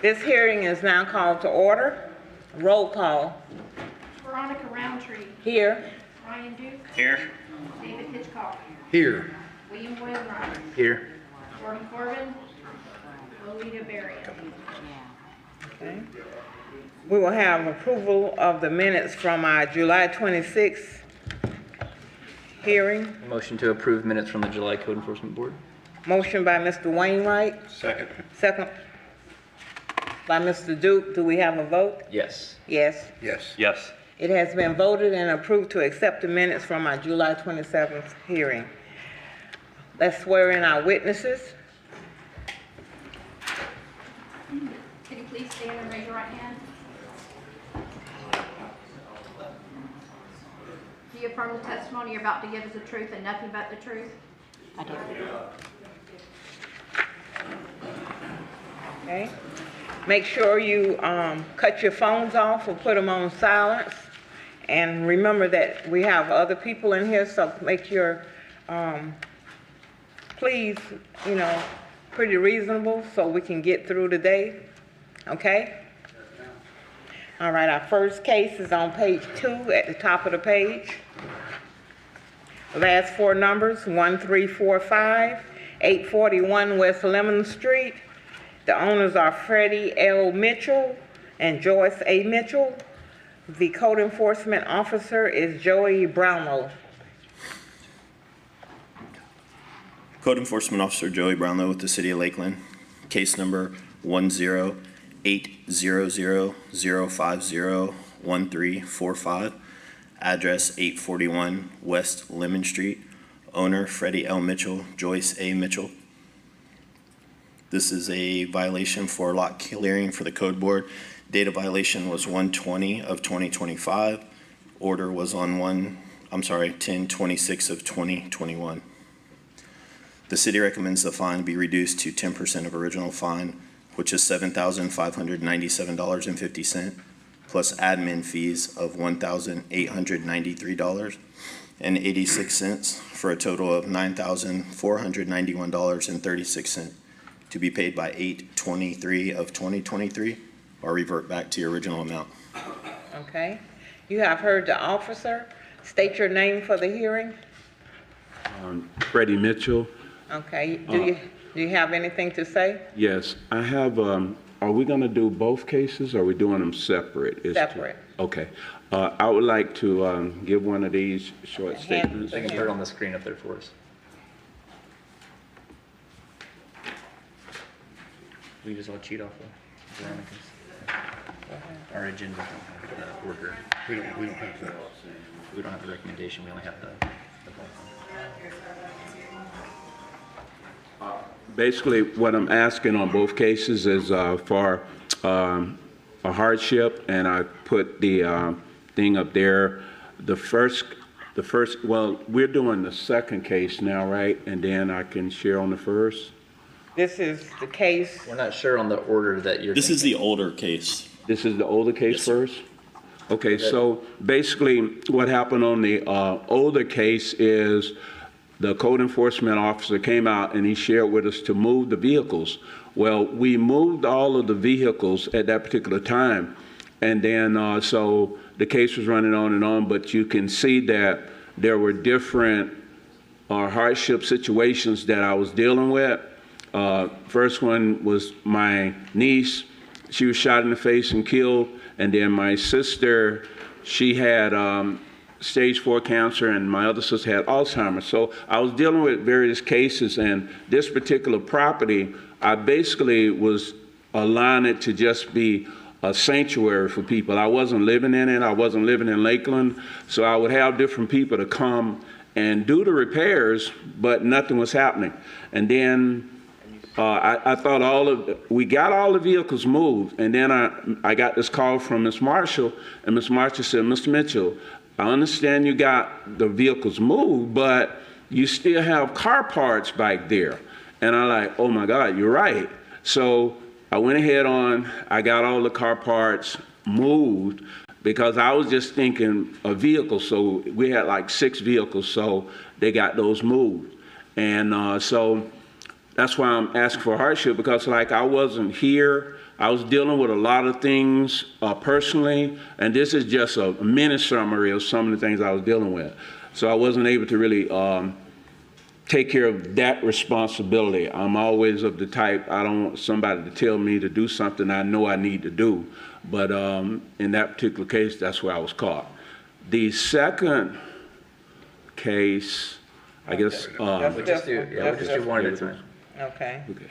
This hearing is now called to order. Roll call. Veronica Roundtree. Here. Ryan Duke. Here. David Hitchcock. Here. William Wainwright. Here. Jordan Corbin. Lolita Berry. Okay. We will have approval of the minutes from our July 26th hearing. Motion to approve minutes from the July Code Enforcement Board. Motion by Mr. Wainwright. Second. Second by Mr. Duke. Do we have a vote? Yes. Yes. Yes. Yes. It has been voted and approved to accept the minutes from our July 27th hearing. Let's swear in our witnesses. Could you please stand and raise your right hand? Do you affirm the testimony you're about to give is the truth and nothing but the truth? I do. Okay. Make sure you cut your phones off or put them on silence. And remember that we have other people in here, so make your pleas, pretty reasonable so we can get through the day. Okay? All right, our first case is on page 2 at the top of the page. Last four numbers, 1345, 841 West Lemon Street. The owners are Freddie L. Mitchell and Joyce A. Mitchell. The code enforcement officer is Joey Brownlow. Code Enforcement Officer Joey Brownlow with the City of Lakeland. Case number 10800501345. Address 841 West Lemon Street. Owner Freddie L. Mitchell, Joyce A. Mitchell. This is a violation for lot clearing for the code board. Date of violation was 1/20 of 2025. Order was on 10/26 of 2021. The city recommends the fine be reduced to 10% of original fine, which is $7,597.50, plus admin fees of $1,893.86 for a total of $9,491.36 to be paid by 8/23 of 2023 or revert back to your original amount. Okay. You have heard the officer. State your name for the hearing. Freddie Mitchell. Okay. Do you have anything to say? Yes, I have. Are we going to do both cases, or are we doing them separate? Separate. Okay. I would like to give one of these short statements. They can put it on the screen up there for us. We just all cheat off of Veronica's. Our agenda don't have the order. We don't have that. We don't have the recommendation. We only have the Basically, what I'm asking on both cases is for a hardship, and I put the thing up there. The first. Well, we're doing the second case now, right? And then I can share on the first. This is the case. We're not sure on the order that you're. This is the older case. This is the older case Yes, sir. first? Okay, so basically what happened on the older case is the code enforcement officer came out and he shared with us to move the vehicles. Well, we moved all of the vehicles at that particular time. And then, so the case was running on and on, but you can see that there were different hardship situations that I was dealing with. First one was my niece. She was shot in the face and killed. And then my sister, she had stage 4 cancer, and my other sister had Alzheimer's. So I was dealing with various cases, and this particular property, I basically was allowing it to just be a sanctuary for people. I wasn't living in it. I wasn't living in Lakeland. So I would have different people to come and do the repairs, but nothing was happening. And then I thought we got all the vehicles moved, and then I got this call from Ms. Marshall, and Ms. Marshall said, Mr. Mitchell, I understand you got the vehicles moved, but you still have car parts back there. And I'm like, oh my God, you're right. So I went ahead I got all the car parts moved because I was just thinking of vehicles. So we had like 6 vehicles, so they got those moved. And so that's why I'm asking for hardship, because like I wasn't here. I was dealing with a lot of things personally, and this is just a mini summary of some of the things I was dealing with. So I wasn't able to really take care of that responsibility. I'm always of the type, I don't want somebody to tell me to do something I know I need to do. But in that particular case, that's where I was caught. The second case, I guess. That's We'll just do, different. we'll just do one at a time. Okay. Okay.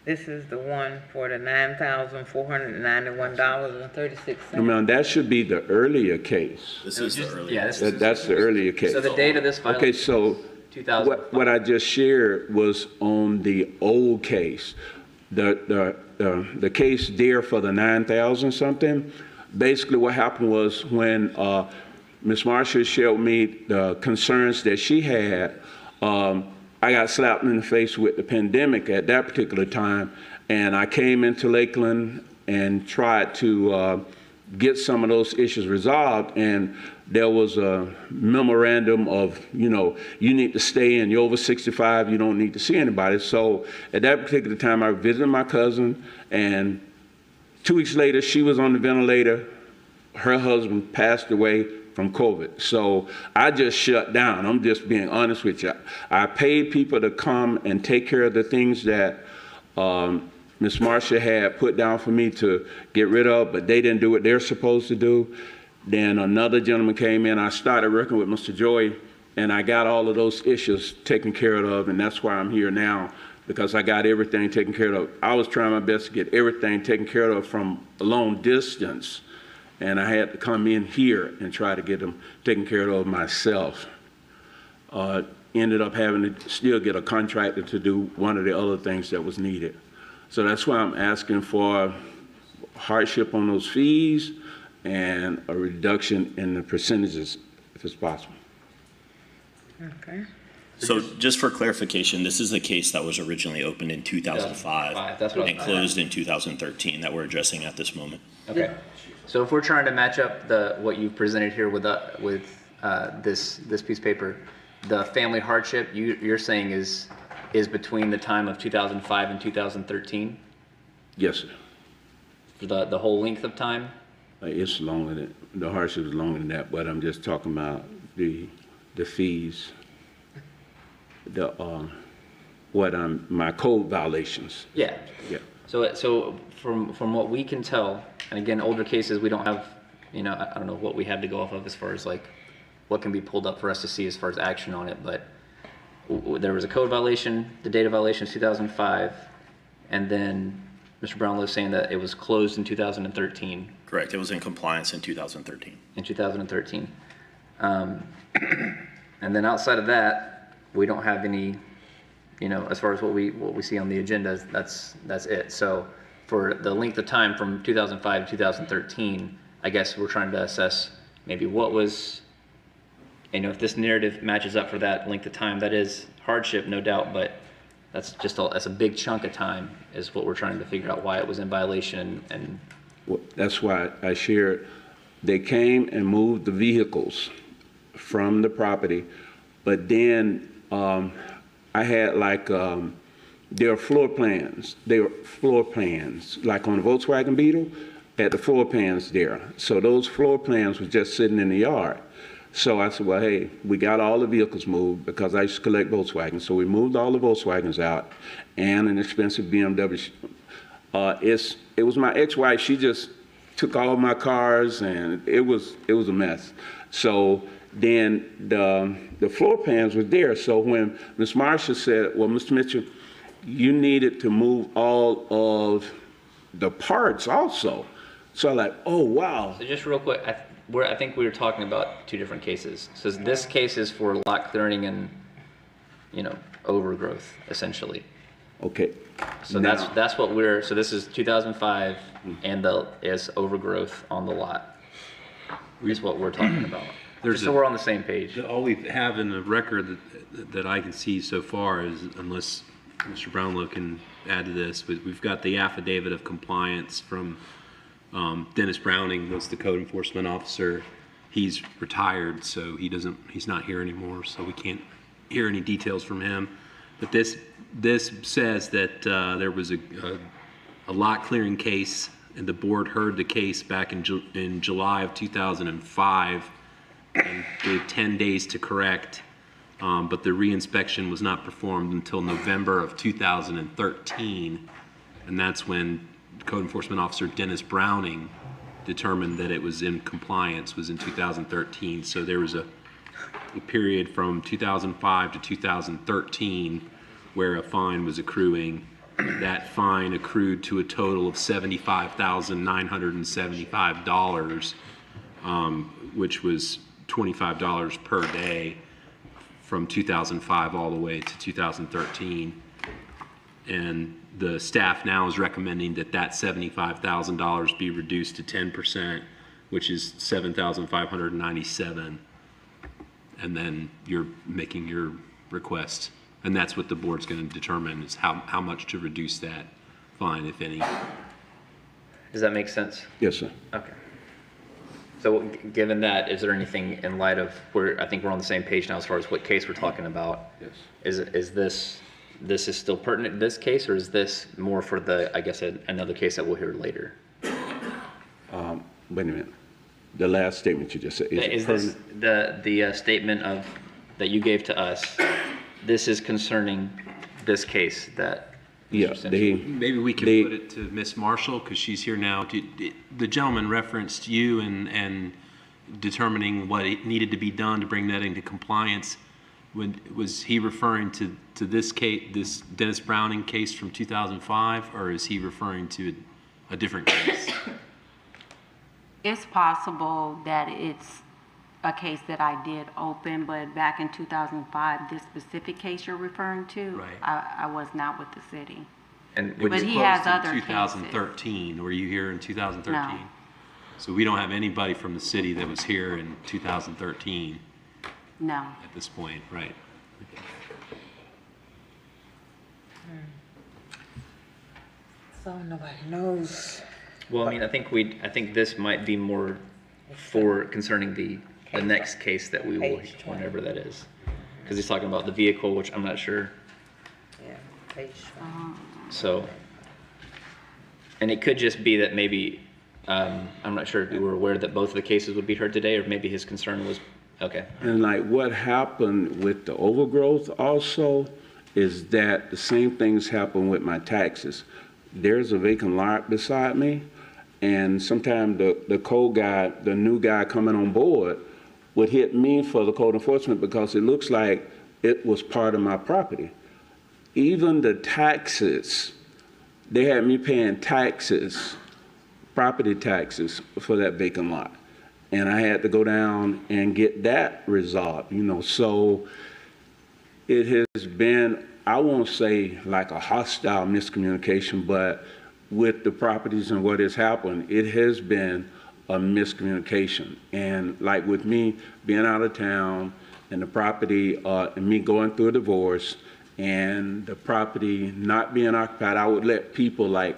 This is the one for the $9,491.36. Now, that should be the earlier case. This is the earlier. Yeah, this is. That's the earlier case. So the date of this Okay, violation, so 2000. what I just shared was on the old case. The case there for the 9,000 something, basically what happened was when Ms. Marshall showed me the concerns that she had, I got slapped in the face with the pandemic at that particular time, and I came into Lakeland and tried to get some of those issues resolved, and there was a memorandum of, you need to stay in, you're over 65, you don't need to see anybody. So at that particular time, I visited my cousin, and 2 weeks later, she was on the ventilator. Her husband passed away from COVID. So I just shut down. I'm just being honest with you. I paid people to come and take care of the things that Ms. Marcia had put down for me to get rid of, but they didn't do what they're supposed to do. Then another gentleman came in. I started working with Mr. Joy, and I got all of those issues taken care of, and that's why I'm here now, because I got everything taken care of. I was trying my best to get everything taken care of from a long distance, and I had to come in here and try to get them taken care of myself. Ended up having to still get a contractor to do one of the other things that was needed. So that's why I'm asking for hardship on those fees and a reduction in the percentages if it's possible. Okay. So just for clarification, this is the case that was originally opened in 2005 That's what and closed in 2013 that we're addressing at this moment. Okay. So if we're trying to match up what you presented here with this piece of paper, the family hardship you're saying is between the time of 2005 and 2013? Yes, sir. For the whole length of time? It's longer than, the hardship is longer than that, but I'm just talking about the fees, my code violations. Yeah. Yeah. So from what we can tell, and again, older cases, we don't have, I don't know what we have to go off of as far as like what can be pulled up for us to see as far as action on it, but there was a code violation, the date of violation is 2005, and then Mr. Brownlow is saying that it was closed in 2013. Correct. It was in compliance in 2013. In 2013. And then outside of that, we don't have any, as far as what we see on the agenda, that's it. So for the length of time from 2005 to 2013, I guess we're trying to assess maybe what was, if this narrative matches up for that length of time, that is hardship, no doubt, but that's a big chunk of time is what we're trying to figure out why it was in violation and Well, that's why I shared, they came and moved the vehicles from the property, but then I had like, there are floor plans. They were floor plans, like on the Volkswagen Beetle, had the floor plans there. So those floor plans were just sitting in the yard. So I said, well, hey, we got all the vehicles moved because I used to collect Volkswagens. So we moved all the Volkswagens out and an expensive BMW. It was my ex-wife. She just took all of my cars, and it was a mess. So then the floor plans were there. So when Ms. Marshall said, well, Mr. Mitchell, you needed to move all of the parts also. So I'm like, oh, wow. So just real quick, I think we were talking about two different cases. So this case is for lot clearing and, overgrowth, essentially. Okay. So Now- that's what so this is 2005, and is overgrowth on the lot, is what we're talking about. Just so we're on the same page. All we have in the record that I can see so far is, unless Mr. Brownlow can add to this, we've got the affidavit of compliance from Dennis Browning, was the code enforcement officer. He's retired, so he's not here anymore, so we can't hear any details from him. But this says that there was a lot clearing case, and the board heard the case back in July of 2005 and gave 10 days to correct, but the reinspection was not performed until November of 2013, and that's when Code Enforcement Officer Dennis Browning determined that it was in compliance, was in 2013. So there was a period from 2005 to 2013 where a fine was accruing. That fine accrued to a total of $75,975, which was $25 per day from 2005 all the way to 2013. And the staff now is recommending that $75,000 be reduced to 10%, which is $7,597. And then you're making your request. And that's what the board's going to determine, is how much to reduce that fine, if any. Does that make sense? Yes, sir. Okay. So given that, is there anything in light of where, I think we're on the same page now as far as what case we're talking about? Yes. Is this is still pertinent to this case, or is this more for the, I guess, another case that we'll hear later? Wait a minute. The last statement you just said, is it Is this pertinent? the statement that you gave to us, this is concerning this case that? Yeah, Maybe we can put it to Miss Marshall, because she's here now. The gentleman referenced you and determining what it needed to be done to bring that into compliance. Was he referring to this case, this Dennis Browning case from 2005, or is he referring to a different case? It's possible that it's a case that I did open, but back in 2005, this specific case you're referring to, Right. I was not with the city. And It would was But he closed has in other cases. 2013. Were you here in 2013? No. So we don't have anybody from the city that was here in 2013 No. at this point, right? So nobody knows. Well, I mean, I think this might be more for concerning the next case that we will, Page 20. whenever that is. Because he's talking about the vehicle, which I'm not sure. Yeah, page 20. So, and it could just be that maybe, I'm not sure if you were aware that both of the cases would be heard today, or maybe his concern was, okay. And like what happened with the overgrowth also is that the same things happen with my taxes. There's a vacant lot beside me, and sometimes the code guy, the new guy coming on board, would hit me for the code enforcement because it looks like it was part of my property. Even the taxes, they had me paying taxes, property taxes for that vacant lot. And I had to go down and get that resolved, you know. So it has been, I won't say like a hostile miscommunication, but with the properties and what has happened, it has been a miscommunication. And like with me being out of town and the property, and me going through a divorce and the property not being occupied, I would let people like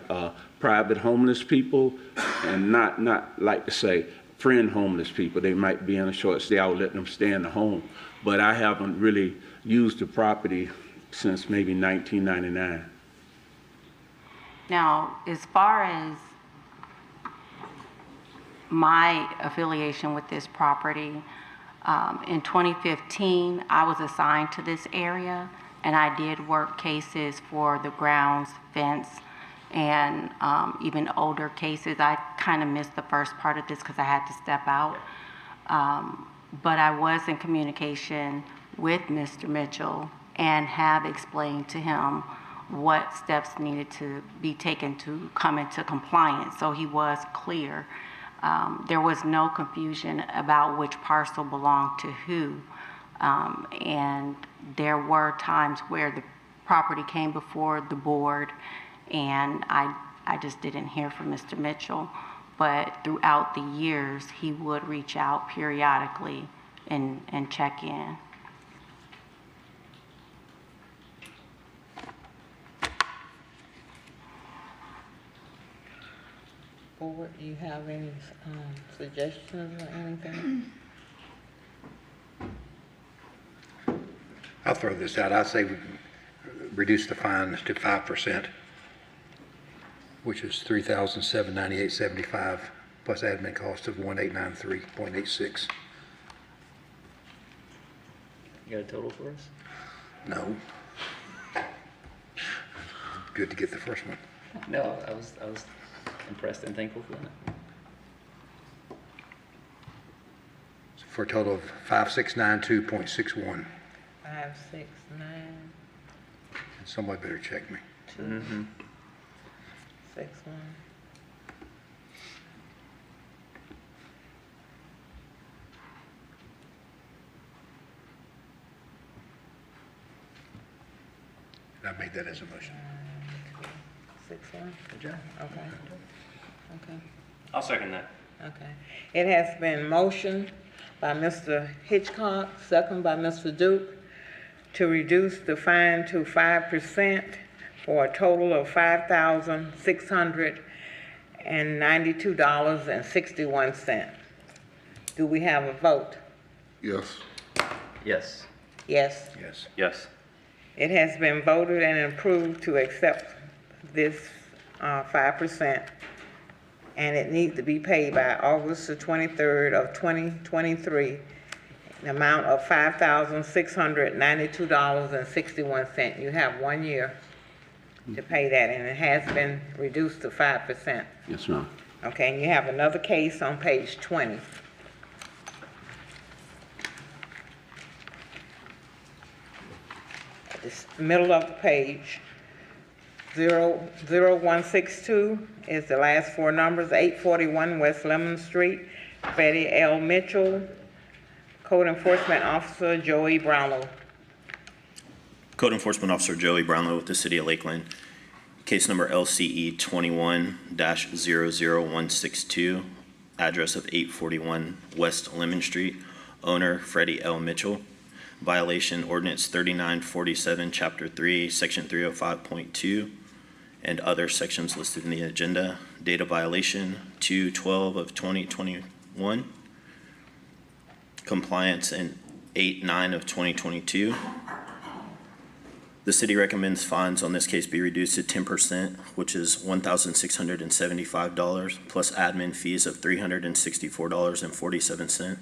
private homeless people, and not like to say friend homeless people. They might be in a short stay. I would let them stay in the home. But I haven't really used the property since maybe 1999. Now, as far as my affiliation with this property, in 2015, I was assigned to this area, and I did work cases for the grounds, fence, and even older cases. I kind of missed the first part of this because I had to step out. But I was in communication with Mr. Mitchell and have explained to him what steps needed to be taken to come into compliance. So he was clear. There was no confusion about which parcel belonged to who. And there were times where the property came before the board, and I just didn't hear from Mr. Mitchell. But throughout the years, he would reach out periodically and check in. Board, do you have any suggestions or anything? I'll throw this out. I say reduce the fines to 5%, which is $3,798.75 plus admin cost of $1,893.86. You got a total for us? No. Good to get the first one. No, I was impressed and thankful for that. For a total of 5692.61. 569, Somebody better check me. 61. And I made that as a motion. 61. Good job. Okay. Okay. I'll second that. Okay. It has been motioned by Mr. Hitchcock, second by Mr. Duke, to reduce the fine to 5% for a total of $5,692.61. Do we have a vote? Yes. Yes. Yes. Yes. Yes. It has been voted and approved to accept this 5%, and it needs to be paid by August the 23rd of 2023, the amount of $5,692.61. You have 1 year to pay that, and it has been reduced to 5%. Yes, ma'am. Okay, and you have another case on page 20. At the middle of the page, 00162 is the last four numbers, 841 West Lemon Street, Freddie L. Mitchell, Code Enforcement Officer Joey Brownlow. Code Enforcement Officer Joey Brownlow with the City of Lakeland. Case number LCE 21-00162, address of 841 West Lemon Street, owner Freddie L. Mitchell. Violation ordinance 3947, Chapter 3, Section 305.2, and other sections listed in the agenda. Date of violation 2/12 of 2021. Compliance in 8/9 of 2022. The city recommends fines on this case be reduced to 10%, which is $1,675 plus admin fees of $364.47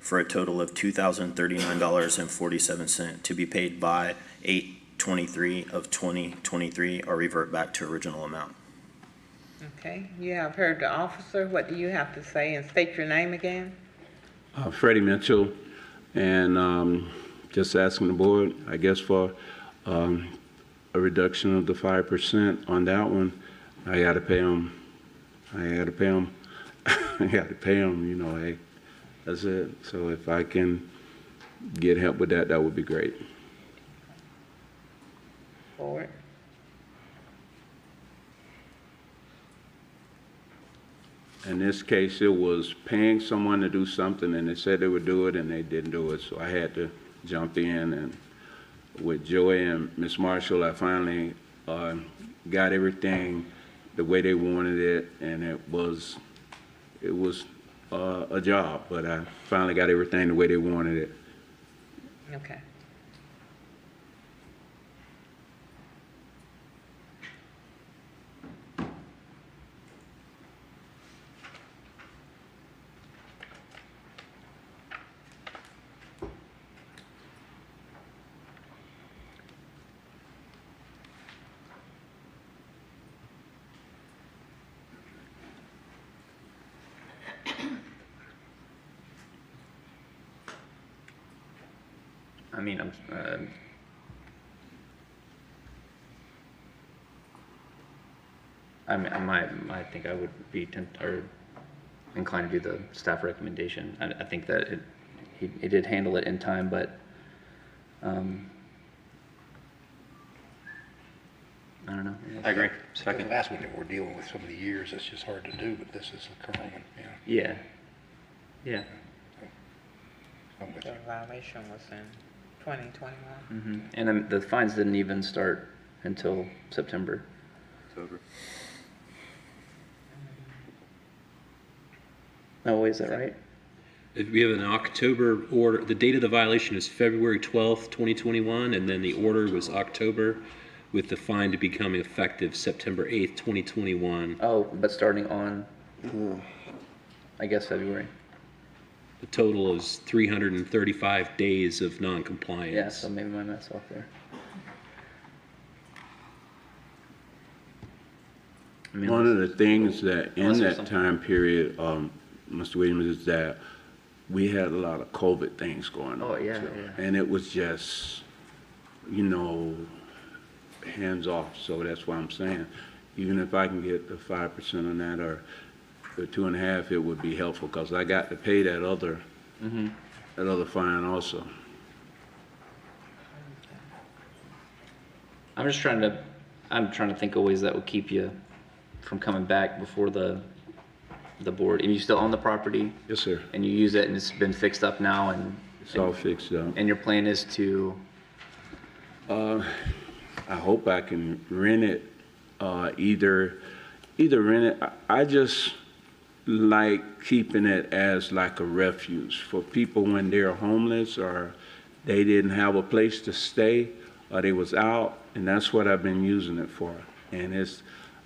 for a total of $2,039.47 to be paid by 8/23 of 2023 or revert back to original amount. Okay, you have heard the officer. What do you have to say? And state your name again. Freddie Mitchell, and just asking the board, I guess, for a reduction of the 5% on that one. I got to pay him. I got to pay him. I got to pay him, you know, hey, that's it. So if I can get help with that, that would be great. Forward. In this case, it was paying someone to do something, and they said they would do it, and they didn't do it, so I had to jump in, and with Joey and Miss Marshall, I finally got everything the way they wanted it, and it was a job, but I finally got everything the way they wanted it. Okay. I mean, I think I would be inclined to do the staff recommendation. I think that he did handle it in time, but I don't know. I agree. The Second. last one that we're dealing with so many years, it's just hard to do, but this is the current one, yeah. Yeah. Yeah. I'm with The you. violation was in 2021. Mm-hmm. And the fines didn't even start until September. Oh, wait, is that right? If we have an October order, the date of the violation is February 12th, 2021, and then the order was October with the fine to become effective September 8th, 2021. Oh, but starting on, I guess, February. The total is 335 days of non-compliance. Yeah, so maybe my math's off there. I mean, One of the things that in Unless there's that something- time period, Mr. Williams, is that we had a lot of COVID things going on. Oh, yeah, too. yeah. And it was just, you know, hands off. So that's why I'm saying, even if I can get the 5% on that or the 2.5, it would be helpful because I got to pay that other fine also. I'm trying to think of ways that would keep you from coming back before the board. And you still own the property Yes, sir. and you use it and it's been fixed up now It's all fixed up. and your plan is to, I hope I can rent it, either rent it. I just like keeping it as like a refuge for people when they're homeless or they didn't have a place to stay or they was out, and that's what I've been using it for. And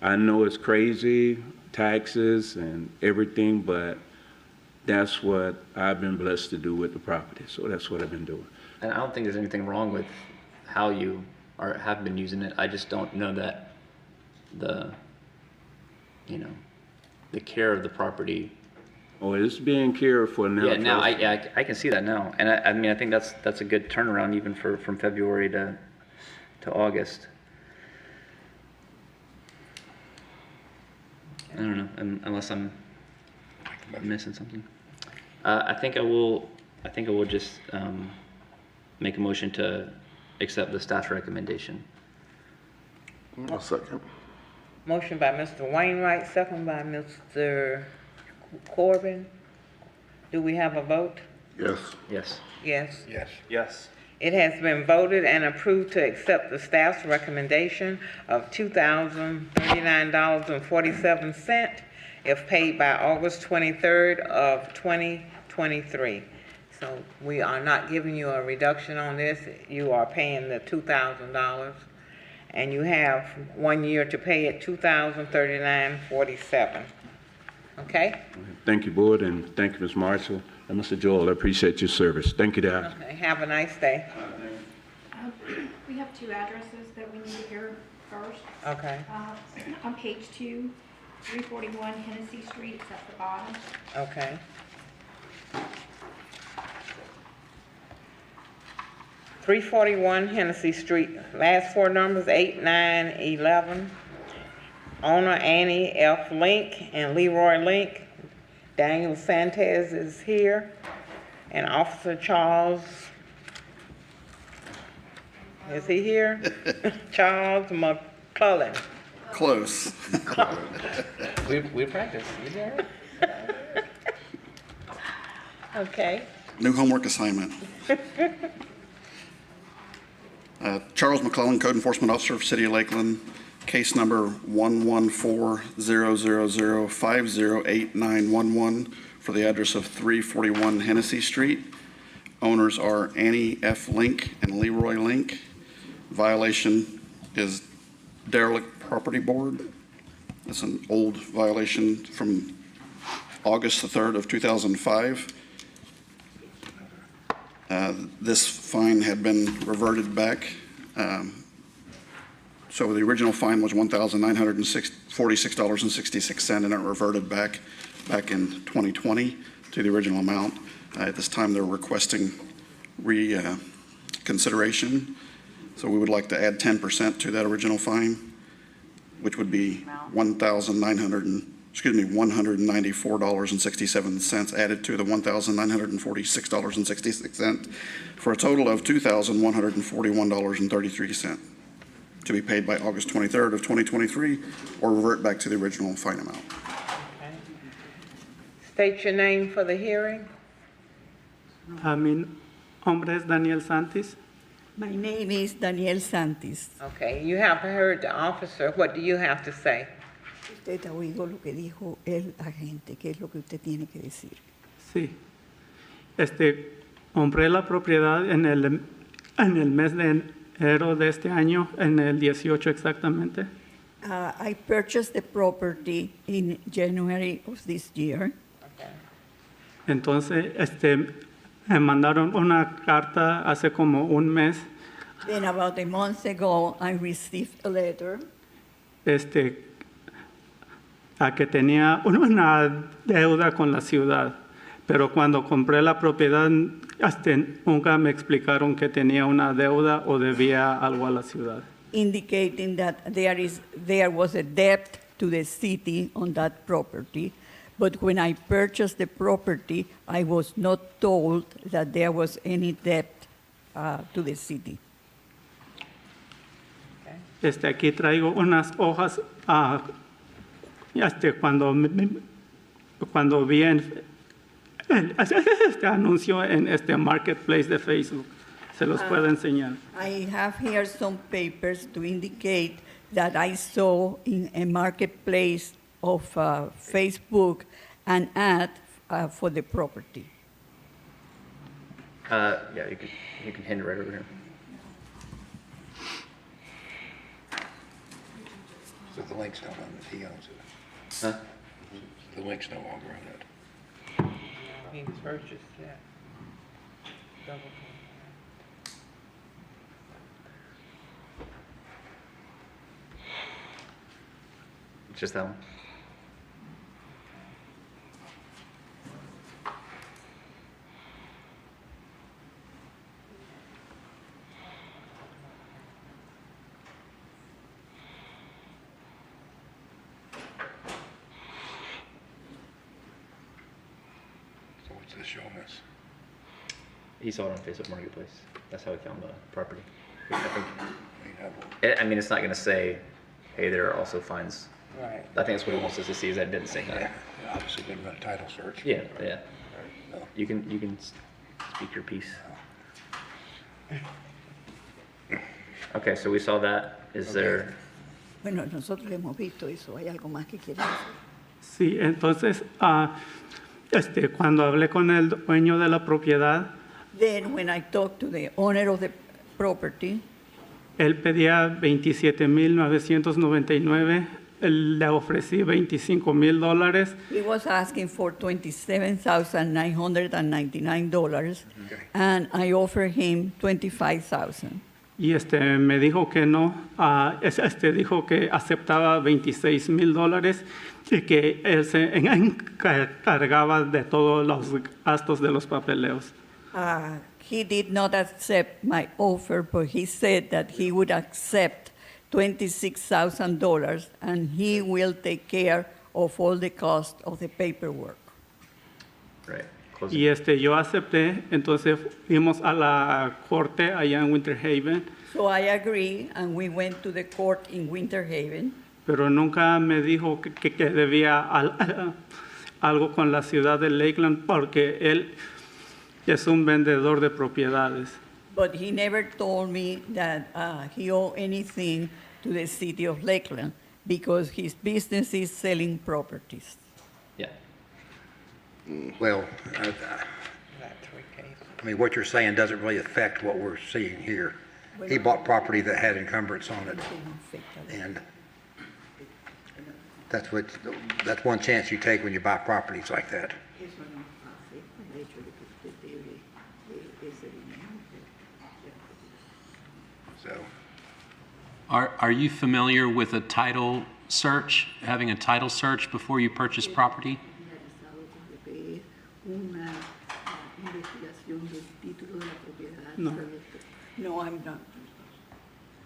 I know it's crazy, taxes and everything, but that's what I've been blessed to do with the property. So that's what I've been doing. and I don't think there's anything wrong with how you have been using it. I just don't know that the care of the property. Oh, it's being cared for now. Yeah, now trust me. I can see that now, and I mean I think that's a good turnaround even from February to August. I don't know, unless I'm missing something. I think I will just make a motion to accept the staff's recommendation. I'll second. Motion by Mr. Wainwright, second by Mr. Corbin. Do we have a vote? Yes. Yes. Yes. Yes. Yes. It has been voted and approved to accept the staff's recommendation of $2,039.47 if paid by August 23rd of 2023. So we are not giving you a reduction on this. You are paying the $2,000. And you have 1 year to pay it, $2,039.47. Okay? Thank you, Board, and thank you, Ms. Marshall, and Mr. Joel. I appreciate your service. Thank you, Dad. Okay, have a nice day. We have two addresses that we need to hear first. Okay, On page 2, 341 Hennessy Street, it's at the bottom. okay. 341 Hennessy Street, last four numbers 8911. Owner Annie F. Link and Leroy Link. Daniel Santes is here. And Officer Charles, is he here? Charles Mcclellan. Close. We practice. You got it? Okay, New homework assignment. Charles Mcclellan, Code Enforcement Officer for City of Lakeland, case number 1140005089111 for the address of 341 Hennessy Street. Owners are Annie F. Link and Leroy Link. Violation is derelict property board. It's an old violation from August the 3rd of 2005. This fine had been reverted back. So the original fine was $1,946.66, and it reverted back in 2020 to the original amount. At this time, they're requesting reconsideration. So we would like to add 10% to that original fine, which would be $194.67 added to the $1,946.66 for a total of $2,141.33 to be paid by August 23rd of 2023 or revert back to the original fine amount. okay. State your name for the hearing. Mi nombre es Daniel Santis. My name is Daniel Santis. Okay, you have heard the officer. What do you have to say? Usted ha oído lo que dijo el agente. ¿Qué es lo que usted tiene que decir? Sí. Compré la propiedad en el mes de enero de este año, en el 18 exactamente. I purchased the property in January of this year. Entonces, me mandaron una carta hace como un mes, Then about a month ago, I received a letter a que tenía una deuda con la ciudad, pero cuando compré la propiedad, nunca me explicaron que tenía una deuda o debía algo a la ciudad. indicating that there was a debt to the city on that property. But when I purchased the property, I was not told that there was any debt to the city. Aquí traigo unas hojas, cuando vi este anuncio en este marketplace de Facebook, se los puedo enseñar. I have here some papers to indicate that I saw in a marketplace of Facebook an ad for the property. Yeah, you can hand it right over here. So the link's not on it, he owns it. Huh? The link's no longer on it. He purchased that. Double. Just that one. So what's this showing us? He saw it on Facebook Marketplace. That's how he found the property. I think. I mean, It's not going to say, hey, there are also fines. Right. I think that's what he wants us to see, is that it didn't say yeah, that. obviously didn't run a title search. Yeah, yeah. No. You can speak your piece. Okay, so we saw that. Is there, Bueno, nosotros hemos visto eso. ¿Hay algo más que quieras decir? Sí, entonces, cuando hablé con el dueño de la propiedad, Then when I talked to the owner of the property, él pedía $27,999, le ofrecí $25,000. he was asking for $27,999, and I offered him $25,000. Y me dijo que no, dijo que aceptaba $26,000 y que él se encargaba de todos los gastos de los papeleos. He did not accept my offer, but he said that he would accept $26,000 and he will take care of all the cost of the paperwork. right, close Y it. yo acepté, entonces fuimos a la corte allá en Winter Haven, So I agree, and we went to the court in Winter Haven, pero nunca me dijo que debía algo con la ciudad de Lakeland porque él es un vendedor de propiedades. but he never told me that he owed anything to the city of Lakeland because his business is selling properties. Yeah. Well, Got 3 cases. I mean, what you're saying doesn't really affect what we're seeing here. He bought property that had encumbrance on it, and that's one chance you take when you buy properties like that. So, Are you familiar with a title search, having a title search before you purchase property? No. No, I'm not.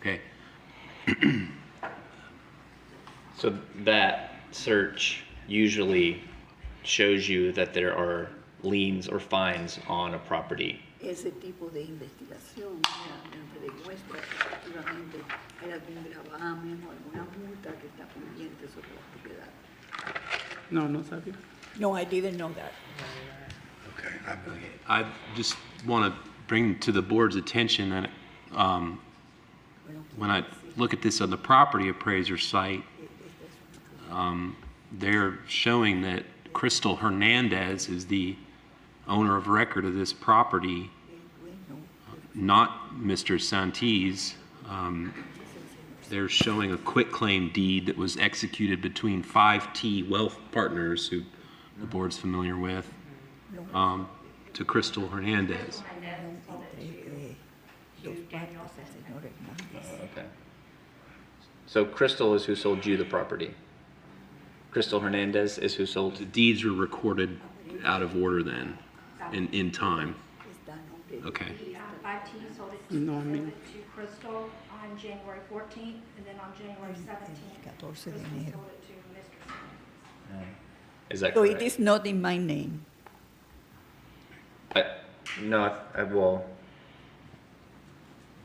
Okay. So that search usually shows you that there are liens or fines on a property. Ese tipo de investigación realmente demuestra que efectivamente hay algún gravamen o alguna multa que está pendiente sobre la propiedad. No, no sabía. No, I didn't know that. okay, I just want to bring to the board's attention that when I look at this on the property appraiser site, they're showing that Crystal Hernandez is the owner of record of this property. not Mr. Santis. They're showing a quitclaim deed that was executed between 5T Wealth Partners, who the board's familiar with, to Crystal Hernandez. Okay. So Crystal is who sold you the property. Crystal Hernandez is who sold. The deeds were recorded out of order then, in time. Okay. 5T sold it No, I mean- to Crystal on January 14th, and then on January 17th, Crystal sold it to Mr. Simmons. Is that So correct? it is not in my name. No, well,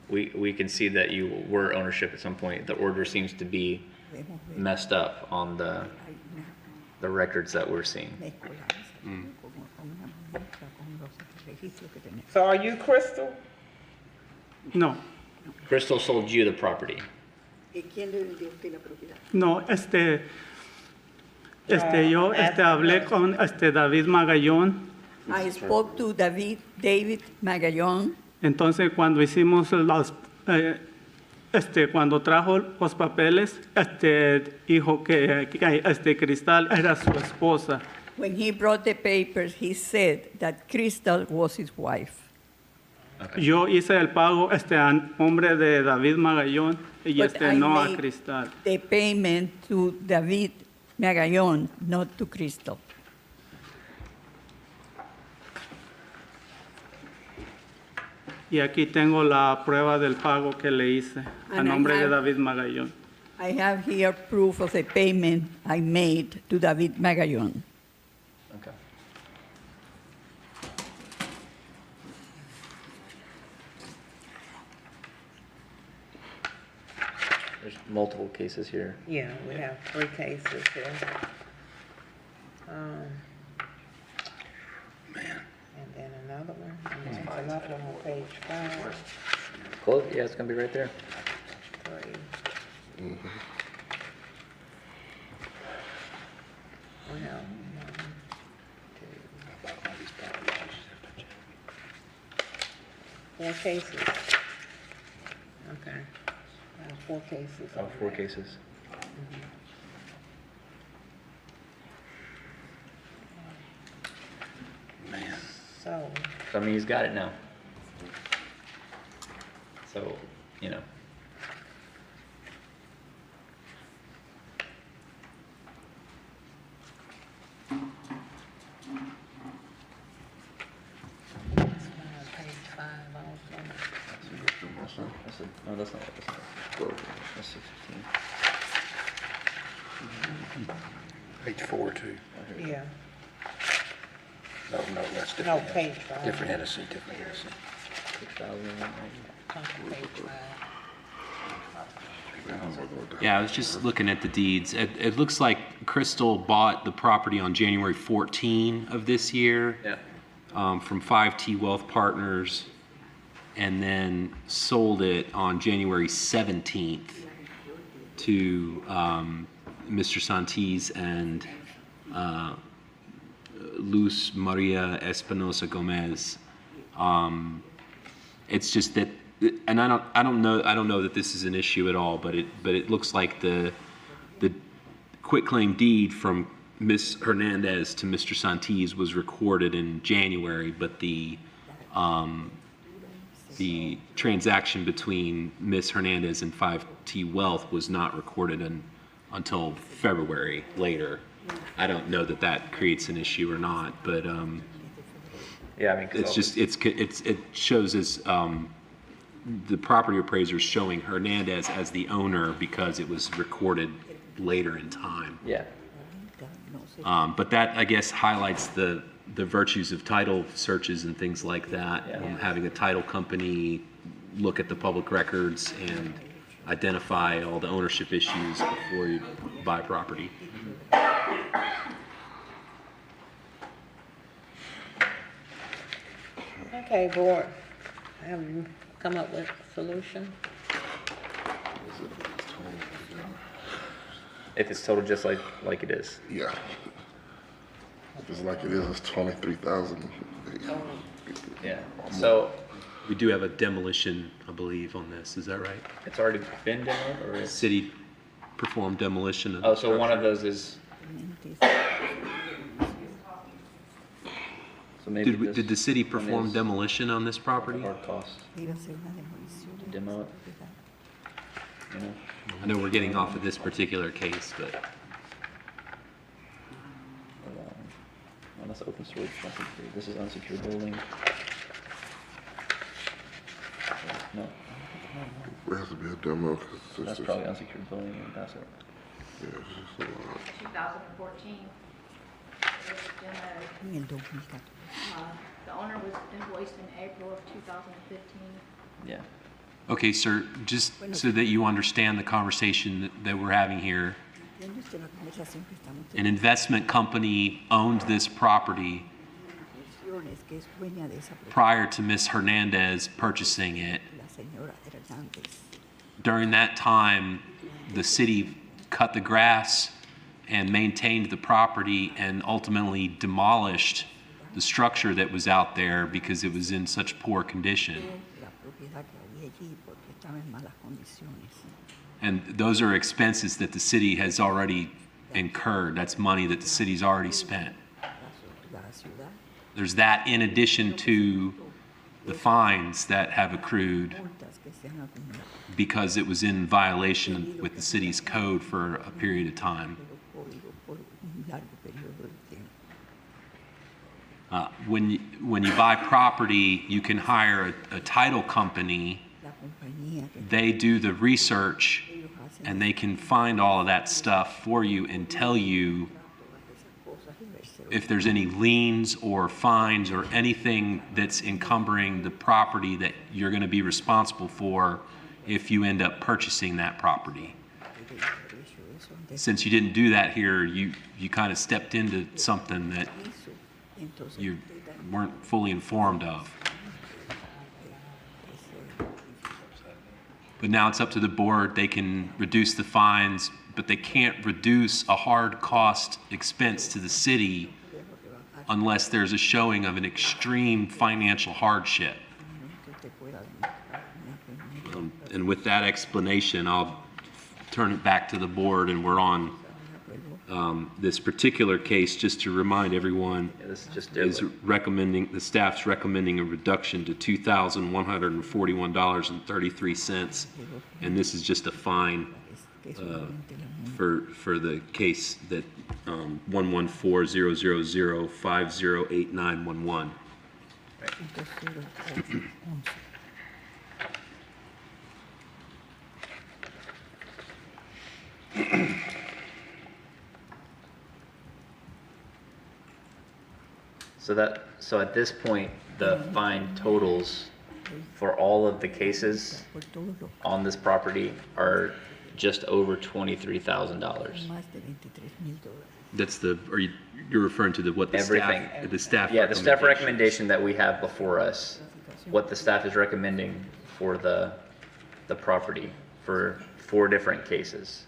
we can see that you were ownership at some point. The order seems to be messed up on the records that we're seeing. So are you Crystal? No, Crystal sold you the property. no, yo hablé con David Magallón. I spoke to David Magallón. Entonces, cuando hicimos cuando trajo los papeles, dijo que Cristal era su esposa. When he brought the papers, he said that Crystal was his wife. Yo hice el pago a nombre de David Magallón y But I no a made Cristal. the payment to David Magallón, not to Crystal. Y aquí tengo la prueba del pago que le hice a And I nombre de have- David Magallón. I have here proof of the payment I made to David Magallón. Okay. There's multiple cases here. Yeah, we have 3 cases here. Man, And then another one, and there's another one on page 5, Close, yeah, it's gonna be right there. 3. Well, 1, 2. 4 cases. Okay. 4 cases. Oh, on 4 that. cases. man. So, So, I mean, he's got it now. So, you know. page 5 also. No, that's not what this is. Go over. That's 16. Page 4, too. Yeah, No, that's different. no, Hennessy. page 5. Different Hennessy, different Hennessy. 6,000. Come to page 5. Yeah, I was just looking at the deeds. It looks like Crystal bought the property on January 14 of this year. Yeah. From 5T Wealth Partners, and then sold it on January 17th to Mr. Santis and Luz Maria Espinosa Gomez. It's just that, and I don't know that this is an issue at all, but it looks like the quitclaim deed from Ms. Hernandez to Mr. Santis was recorded in January, but the transaction between Ms. Hernandez and 5T Wealth was not recorded until February later. I don't know that that creates an issue or not, but Yeah, I mean, 'cause it's just it shows as the property appraiser is showing Hernandez as the owner because it was recorded later in time. yeah. But that, I guess, highlights the virtues of title searches and things like that. Yeah. Having a title company look at the public records and identify all the ownership issues before you buy property. Okay, board, have you come up with a solution? If it's total just like it is. Yeah. If it's like it is, it's 23,000. Yeah. So We do have a demolition, I believe, on this. Is that right? It's already been demoed, or is? City performed demolition of the Oh, so one of structure. those is, so maybe this. Did the city one perform is demolition on this property? Hard cost, demo it. You know? I know we're getting off of this particular case, but Oh, that's open storage, unsecured. This is unsecured building. No, It has to be a demo, because it's that's just, probably unsecured building, and that's it. yeah, it's just a lot. 2014. It was demoed. The owner was invoiced in April of 2015. Yeah. okay, sir, just so that you understand the conversation that we're having here, an investment company owned this property prior to Ms. Hernandez purchasing it. During that time, the city cut the grass and maintained the property and ultimately demolished the structure that was out there because it was in such poor condition. And those are expenses that the city has already incurred. That's money that the city's already spent. There's that in addition to the fines that have accrued because it was in violation with the city's code for a period of time. When you buy property, you can hire a title company. They do the research and they can find all of that stuff for you and tell you if there's any liens or fines or anything that's encumbering the property that you're going to be responsible for if you end up purchasing that property. Since you didn't do that here, you kind of stepped into something that you weren't fully informed of. But now it's up to the board. They can reduce the fines, but they can't reduce a hard cost expense to the city unless there's a showing of an extreme financial hardship. And with that explanation, I'll turn it back to the board, and we're on this particular case, just to remind everyone, Yeah, this is just is recommending, the staff's recommending a reduction to $2,141.33, and this is just a fine for the case that 114-000-508911. So at this point, the fine totals for all of the cases on this property are just over $23,000. That's the, you're referring to what the Everything. staff Yeah, the staff recommendation. recommendation that we have before us, what the staff is recommending for the property for 4 different cases.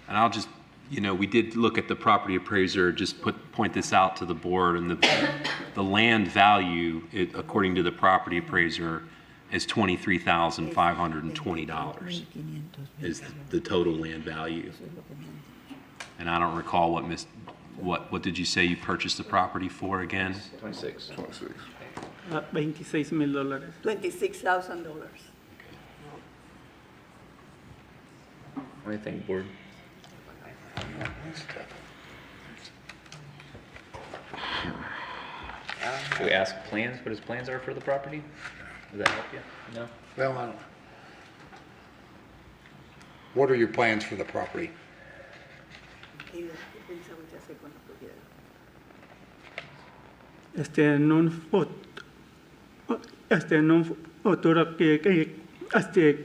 And I'll just, we did look at the property appraiser, just point this out to the board, and the land value, according to the property appraiser, is $23,520 is the total land value. And I don't recall what did you say you purchased the property for again? 26. $26,000. $26,000. What do you think, board? Should we ask plans, what his plans are for the property? Does that help you? No? Well, what are your plans for the property? En un futuro que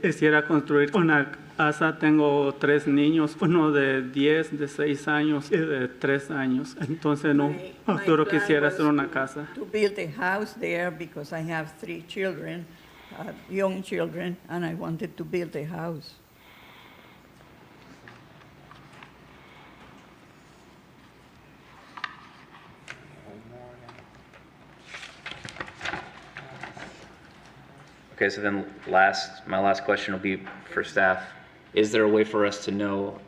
quisiera construir una casa. Tengo 3 niños, uno de 10, de 6 años y de 3 años. Entonces en un futuro quisiera hacer una casa. To build a house there because I have 3 children, young children, and I wanted to build a house. Okay, so then my last question will be for staff. Is there a way for us to know,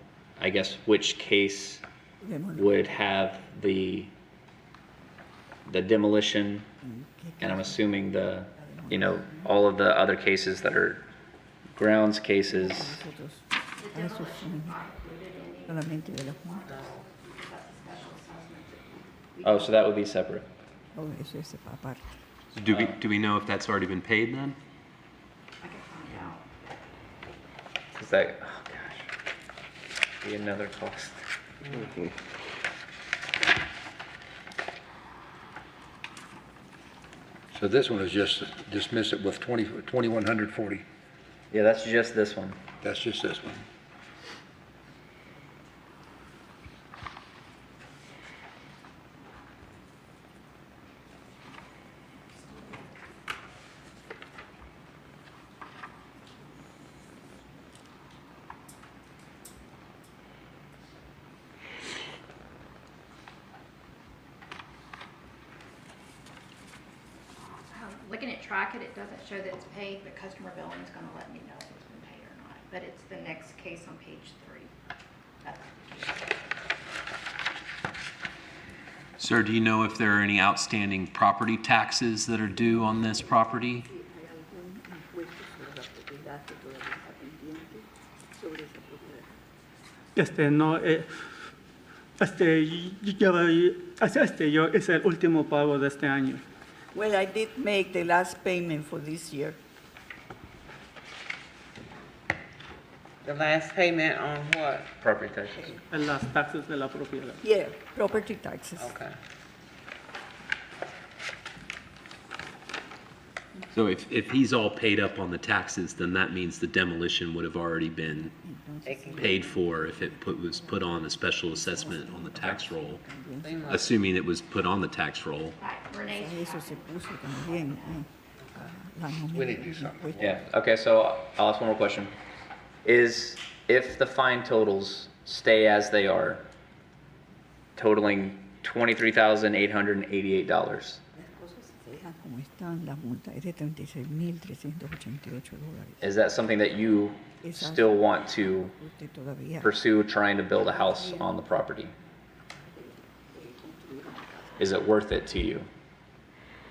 I guess, which case would have the demolition, and I'm assuming all of the other cases that are grounds cases? Oh, so that would be separate. Do we know if that's already been paid then? Is that, oh gosh, be another cost. So this one is just dismiss it with 2,140. Yeah, that's just this one. That's just this one. Looking at Track it doesn't show that it's paid, but customer billing is gonna let me know if it's been paid or not. But it's the next case on page 3. That's Sir, do you know if there are any outstanding property taxes that are due on this property? No, yo es el último pago de este año. Well, I did make the last payment for this year. The last payment on what? Property taxes. En las taxes de la propiedad. Yeah, property taxes. Okay. So if he's all paid up on the taxes, then that means the demolition would have already been paid for if it was put on a special assessment on the tax roll, assuming it was put on the tax roll. Renee's. Eso se puso también, la nómina. We need to do something. Yeah, okay, so I'll ask one more question. If the fine totals stay as they are, totaling $23,888, Las cosas se dejan como están, la multa es de $36,388. is that something that you still want to Usted todavía pursue trying to build a house on the property? Is it worth it to you?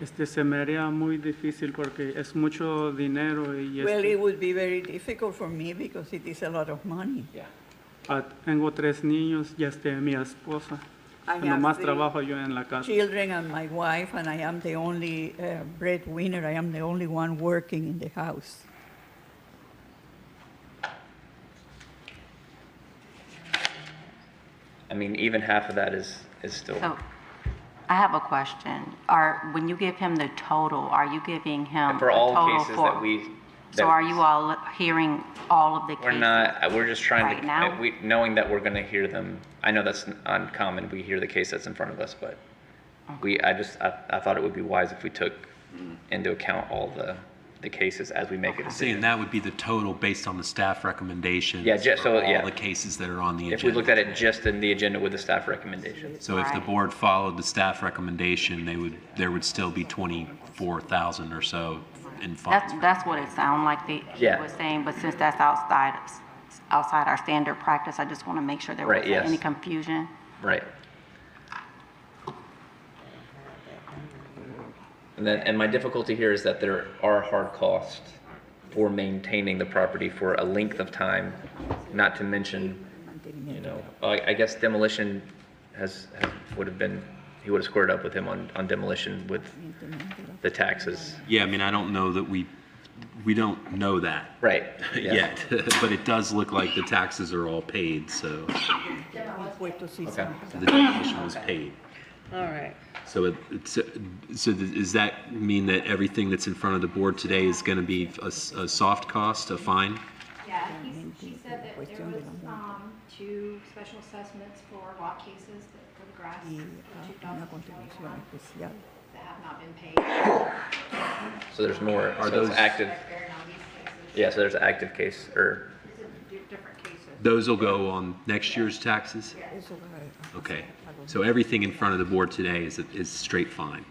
Se me haría muy difícil porque es mucho dinero y Well, it would be very difficult for me because it is a lot of money. tengo 3 niños y mi esposa. I have Nomás 3 trabajo yo en la casa. children and my wife, and I am the only breadwinner. I am the only one working in the house. I mean, even half of that is still, So, I have a question. When you give him the total, are you giving him for the all total cases for? that we. So are you all hearing all of the cases? We're not, we're just trying right now? knowing that we're gonna hear them. I know that's uncommon, we hear the case that's in front of us, but I thought it would be wise if we took into account all the cases as we make a Saying decision. that would be the total based on the staff recommendations. Yeah, so, for yeah. all the cases that are on the agenda. If we looked at it just in the agenda with the staff recommendation. So if the Right. board followed the staff recommendation, there would still be 24,000 or so in funds. That's what it sounded like he Yeah. was saying, but since that's outside our standard practice, I just want to make sure there Right, wasn't yes. any confusion. Right. And my difficulty here is that there are hard costs for maintaining the property for a length of time, not to mention, I guess demolition would have been, he would have squared up with him on demolition with the taxes. Yeah, I mean, I don't know that we don't know that Right. yeah. yet, but it does look like the taxes are all paid, so Okay. the demolition was paid. All right. So does that mean that everything that's in front of the board today is going to be a soft cost, a fine? Yeah, she said that there was 2 special assessments for lot cases for the grass Y in una 2021 contribución especial. that have not been paid. So there's more, Are so it's those- active, Bearing on these cases. yeah, so there's an active case, or, It's a different cases. Those will go on next year's taxes? Eso va Okay. So everything in front of the board today is straight fine.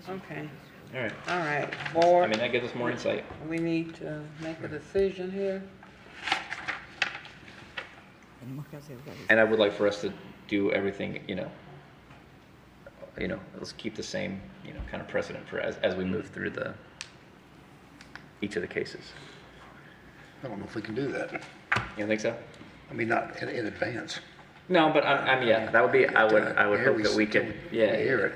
Okay. All right. All right, I board, mean, that gives us more insight. we need to make a decision here. Tenemos que hacer la And I would like for us to do everything, let's keep the same, kind of precedent for as we move through each of the cases. I don't know if we can do that. You don't think so? I mean, not in advance. No, but yeah, that would be, I would Here hope that we could, yeah. hear it.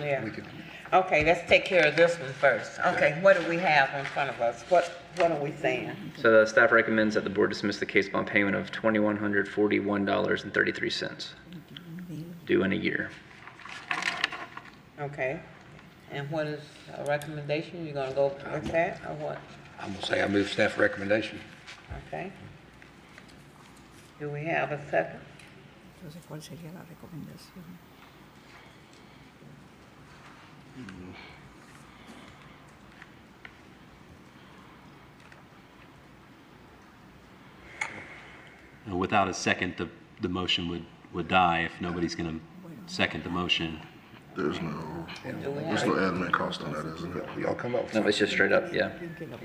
Yeah. We could, Okay, let's take care of this one first. Okay, what do we have in front of us? What are we saying? So the staff recommends that the board dismiss the case upon payment of $2,141.33, due in a year. Okay, and what is a recommendation? You gonna go with that, or what? I'm gonna say I move staff recommendation. Okay. Do we have a second? Entonces, ¿cuál sería la recomendación? Without a second, the motion would die if nobody's going to second the motion. There's no admin cost on that, isn't it? Y'all come up with No, it's just straight up, yeah.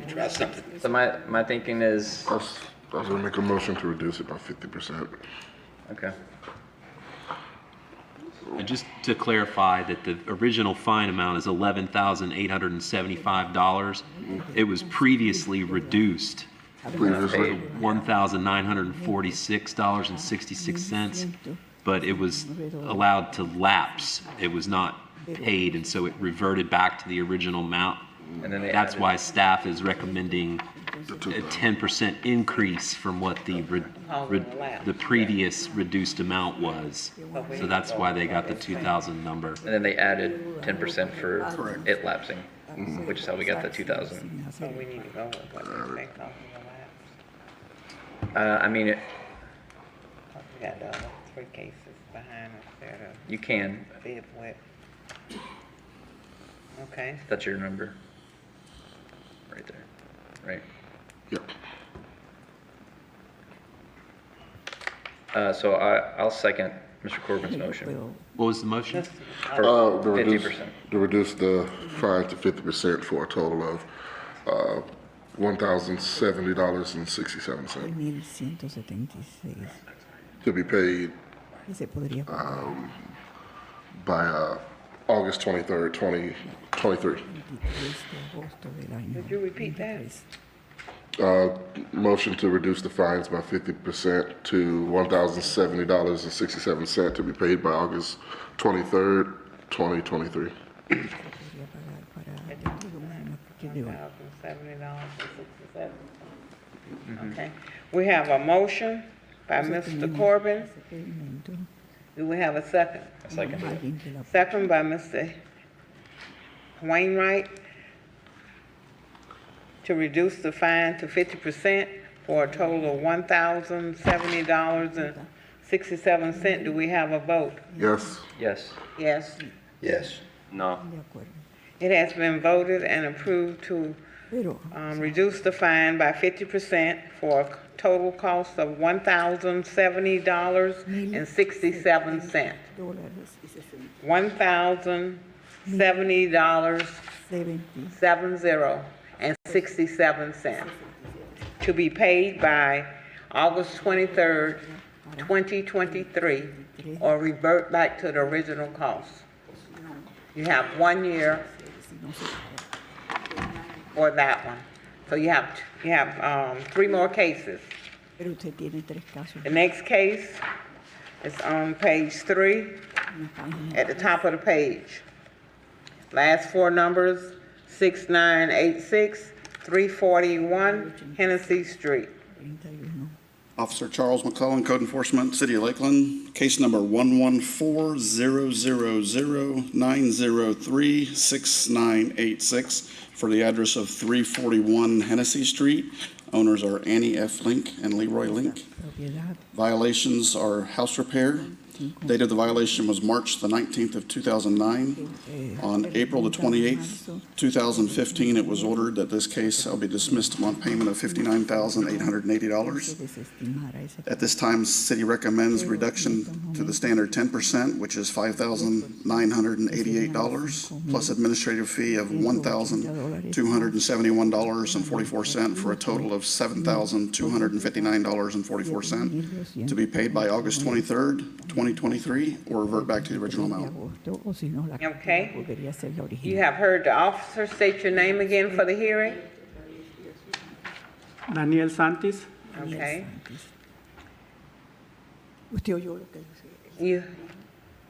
try something. So my thinking is, I was gonna make a motion to reduce it by 50%. okay. And just to clarify that the original fine amount is $11,875. It was previously reduced Previously, $1,946.66, but it was allowed to lapse. It was not paid, and so it reverted back to the original amount. And then they That's added- why staff is recommending a 10% increase from what the previous reduced amount was. So that's why they got the 2,000 number. And then they added 10% for it lapsing, which is how we got the 2,000. So we need to go with what they think of the lapse. I mean, We got the other 3 cases behind us there you can, to bid with. Okay, that's your number. Right there, right? yep. So I'll second Mr. Corbin's motion. What was the motion? For To reduce, 50%. to reduce the fine to 50% for a total of $1,070.67 1176. to be paid Ese podría pagar by August 23rd, 2023. 23 de agosto del año. could you repeat that? Motion to reduce the fines by 50% to $1,070.67 to be paid by August 23rd, 2023. Podría pagar para dentro de un año a partir de hoy. $1,070.67. Okay, we have a motion by Mr. Corbin. Ese pedimento, Do we have a second? A second. alguien que la Second by Mr. Wainwright to reduce the fine to 50% for a total of $1,070.67. Do we have a vote? Yes? Yes. Yes. Yes. No. de acuerdo. It has been voted and approved to Pero reduce the fine by 50% for a total cost of $1,070.67. dólares y 60, $1,070.67 to be paid by August 23rd, 2023, or revert back to the original cost. You have 1 year for that one. So you have 3 more cases. pero usted tiene 3 casos The next case is on page 3 en la página at the top of the page. Last 4 numbers, 6986, 341 Hennessy Street. 31. Officer Charles Mcclellan, Code Enforcement, City of Lakeland, case number 114-000-903-6986 for the address of 341 Hennessy Street. Owners are Annie F. Link and Leroy Link. Propiedad Violations are house repair, Date of the violation was March the 19th of 2009. On April the 28th, 2015, it was ordered that this case shall be dismissed upon payment of $59,880. At this time, city recommends reduction to the standard 10%, which is $5,988, plus administrative fee of $1,271.44 for a total of $7,259.44 to be paid by August 23rd, 2023, or revert back to the original amount. Okay. You have heard the officer. State your name again for the hearing. Daniel Santis. Okay. Usted oyó lo que decía.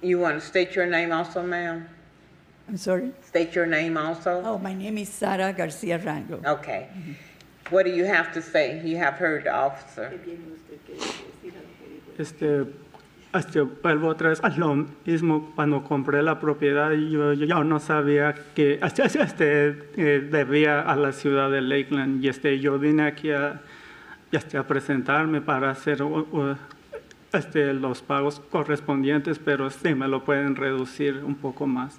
You want to state your name also, ma'am? I'm sorry? State your name also? Oh, my name is Sara Garcia Rango. Okay. What do you have to say? You have heard the officer. Vuelvo otra vez a lo mismo. Cuando compré la propiedad, yo no sabía que debía a la ciudad de Lakeland. Y yo vine aquí a presentarme para hacer los pagos correspondientes, pero sí me lo pueden reducir un poco más.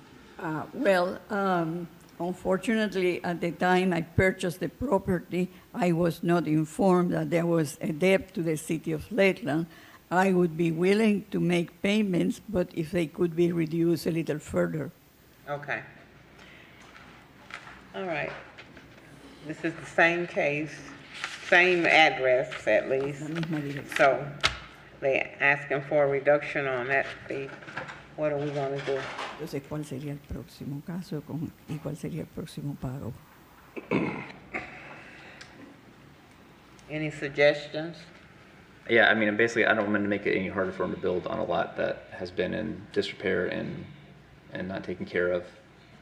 Unfortunately, at the time I purchased the property, I was not informed that there was a debt to the city of Lakeland. I would be willing to make payments, but if they could be reduced a little further. Okay. All right. This is the same case, same address at least. La misma dirección. So they're asking for a reduction on that fee. What are we going to do? Entonces, ¿cuál sería el próximo caso y cuál sería el próximo pago? Any suggestions? Yeah, I mean, basically, I don't want to make it any harder for him to build on a lot that has been in disrepair and not taken care of.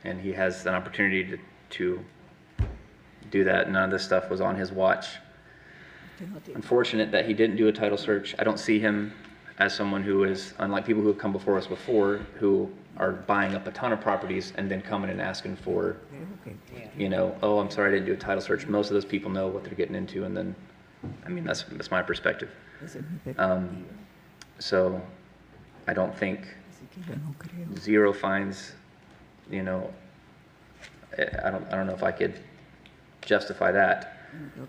And he has an opportunity to do that. None of this stuff was on his watch. Unfortunate that he didn't do a title search. I don't see him as someone who is, unlike people who have come before us before, who are buying up a ton of properties and then coming and asking for, you know, oh, I'm sorry I didn't do a title search. Most of those people know what they're getting into, and then, I mean, that's my perspective. So I don't think zero fines, you know, I don't know if I could justify that,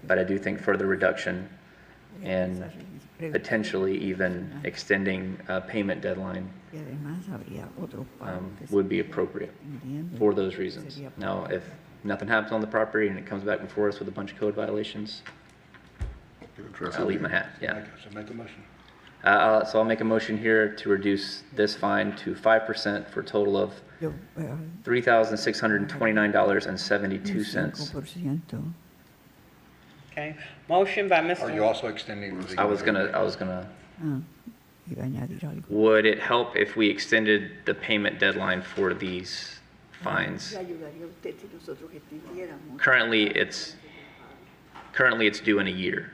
but I do think further reduction and potentially even extending a payment deadline would be appropriate for those reasons. Now, if nothing happens on the property and it comes back before us with a bunch of code violations, I'll eat my hat, yeah. So make a motion. So I'll make a motion here to reduce this fine to 5% for a total of $3,629.72. Okay. Motion by Mr. Are you also extending the? I was gonna, would it help if we extended the payment deadline for these fines? Currently, it's due in a year.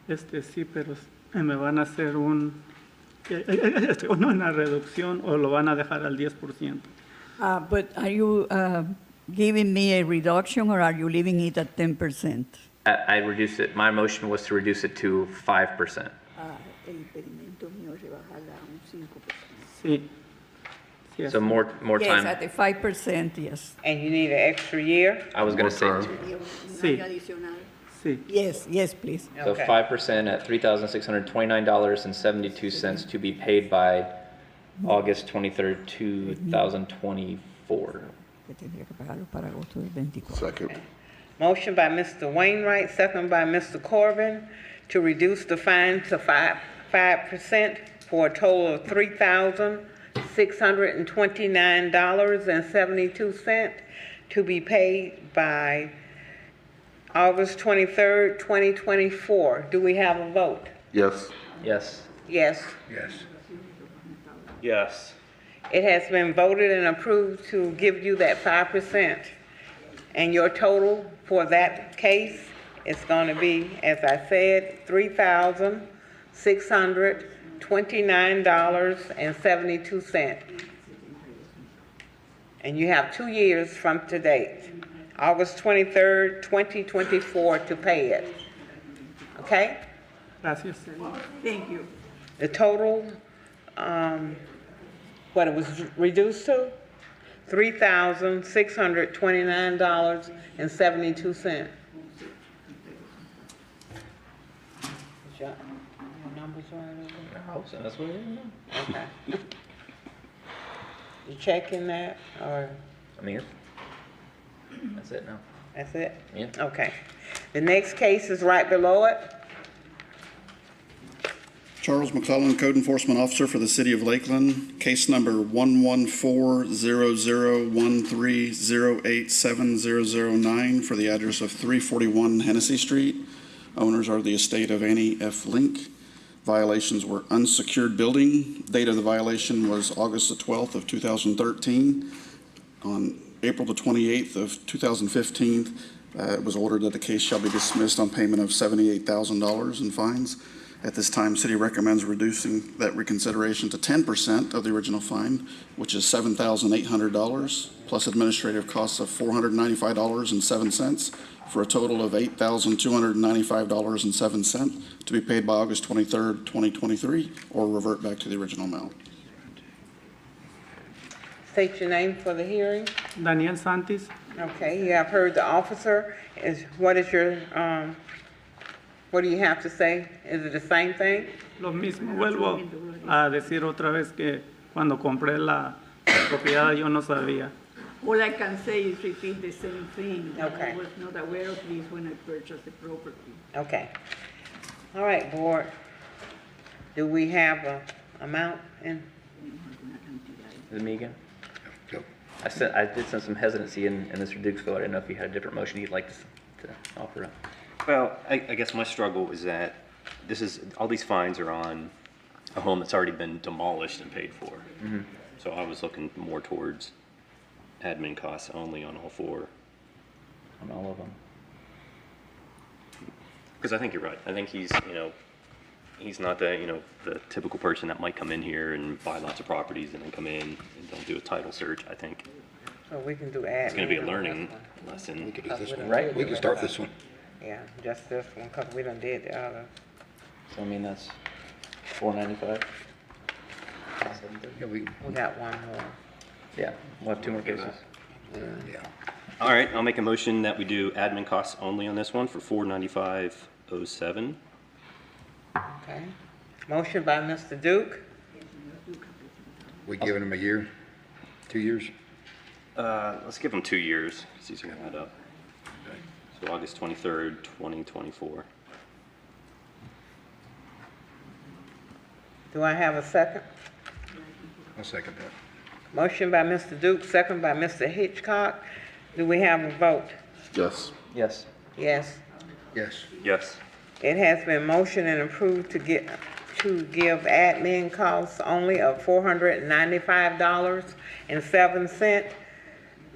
Sí, pero me van a hacer una reducción o lo van a dejar al 10%. But are you giving me a reduction or are you leaving it at 10%? I reduced it, my motion was to reduce it to 5%. Sí. Sí, So more Yes, time, at the 5%, yes. And you need an extra year? I was gonna say, Sí. Sí. Yes, please. so Okay. 5% at $3,629.72 to be paid by August 23rd, 2024. Second. Motion by Mr. Wainwright, second by Mr. Corbin, to reduce the fine to 5% for a total of $3,629.72 to be paid by August 23rd, 2024. Do we have a vote? Yes. Yes. Yes. Yes. Yes. It has been voted and approved to give you that 5%. And your total for that case is going to be, as I said, $3,629.72. And you have 2 years from today, August 23rd, 2024, to pay it. Okay? Gracias. Thank you. The total, what it was reduced to? $3,629.72. Your numbers right over I hope so, that's what it is. there? Okay. You checking that, or I mean, that's it now. that's it? Yeah. Okay. The next case is right below it. Charles Mcclellan, Code Enforcement Officer for the City of Lakeland, case number 1140013087009 for the address of 341 Hennessy Street. Owners are the estate of Annie F. Link. Violations were unsecured building. Date of the violation was August the 12th of 2013. On April the 28th of 2015, it was ordered that the case shall be dismissed on payment of $78,000 in fines. At this time, city recommends reducing that reconsideration to 10% of the original fine, which is $7,800, plus administrative costs of $495.07, for a total of $8,295.07, to be paid by August 23rd, 2023, or revert back to the original amount. State your name for the hearing. Daniel Santis. Okay, you have heard the officer. What is your, what do you have to say? Is it the same thing? Lo mismo, vuelvo a decir otra vez que cuando compré la propiedad yo no sabía. All I can say is repeat the same thing. Okay. I was not aware of this when I purchased the property. Okay. All right, board. Do we have a amount in? Is it me again? Go. I did sense some hesitancy in Mr. Duke's vote. I didn't know if you had a different motion you'd like to offer up. Well, I guess my struggle is that all these fines are on a home that's already been demolished and paid for. Mm-hmm. So I was looking more towards admin costs only on all four. On all of them. Because I think you're right. I think he's not the typical person that might come in here and buy lots of properties and then come in and don't do a title search. I think So we can do admin. it's going to be a on learning this one. lesson. We could do this one. Right. We can start this one. Yeah, just this one, because we done did the other. So I mean, that's $495. Yeah, We got one more. Yeah, we'll have two more cases. yeah. All right, I'll make a motion that we do admin costs only on this one for $495.07. Okay. Motion by Mr. Duke. We giving him a year, 2 years? Let's give them 2 years. It's easier to add up. So August 23rd, 2024. Do I have a second? I'll second that. Motion by Mr. Duke, second by Mr. Hitchcock. Do we have a vote? Yes. Yes. Yes. Yes. Yes. It has been motioned and approved to give admin costs only of $495.07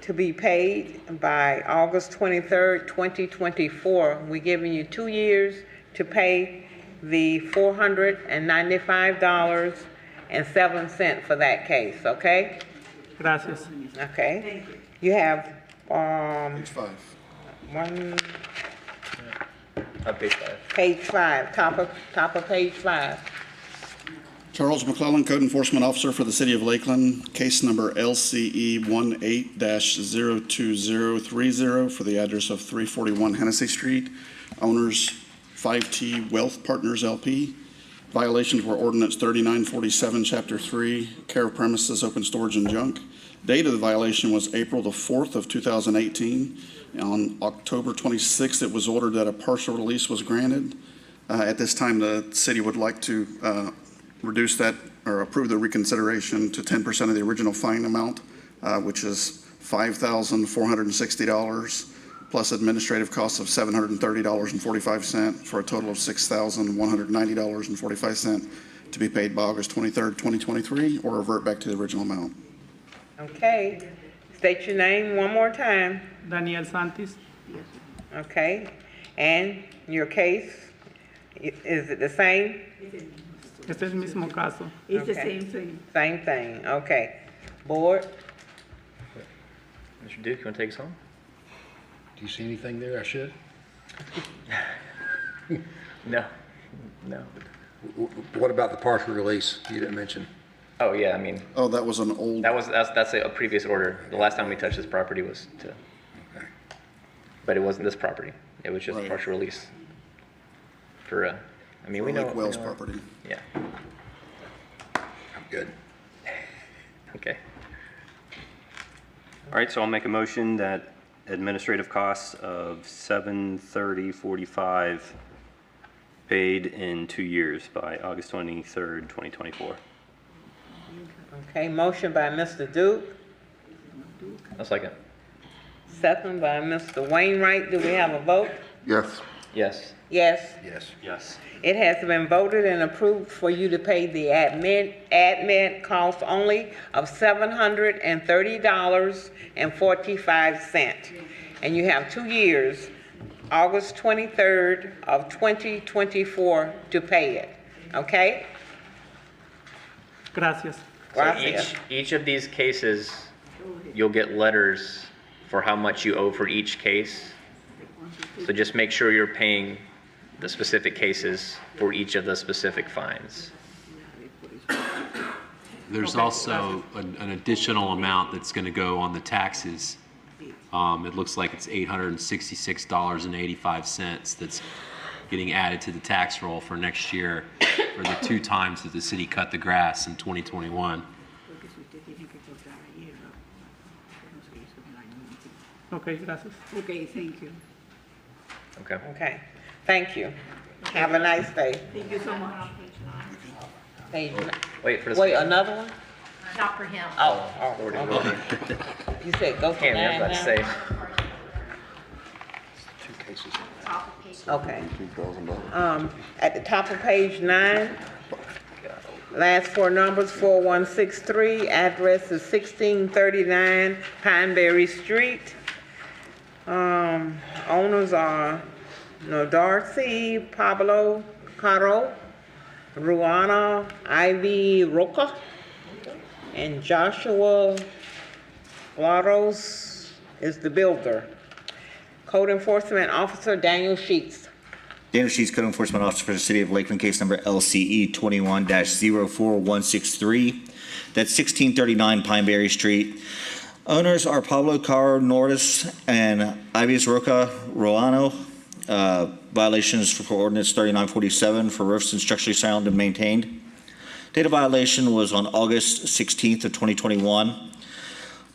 to be paid by August 23rd, 2024. We're giving you 2 years to pay the $495.07 for that case, okay? Gracias. Okay. You have, Page 5. Page 5. page 5, top of page 5. Charles Mcclellan, Code Enforcement Officer for the City of Lakeland, case number LCE 18-02030 for the address of 341 Hennessy Street. Owners 5T Wealth Partners LP. Violations were ordinance 3947, Chapter 3, care of premises, open storage and junk. Date of the violation was April the 4th of 2018. On October 26th, it was ordered that a partial release was granted. At this time, the city would like to reduce that or approve the reconsideration to 10% of the original fine amount, which is $5,460 plus administrative costs of $730.45 for a total of $6,190.45 to be paid by August 23rd, 2023, or revert back to the original amount. Okay. State your name one more time. Daniel Santis. Okay. And your case, is it the same? Este es el mismo caso. It's the Okay. same thing. Same thing, okay. Board? Mr. Duke, you want to take us home? Do you see anything there I should? No. No. What about the partial release you didn't mention? Oh, yeah, I mean, Oh, that was an old, that's a previous order. The last time we touched this property was to, Okay. but it wasn't this property. It was just a Right. partial release for, I mean, we know. Lake we Wells know- property. Yeah, I'm good. okay. All right, so I'll make a motion that administrative costs of $730.45 paid in 2 years by August 23rd, 2024. Okay, motion by Mr. Duke, A second. second by Mr. Wainwright. Do we have a vote? Yes. Yes. Yes. Yes. Yes. It has been voted and approved for you to pay the admin cost only of $730.45. And you have 2 years, August 23rd of 2024 to pay it, okay? Gracias. So Gracias. each of these cases, you'll get letters for how much you owe for each case. So just make sure you're paying the specific cases for each of the specific fines. There's also an additional amount that's going to go on the taxes. It looks like it's $866.85 that's getting added to the tax roll for next year for the 2 times that the city cut the grass in 2021. Okay, gracias. Okay, thank you. Okay. Okay, thank you. Have a nice day. Thank you so much. Page nine. Wait for this. Wait, another one? Not for him. Oh, Lordy, okay. Lordy. You said go for Can't, I was nine about to now? say. Top of page. Okay. $2,000. At the top of page 9, last 4 numbers, 4163, address is 1639 Pineberry Street. Owners are Darcy Pablo Caro, Ruana Ivy Roca, and Joshua Laros is the builder. Code Enforcement Officer Daniel Sheets. Daniel Sheets, Code Enforcement Officer for the City of Lakeland, case number LCE 21-04163. That's 1639 Pineberry Street. Owners are Pablo Caro Norris and Ives Roca Roano. Violations for ordinance 3947 for roofs and structurally sound and maintained. Date of violation was on August 16th of 2021.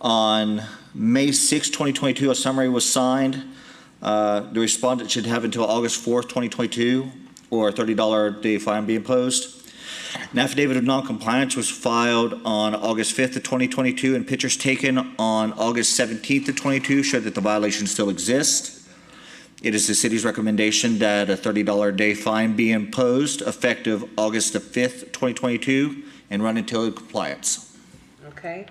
On May 6, 2022, a summary was signed. The respondent should have until August 4th, 2022, or a $30 day fine be imposed. An affidavit of non-compliance was filed on August 5th of 2022, and pictures taken on August 17th of 22 show that the violation still exists. It is the city's recommendation that a $30 day fine be imposed effective August the 5th, 2022, and run until compliance. Okay.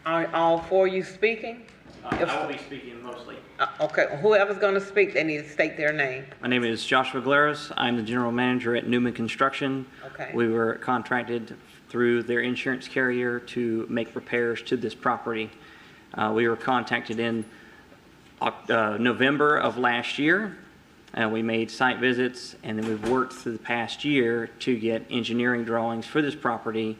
Are all 4 of you speaking? I will be speaking mostly. Okay, whoever's going to speak, they need to state their name. My name is Joshua Glarus. I'm the general manager at Newman Construction. Okay. We were contracted through their insurance carrier to make repairs to this property. We were contacted in November of last year. We made site visits, and then we've worked through the past year to get engineering drawings for this property.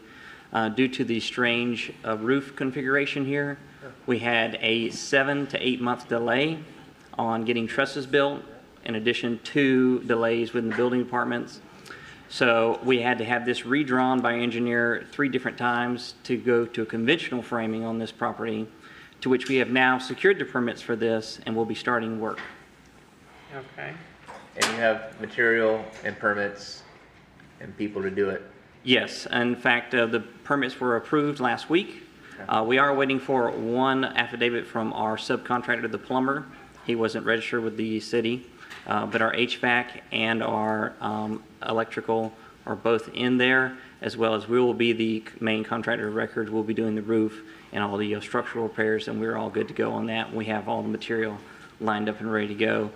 Due to the strange roof configuration here, we had a 7 to 8 month delay on getting trusses built, in addition to delays within the building departments. So we had to have this redrawn by engineer 3 different times to go to a conventional framing on this property, to which we have now secured the permits for this and will be starting work. Okay. And you have material and permits and people to do it. Yes, in fact, the permits were approved last week. We are waiting for one affidavit from our subcontractor, the plumber. He wasn't registered with the city, but our HVAC and our electrical are both in there, as well as we will be the main contractor of record. We'll be doing the roof and all the structural repairs, and we're all good to go on that. We have all the material lined up and ready to go.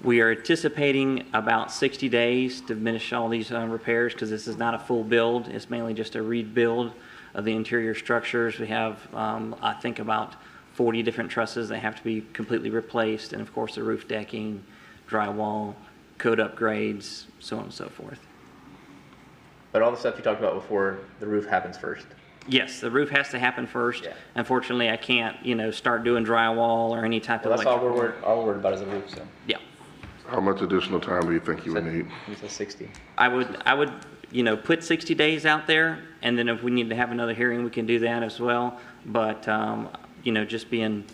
We are anticipating about 60 days to finish all these repairs, because this is not a full build. It's mainly just a rebuild of the interior structures. We have, I think, about 40 different trusses that have to be completely replaced, and of course the roof decking, drywall, code upgrades, so on and so forth. But all the stuff you talked about before, the roof happens first. Yes, the roof has to happen first. Yeah. Unfortunately, I can't, start doing drywall or any type Well, of that's all electrical. we're worried about is the roof, so. Yeah. How much additional time do you think you would need? You said 60. I would, put 60 days out there, and then if we need to have another hearing, we can do that as well. But, just being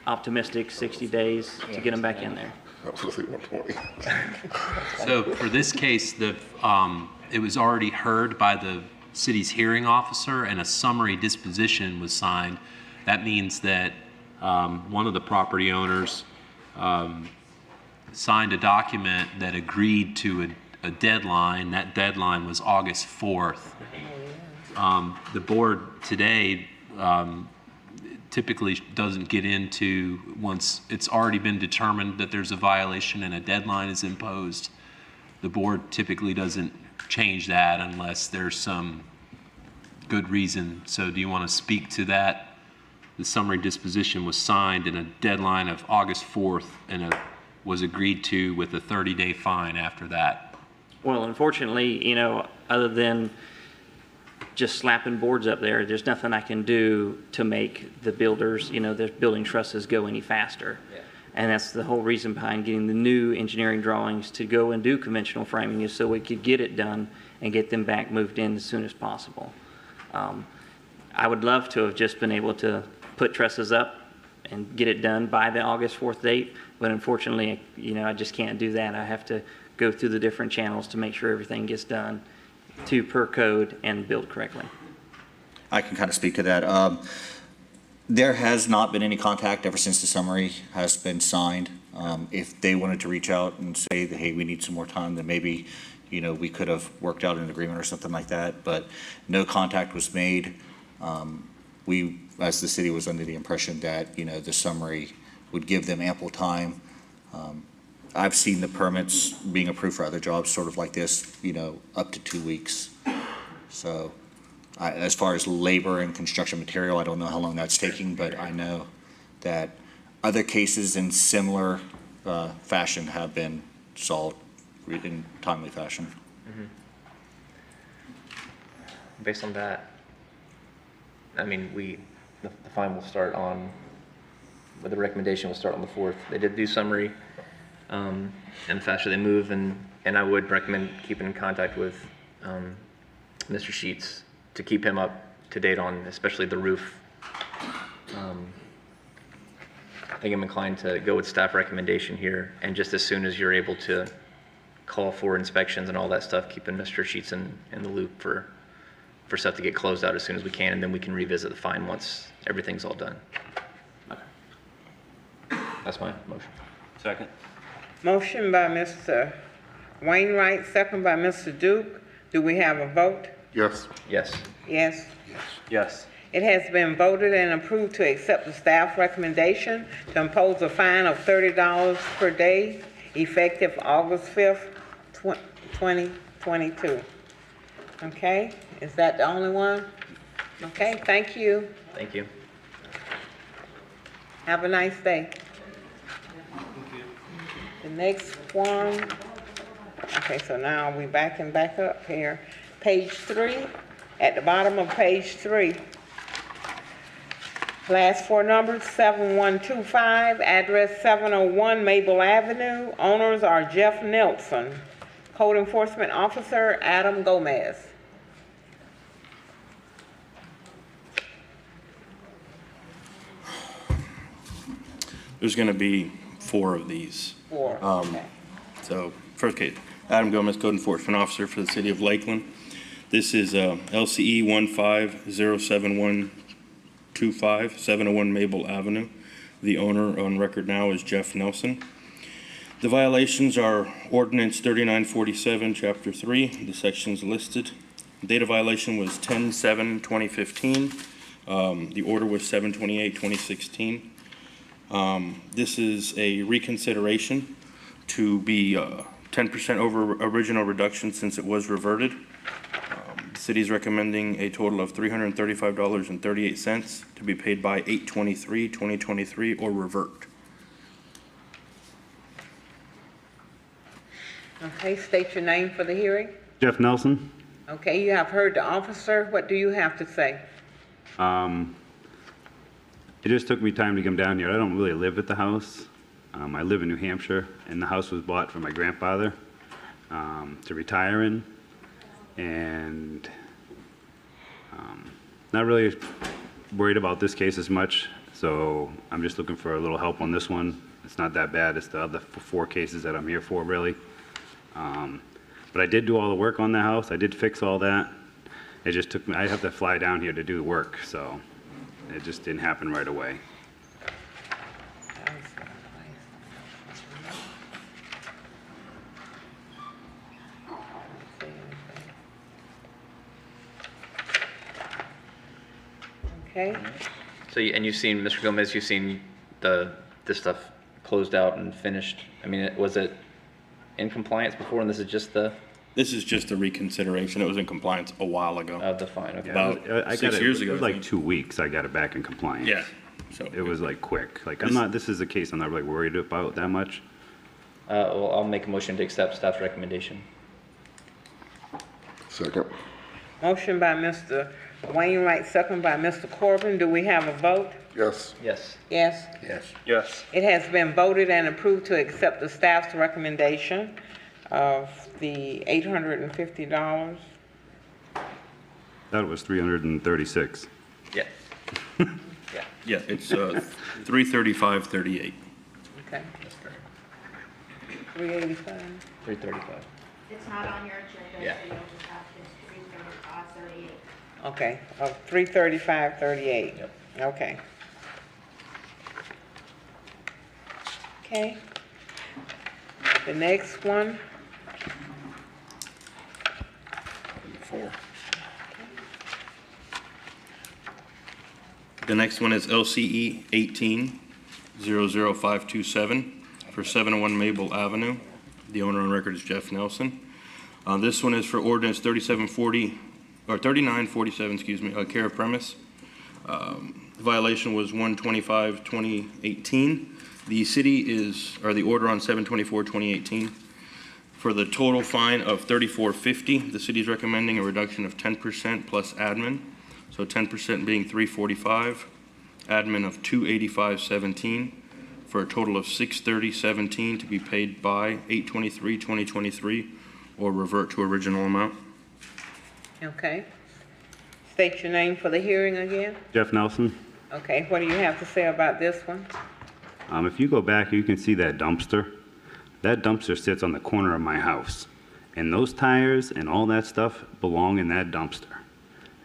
optimistic, 60 days to get them back in there. Absolutely 120. So for this case, it was already heard by the city's hearing officer and a summary disposition was signed. That means that one of the property owners signed a document that agreed to a deadline. That deadline was August 4th. The board today typically doesn't get into, once it's already been determined that there's a violation and a deadline is imposed, the board typically doesn't change that unless there's some good reason. So do you want to speak to that? The summary disposition was signed in a deadline of August 4th and was agreed to with a 30-day fine after that. Well, unfortunately, other than just slapping boards up there, there's nothing I can do to make the builders, the building trusses go any faster. Yeah. And that's the whole reason behind getting the new engineering drawings to go and do conventional framing, is so we could get it done and get them back moved in as soon as possible. I would love to have just been able to put trusses up and get it done by the August 4th date, but unfortunately, I just can't do that. I have to go through the different channels to make sure everything gets done to per code and build correctly. I can kind of speak to that. There has not been any contact ever since the summary has been signed. If they wanted to reach out and say that, hey, we need some more time, then maybe, we could have worked out an agreement or something like that, but no contact was made. We, as the city, was under the impression that, the summary would give them ample time. I've seen the permits being approved for other jobs sort of like this, up to 2 weeks. So as far as labor and construction material, I don't know how long that's taking, but I know that other cases in similar fashion have been solved in timely fashion. Mm-hmm. Based on that, I mean, the fine will start on, but the recommendation will start on the 4th. They did do summary, and the faster they move, and I would recommend keeping in contact with Mr. Sheets to keep him up to date on especially the roof. I think I'm inclined to go with staff recommendation here, and just as soon as you're able to call for inspections and all that stuff, keeping Mr. Sheets in the loop for stuff to get closed out as soon as we can, and then we can revisit the fine once everything's all done. Okay. That's my motion. Second. Motion by Mr. Wainwright, second by Mr. Duke. Do we have a vote? Yes. Yes. Yes. Yes. It has been voted and approved to accept the staff recommendation to impose a fine of $30 per day, effective August 5th, 2022. Okay, is that the only one? Okay, thank you. Thank you. Have a nice day. The next one, okay, so now we back up here. Page 3, at the bottom of page 3. Last four numbers, 7125, address 701 Maple Avenue. Owners are Jeff Nelson. Code Enforcement Officer, Adam Gomez. There's going to be 4 of these. 4, okay. So, first case, Adam Gomez, Code Enforcement Officer for the City of Lakeland. This is LCE 1507125, 701 Maple Avenue. The owner on record now is Jeff Nelson. The violations are Ordinance 3947, Chapter 3, the sections listed. The date of violation was 10/7/2015. The order was 7/28/2016. This is a reconsideration to be 10% over original reduction since it was reverted. The city is recommending a total of $335.38 to be paid by 8/23/2023 or revert. Okay, state your name for the hearing. Jeff Nelson. Okay, you have heard the officer. What do you have to say? It just took me time to come down here. I don't really live at the house. I live in New Hampshire, and the house was bought for my grandfather to retire in. And not really worried about this case as much, so I'm just looking for a little help on this one. It's not that bad. It's the other 4 cases that I'm here for, really. But I did do all the work on the house. I did fix all that. It just took me, I have to fly down here to do the work, so it just didn't happen right away. Okay, So, and you've seen, Mr. Gomez, you've seen this stuff closed out and finished. I mean, was it in compliance before, and this is just the? This is just a reconsideration. It was in compliance a while ago. The fine, okay. About I 6 years ago. It was I like think. 2 weeks I got it back in compliance. Yeah, so. It was like quick. Like this is a case I'm not really worried about that much. Well, I'll make a motion to accept staff's recommendation. Second. motion by Mr. Wainwright, second by Mr. Corbin. Do we have a vote? Yes. Yes. Yes. Yes. Yes. It has been voted and approved to accept the staff's recommendation of the $850. That was 336. Yeah. Yeah, it's 335.38. Okay. 385. 335. It's not on your agenda, so Yeah. you'll just have to, it's 335.38. Okay, of 335.38. Yep. Okay. Okay. The next one, 4. The next one is LCE 18-00527 for 701 Maple Avenue. The owner on record is Jeff Nelson. This one is for ordinance 3947, care of premise. The violation was 1/25/2018. The the order on 7/24/2018. For the total fine of $34.50, the city is recommending a reduction of 10% plus admin. So 10% being $345, admin of $285.17, for a total of $630.17 to be paid by 8/23/2023, or revert to original amount. okay. State your name for the hearing again. Jeff Nelson. Okay, what do you have to say about this one? If you go back, you can see that dumpster. That dumpster sits on the corner of my house. And those tires and all that stuff belong in that dumpster.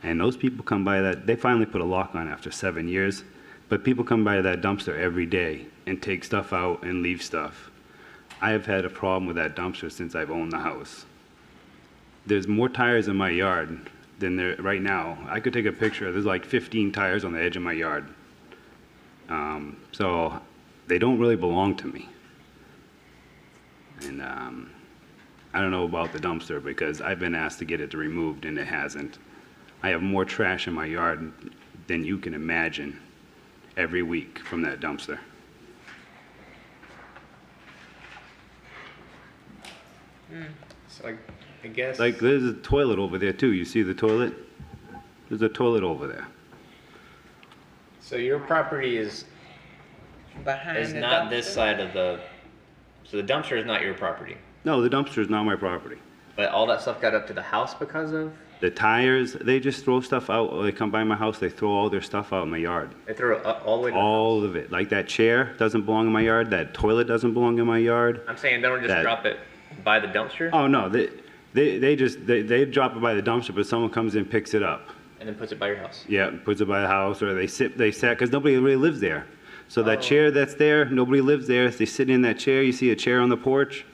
And those people come by that, they finally put a lock on after 7 years, but people come by that dumpster every day and take stuff out and leave stuff. I have had a problem with that dumpster since I've owned the house. There's more tires in my yard than there right now. I could take a picture. There's like 15 tires on the edge of my yard. So they don't really belong to me. And I don't know about the dumpster because I've been asked to get it removed and it hasn't. I have more trash in my yard than you can imagine every week from that dumpster. So I guess. Like there's a toilet over there too. You see the toilet? There's a toilet over there. So your property is Behind the not this dumpster? side of the. So the dumpster is not your property, No, the dumpster is not my property. but all that stuff got up to the house because of. The tires, they just throw stuff out. Or they come by my house, they throw all their stuff out in my yard. They threw it all the way to the All of it. Like that chair doesn't belong in my yard. That toilet doesn't belong in my yard. I'm saying they don't just That- drop it by the dumpster Oh, no, they drop it by the dumpster, but someone comes in, picks it up. and then puts it by your house. Yeah, puts it by the house, or they sat, because nobody really lives there. So that Oh. chair that's there, nobody lives there. They sit in that chair, you see a chair on the porch.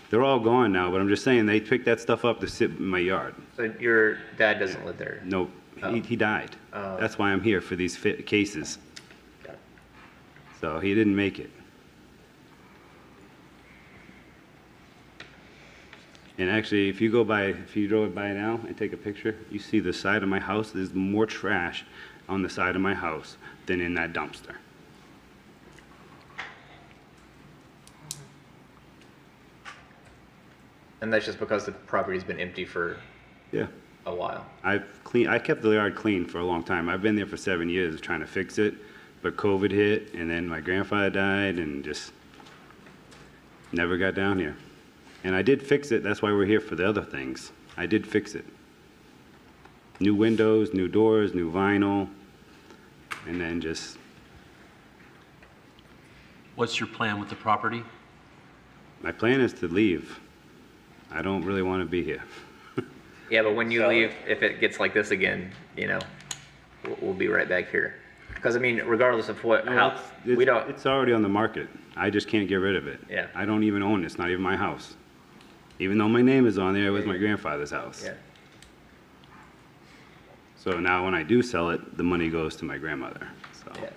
They're all gone now, but I'm just saying, they pick that stuff up to sit in my yard. So your dad doesn't live there. Nope, he died. Oh. That's why I'm here for these cases. Got it. So he didn't make it. And actually, if you drove by now and take a picture, you see the side of my house, there's more trash on the side of my house than in that dumpster. And that's just because the property's been empty for Yeah. a while. I kept the yard clean for a long time. I've been there for 7 years trying to fix it, but COVID hit, and then my grandfather died, and just never got down here. And I did fix it. That's why we're here for the other things. I did fix it. New windows, new doors, new vinyl, and then just, What's your plan with the property? my plan is to leave. I don't really want to be here. Yeah, but when you leave, if it gets like this again, you know, we'll be right back here. Because I mean, regardless of what, how, we don't, It's already on the market. I just can't get rid of it. Yeah. I don't even own it. It's not even my house. Even though my name is on there, it was my grandfather's house. yeah. So now when I do sell it, the money goes to my grandmother, so. Yeah.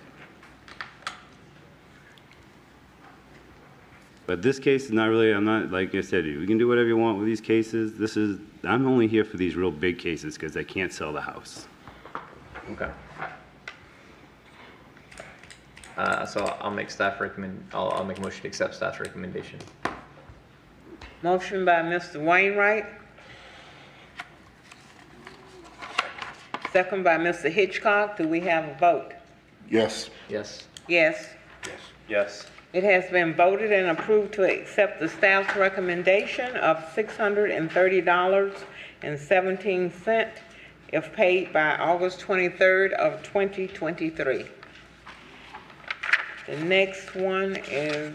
But this case is not really, I'm not, like I said, you can do whatever you want with these cases. I'm only here for these real big cases because I can't sell the house. Okay. So I'll make I'll make a motion to accept staff's recommendation. Motion by Mr. Wainwright. Second by Mr. Hitchcock. Do we have a vote? Yes. Yes. Yes. Yes. It has been voted and approved to accept the staff's recommendation of $630.17 if paid by August 23rd of 2023. The next one is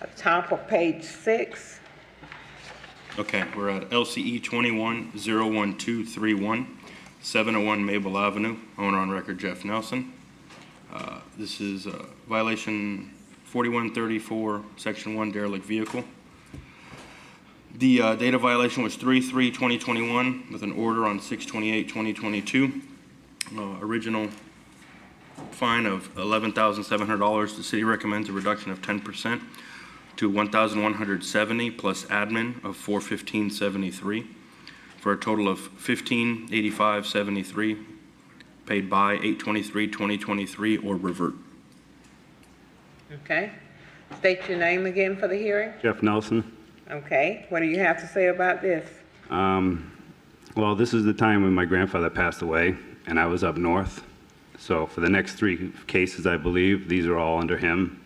at the top of page 6. Okay, we're at LCE 21-01231, 701 Maple Avenue, owner on record Jeff Nelson. This is violation 4134, section 1, derelict vehicle. The date of violation was 3/3/2021 with an order on 6/28/2022. Original fine of $11,700. The city recommends a reduction of 10% to $1,170 plus admin of $415.73 for a total of $1,585.73 paid by 8/23/2023 or revert. Okay. State your name again for the hearing. Jeff Nelson. Okay. What do you have to say about this? Well, this is the time when my grandfather passed away, and I was up north. So for the next 3 cases, I believe, these are all under him.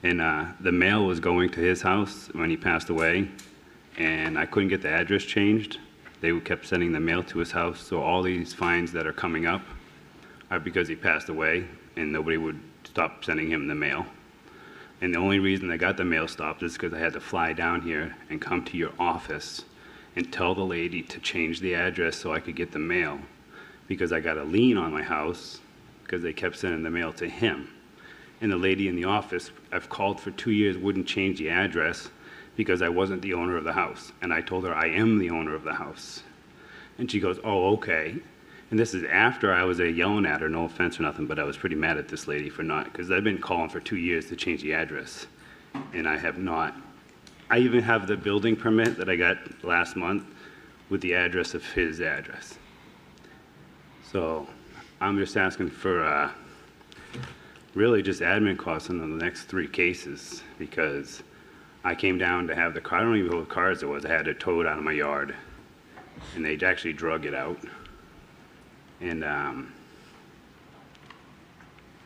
And the mail was going to his house when he passed away, and I couldn't get the address changed. They kept sending the mail to his house, so all these fines that are coming up are because he passed away, and nobody would stop sending him the mail. And the only reason I got the mail stopped is because I had to fly down here and come to your office and tell the lady to change the address so I could get the mail, because I got a lien on my house because they kept sending the mail to him. And the lady in the office, I've called for 2 years, wouldn't change the address because I wasn't the owner of the house. And I told her I am the owner of the house. And she goes, oh, okay. And this is after I was yelling at her, no offense or nothing, but I was pretty mad at this lady for not, because I've been calling for 2 years to change the address. And I have not. I even have the building permit that I got last month with the address of his address. So I'm just asking for really just admin costs on the next 3 cases, because I came down to have the car, I don't even know what cars it was, I had it towed out of my yard, and they actually drug it out. And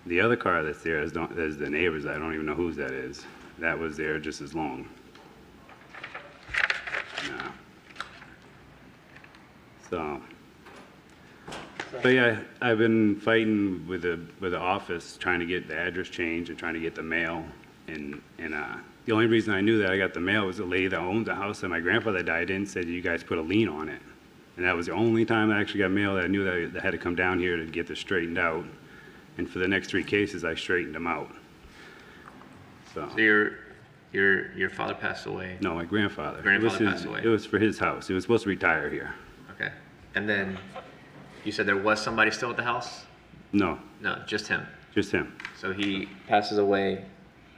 the other car that's there is the neighbor's, I don't even know whose that is. That was there just as long. No. So yeah, I've been fighting with the office, trying to get the address changed and trying to get the mail. And the only reason I knew that I got the mail was the lady that owned the house that my grandfather died in said you guys put a lien on it. And that was the only time I actually got mail that I knew that I had to come down here to get this straightened out. And for the next 3 cases, I straightened them out. So your father passed away? No, my grandfather. Grandfather passed away. It was for his house. He was supposed to retire here. Okay. And then you said there was somebody still at the house? No. No, just him. Just him. So he passes away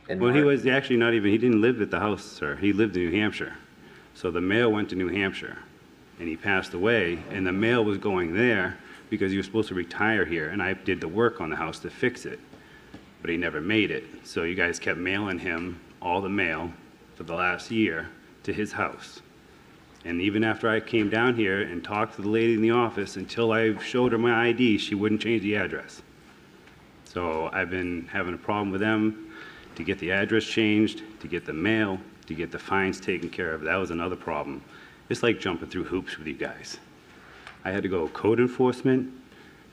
in Well, he March. was actually not even, he didn't live at the house, sir. He lived in New Hampshire. So the mail went to New Hampshire, and he passed away, and the mail was going there because he was supposed to retire here, and I did the work on the house to fix it, but he never made it. So you guys kept mailing him all the mail, for the last year to his house. And even after I came down here and talked to the lady in the office, until I showed her my ID, she wouldn't change the address. So I've been having a problem with them to get the address changed, to get the mail, to get the fines taken care of. That was another problem. It's like jumping through hoops with you guys. I had to go code enforcement,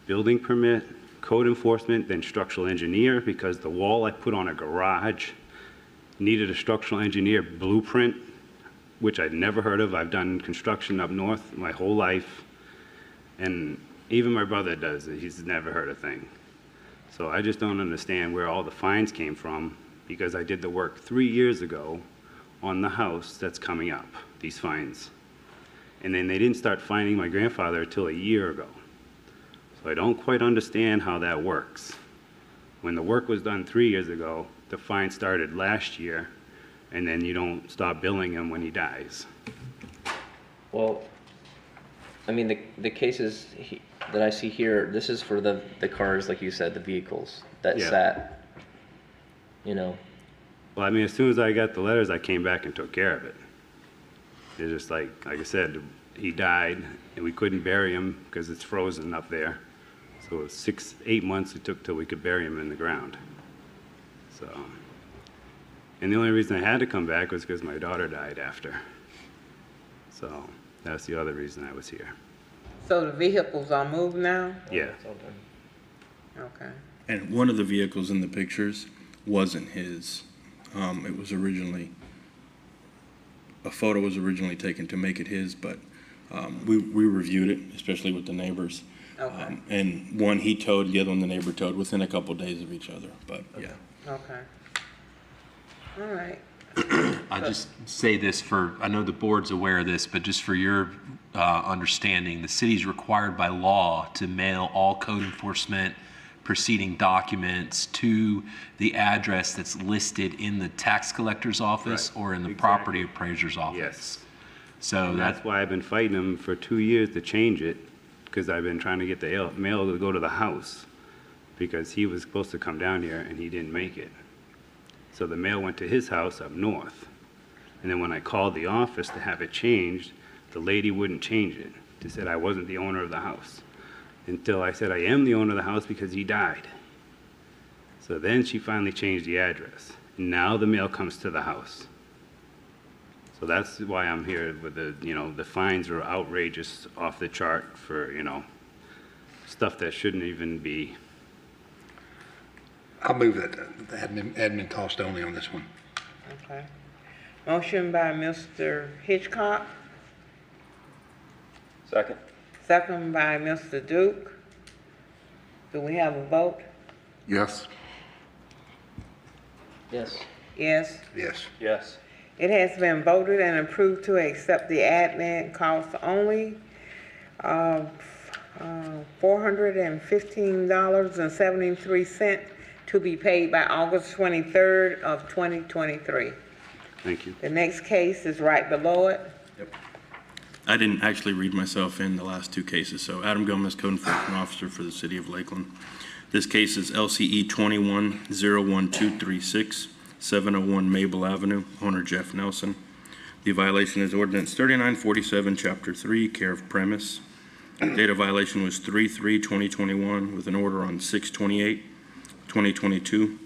building permit, code enforcement, then structural engineer, because the wall I put on a garage needed a structural engineer blueprint, which I'd never heard of. I've done construction up north my whole life, and even my brother does it. He's never heard a thing. So I just don't understand where all the fines came from, because I did the work 3 years ago on the house that's coming up, these fines. And then they didn't start fining my grandfather until a year ago. So I don't quite understand how that works. When the work was done 3 years ago, the fine started last year, and then you don't stop billing him when he dies. Well, I mean, the cases that I see here, this is for the cars, like you said, the vehicles that Yeah. sat, you know. Well, I mean, as soon as I got the letters, I came back and took care of it. It's just like I said, he died, and we couldn't bury him because it's frozen up there. So it was 8 months it took till we could bury him in the ground. So, and the only reason I had to come back was because my daughter died after. So that's the other reason I was here. So the vehicles are moved now? Yeah. Okay. And one of the vehicles in the pictures wasn't his. It was originally, a photo was originally taken to make it his, but we reviewed it, especially with the neighbors. Okay. And one he towed, the other one the neighbor towed within a couple days of each other, but yeah. Okay. All right. I just say this for, I know the board's aware of this, but just for your understanding, the city's required by law to mail all code enforcement proceeding documents to the address that's listed in the tax collector's office or in the property appraiser's office. Yes. So And that's why I've been fighting him for 2 years to change it, because I've been trying to get the mail to go to the house, because he was supposed to come down here and he didn't make it. So the mail went to his house up north. And then when I called the office to have it changed, the lady wouldn't change it. She said I wasn't the owner of the house. Until I said I am the owner of the house because he died. So then she finally changed the address. Now the mail comes to the house. So that's why I'm here with the fines are outrageous, off the chart for, stuff that shouldn't even be. I'll move that the admin cost only on this one. Okay. Motion by Mr. Hitchcock, Second. second by Mr. Duke. Do we have a vote? Yes. Yes. Yes. Yes. Yes. It has been voted and approved to accept the admin cost only of $415.73 to be paid by August 23rd of 2023. Thank you. The next case is right below it. I didn't actually read myself in the last two cases, so Adam Gomez, Code Enforcement Officer for the City of Lakeland. This case is LCE 21-01236, 701 Mabel Avenue, owner Jeff Nelson. The violation is ordinance 3947, Chapter 3, care of premise. Date of violation was 3/3/2021 with an order on 6/28/2022.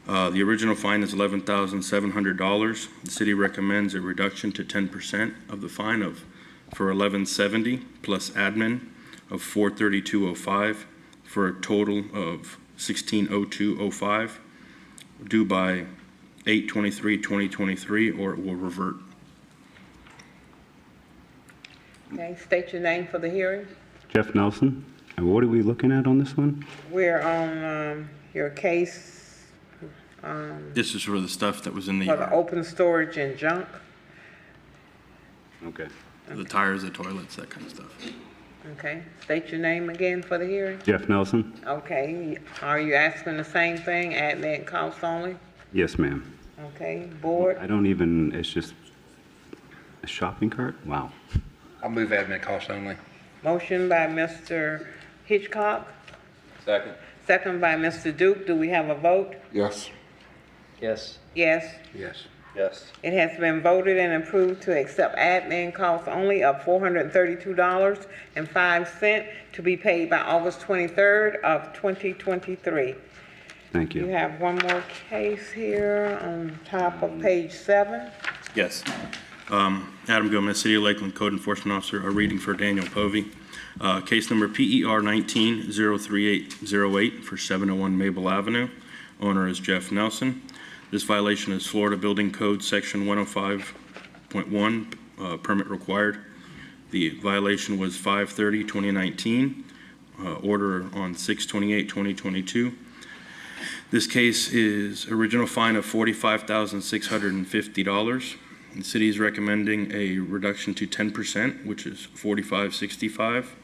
The original fine is $11,700. The city recommends a reduction to 10% of the fine for $1170 plus admin of $432.05 for a total of $1602.05 due by 8/23/2023, or it will revert. Okay, state your name for the hearing. Jeff Nelson. And what are we looking at on this one? We're on your case This is for the stuff that was in the for the yard. open storage and junk. Okay. The tires, the toilets, that kind of stuff. Okay, state your name again for the hearing. Jeff Nelson? Okay, are you asking the same thing, admin cost only? Yes, ma'am. Okay, board, I don't even, it's just a shopping cart? Wow. I'll move admin cost only. motion by Mr. Hitchcock, Second. second by Mr. Duke. Do we have a vote? Yes. Yes. Yes. Yes. Yes. It has been voted and approved to accept admin costs only of $432.05 to be paid by August 23rd of 2023. Thank You you. have one more case here on top of page 7. Yes. Adam Gomez, City of Lakeland Code Enforcement Officer, a reading for Daniel Povey. Case number PER 19-03808 for 701 Maple Avenue. Owner is Jeff Nelson. This violation is Florida Building Code Section 105.1, permit required. The violation was 5/30/2019, order on 6/28/2022. This case is original fine of $45,650. The city is recommending a reduction to 10%, which is $45.65,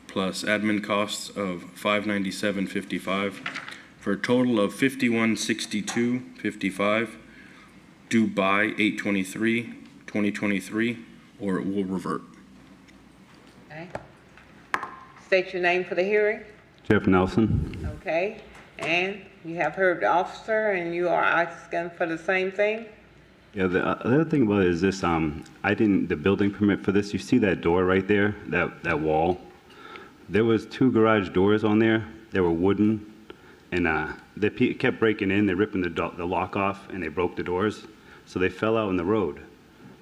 plus admin costs of $597.55, for a total of $51.62.55, due by 8/23/2023, or it will revert. Okay. State your name for the hearing. Jeff Nelson. Okay. And you have heard the officer and you are asking for the same thing? Yeah, the other thing about it is this, the building permit for this, you see that door right there, that wall? There was 2 garage doors on there. They were wooden, and they kept breaking in. They're ripping the lock off, and they broke the doors. So they fell out in the road.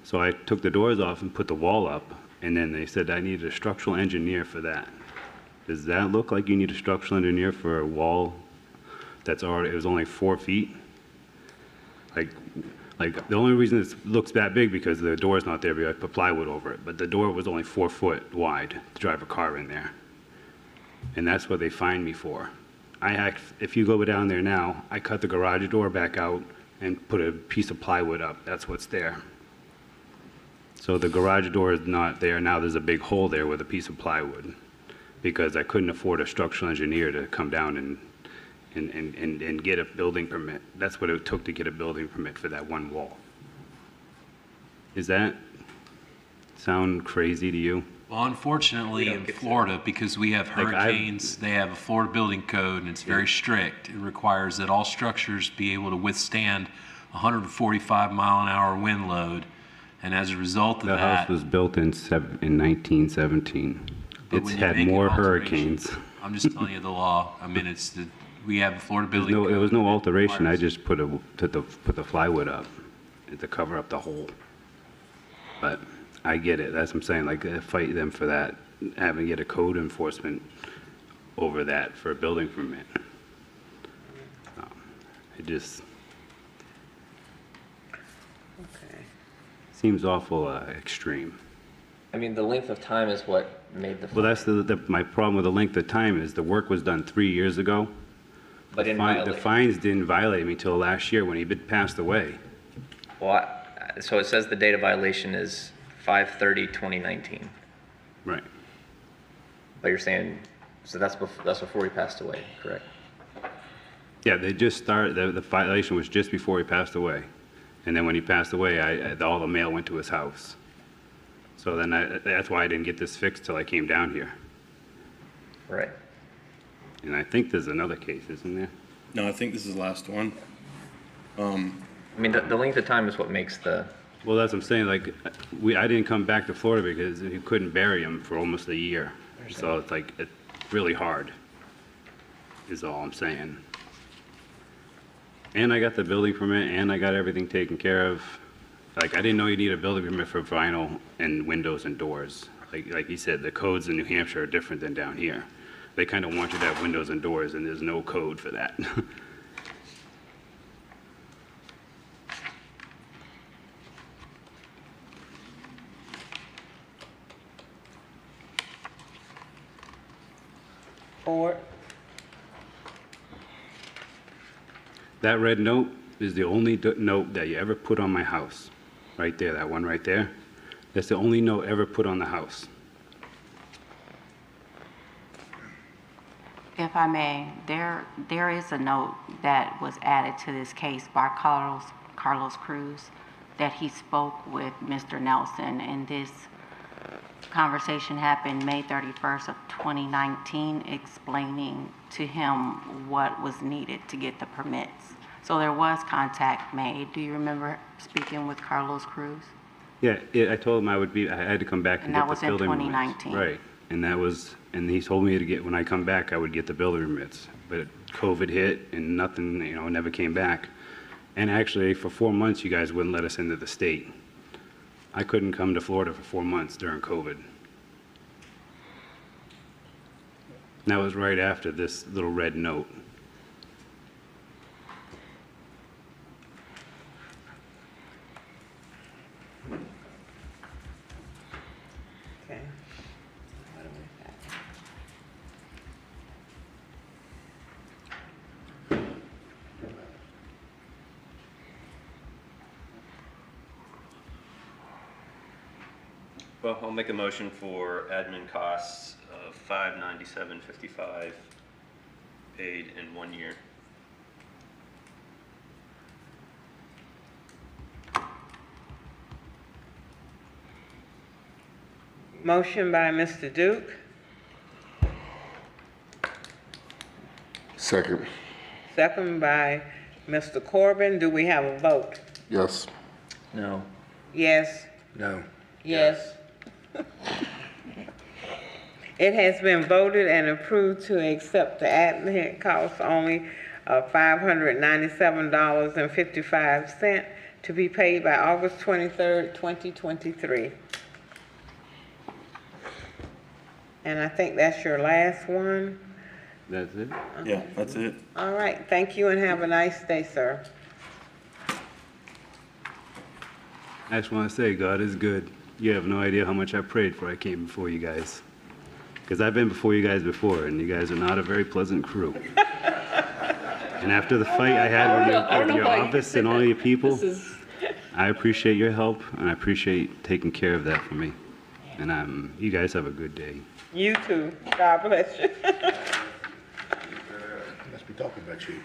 So I took the doors off and put the wall up, and then they said I needed a structural engineer for that. Does that look like you need a structural engineer for a wall that's already, it was only 4 feet? Like the only reason it looks that big because the door's not there, because I put plywood over it, but the door was only 4 foot wide to drive a car in there. And that's what they fined me for. If you go down there now, I cut the garage door back out and put a piece of plywood up. That's what's there. So the garage door is not there. Now there's a big hole there with a piece of plywood because I couldn't afford a structural engineer to come down and get a building permit. That's what it took to get a building permit for that one wall. Does that sound crazy to you? Well, unfortunately, in Florida, because we have hurricanes, they have a Florida building code, and it's very strict. It requires that all structures be able to withstand 145-mile-an-hour wind load, and as a result of The that... house was built in 1917. But It's when you had make an more alteration- hurricanes. I'm just telling you the law. I mean, we have a Florida building code. There was no that alteration. I requires- just put the plywood up to cover up the hole. But I get it. That's what I'm saying. Like, I fight them for that, having to get a code enforcement over that for a building permit. It just seems awful extreme. I mean, the length of time is what made the. Well, that's my problem with the length of time is the work was done 3 years ago. But in The violation. fines didn't violate me till last year when he passed away. Well, so it says the date of violation is 5/30/2019. Right. But you're saying, so that's before he passed away, correct? Yeah, they just started, the violation was just before he passed away. And then when he passed away, all the mail went to his house. So then that's why I didn't get this fixed till I came down here. Right. And I think there's another case, isn't there? No, I think this is the last one. I mean, the length of time is what makes the. Well, that's what I'm saying, like, I didn't come back to Florida because you couldn't bury him for almost a year. So it's like, it's really hard, is all I'm saying. And I got the building permit, and I got everything taken care of. Like, I didn't know you need a building permit for vinyl and windows and doors. Like you said, the codes in New Hampshire are different than down here. They kind of want you to have windows and doors, and there's no code for that. Board? That red note is the only note that you ever put on my house. Right there, that one right there. That's the only note ever put on the house. If I may, there is a note that was added to this case by Carlos Cruz that he spoke with Mr. Nelson, and this conversation happened May 31st of 2019, explaining to him what was needed to get the permits. So there was contact made. Do you remember speaking with Carlos Cruz? Yeah, I told him I had to come back and And get that the was in building permits. 2019. Right, and he told me when I come back, I would get the building permits. But COVID hit and nothing, never came back. And actually, for 4 months, you guys wouldn't let us into the state. I couldn't come to Florida for 4 months during COVID. And that was right after this little red note. Okay. What do we got? Well, I'll make a motion for admin costs of $597.55 paid in 1 year. Motion by Mr. Duke, Second. second by Mr. Corbin. Do we have a vote? Yes. No. Yes. No. Yes. It has been voted and approved to accept the admin costs only of $597.55 to be paid by August 23rd, 2023. And I think that's your last one. That's it? Yeah, that's it. All right, thank you and have a nice day, sir. I just want to say, God is good. You have no idea how much I prayed for I came before you guys. Because I've been before you guys before, and you guys are not a very pleasant crew. And after the fight I had with your office and all your people, I appreciate your help, and I appreciate taking care of that for me. And you guys have a good day. You too. God bless you. Must be talking about you.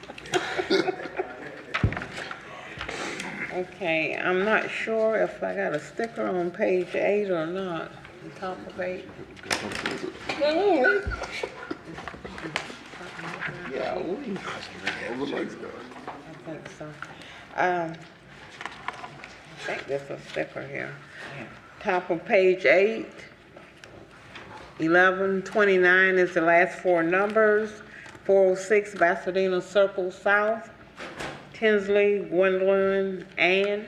Okay, I'm not sure if I got a sticker on page 8 or not, on top of 8. Yeah, all the lights go. I think so. I think there's a sticker here. Top of page 8, 1129 is the last 4 numbers, 406 Pasadena Circle South, Tinsley, Gwendolyn, Ann.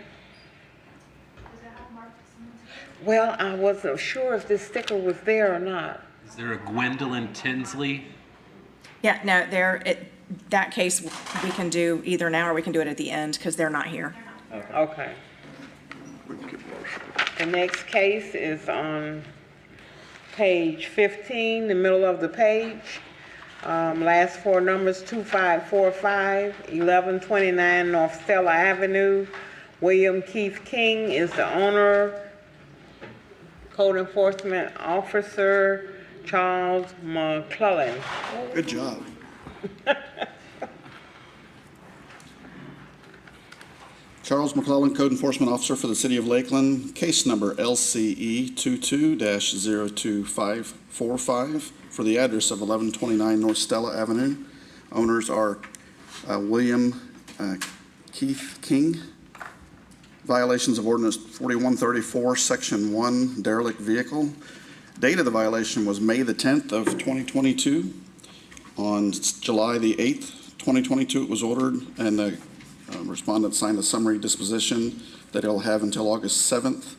Well, I wasn't sure if this sticker was there or not. Is there a Gwendolyn Tinsley? Yeah, no, that case we can do either now or we can do it at the end because they're not here. Okay. The next case is on page 15, the middle of the page. Last 4 numbers, 2545, 1129 North Stella Avenue. William Keith King is the owner. Code Enforcement Officer Charles McClellan. Good job. Charles McClellan, Code Enforcement Officer for the City of Lakeland, case number LCE 22-02545 for the address of 1129 North Stella Avenue. Owners are William Keith King. Violations of Ordinance 4134, Section 1, derelict vehicle. Date of the violation was May the 10th of 2022. On July the 8th, 2022, it was ordered, and the respondent signed a summary disposition that he'll have until August 7th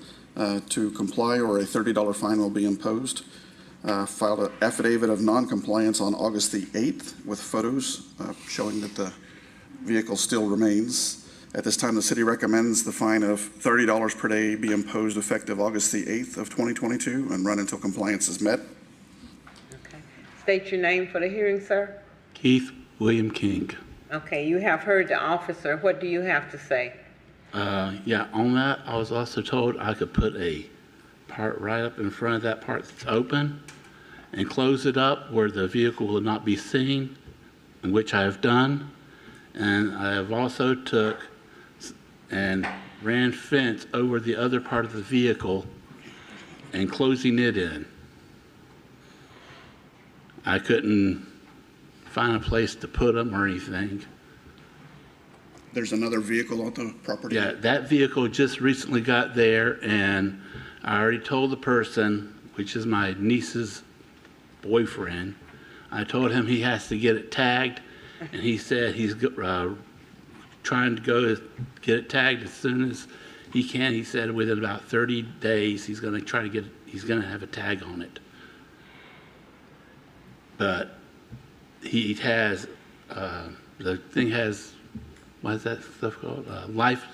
to comply, or a $30 fine will be imposed. Filed an affidavit of non-compliance on August the 8th with photos showing that the vehicle still remains. At this time, the city recommends the fine of $30 per day be imposed effective August the 8th of 2022 and run until compliance is met. Okay. State your name for the hearing, sir. Keith William King. Okay, you have heard the officer. What do you have to say? Yeah, on that, I was also told I could put a part right up in front of that part that's open and close it up where the vehicle will not be seen, which I have done. And I have also took and ran fence over the other part of the vehicle and closing it in. I couldn't find a place to put them or anything. There's another vehicle on the property? Yeah, that vehicle just recently got there, and I already told the person, which is my niece's boyfriend, I told him he has to get it tagged, and he said he's trying to go get it tagged as soon as he can. He said within about 30 days, he's going to have a tag on it. But he has, the thing has, what is that stuff called? Life.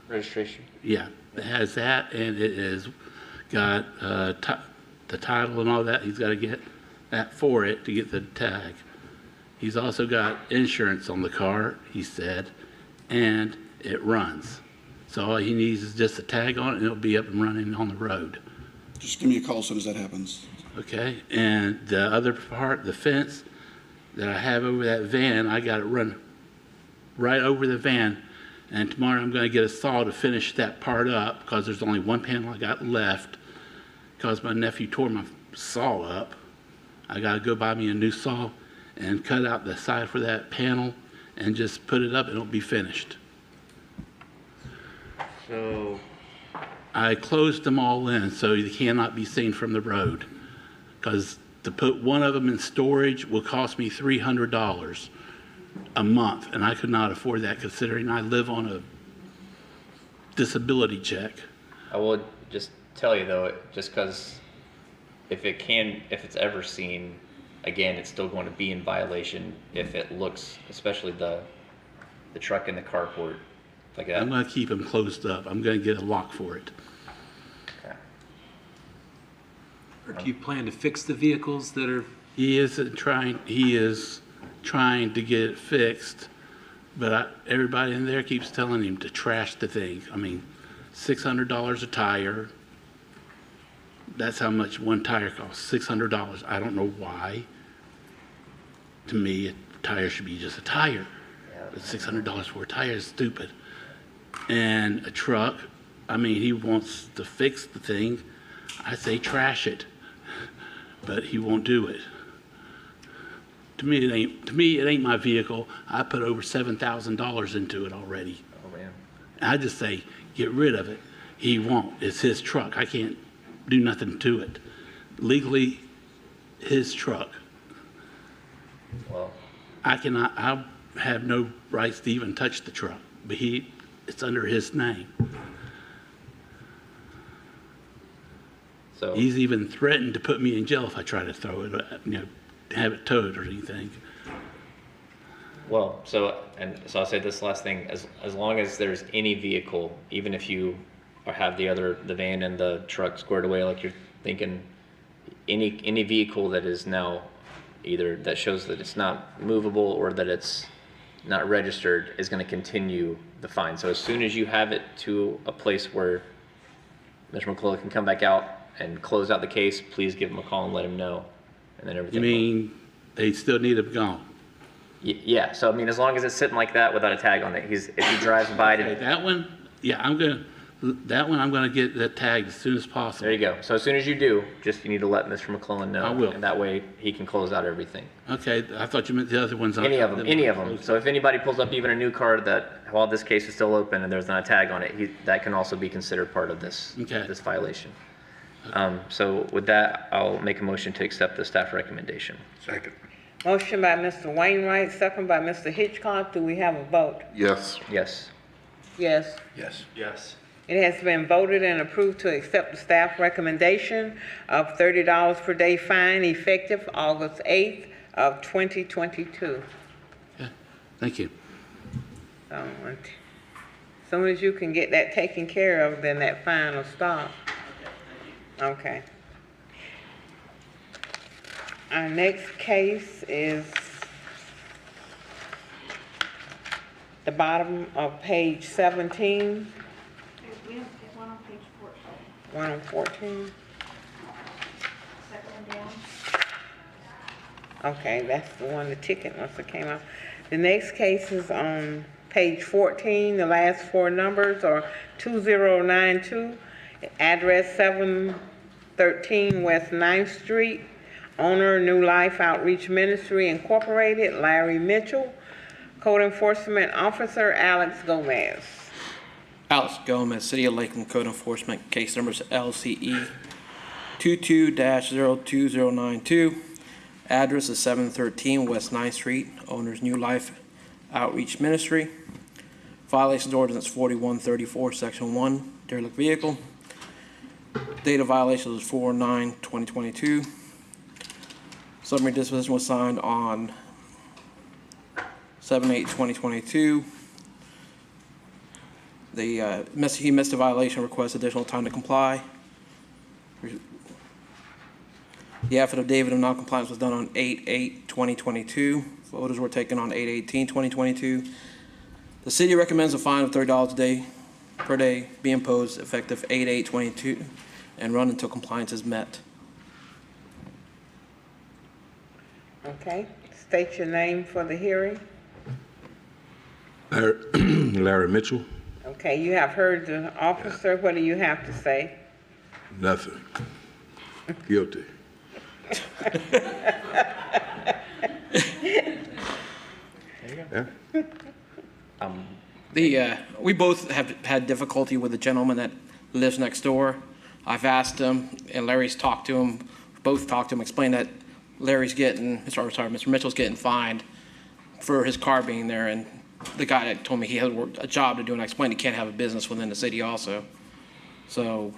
Registration. Yeah, it has that, and it has got the title and all that. He's got to get that for it to get the tag. He's also got insurance on the car, he said, and it runs. So all he needs is just a tag on it, and it'll be up and running on the road. Just give me a call as soon as that happens. Okay, and the other part, the fence that I have over that van, I got it run right over the van, and tomorrow I'm going to get a saw to finish that part up because there's only one panel I got left because my nephew tore my saw up. I got to go buy me a new saw and cut out the side for that panel and just put it up and it'll be finished. So I closed them all in so they cannot be seen from the road because to put one of them in storage will cost me $300 a month, and I could not afford that considering I live on a disability check. I will just tell you though, just because if it's ever seen, again, it's still going to be in violation if it looks, especially the truck in the carport like that. I'm going to keep them closed up. I'm going to get a lock for it. Okay. Or do you plan to fix the vehicles that are? He is trying to get it fixed, but everybody in there keeps telling him to trash the thing. I mean, $600 a tire. That's how much one tire costs, $600. I don't know why. To me, a tire should be just a tire. But $600 for a tire is stupid. And a truck, I mean, he wants to fix the thing. I say trash it, but he won't do it. To me, it ain't my vehicle. I put over $7,000 into it already. Oh man. I just say, get rid of it. He won't. It's his truck. I can't do nothing to it. Legally, his truck. Well, I have no rights to even touch the truck, but it's under his name. so He's even threatened to put me in jail if I try to throw it, have it towed or anything. well, so I'll say this last thing: as long as there's any vehicle, even if you have the van and the truck squared away like you're thinking, any vehicle that is now either that shows that it's not movable or that it's not registered is going to continue the fine. So as soon as you have it to a place where Mr. McClellan can come back out and close out the case, please give him a call and let him know, and then everything. You mean they still need it gone? Yeah. So I mean, as long as it's sitting like that without a tag on it, if he drives by to That one, yeah, I'm gonna get that tagged as soon as possible. There you go. So as soon as you do, you need to let Mr. McClellan know. I will. And that way he can close out everything. Okay, I thought you meant the other ones. Any of them. So if anybody pulls up even a new car that, while this case is still open and there's not a tag on it, that can also be considered part of this violation. So with that, I'll make a motion to accept the staff recommendation. Second. Motion by Mr. Wainwright, second by Mr. Hitchcock. Do we have a vote? Yes. Yes. Yes. Yes. Yes. It has been voted and approved to accept the staff recommendation of $30 per day fine effective August 8th of 2022. Thank you. So, as soon as you can get that taken care of, then that fine will stop. Okay. Our next case is the bottom of page 17. We have one on page 14. One on 14. Second one down. Okay, that's the one, the ticket must have came out. The next case is on page 14. The last four numbers are 2092, address 713 West 9th Street, owner New Life Outreach Ministry Incorporated, Larry Mitchell. Code Enforcement Officer Alex Gomez. Alex Gomez, City of Lakeland Code Enforcement, case number is LCE 22-02092. Address is 713 West 9th Street, owner's New Life Outreach Ministry. Violations ordinance 4134, section 1, derelict vehicle. Date of violation was 4/9/2022. Summary disposition was signed on 7/8/2022. He missed a violation, requests additional time to comply. The affidavit of non-compliance was done on 8/8/2022. Photos were taken on 8/18/2022. The city recommends a fine of $30 per day be imposed effective 8/8/22 and run until compliance is met. Okay, state your name for the hearing. Larry Mitchell. Okay, you have heard the officer. What do you have to say? Nothing. Guilty. Yeah. We both have had difficulty with the gentleman that lives next door. I've asked him, and Larry's talked to him, both talked to him, explained that Mr. Mitchell's getting fined for his car being there, and the guy that told me he has a job to do, and I explained he can't have a business within the city also. So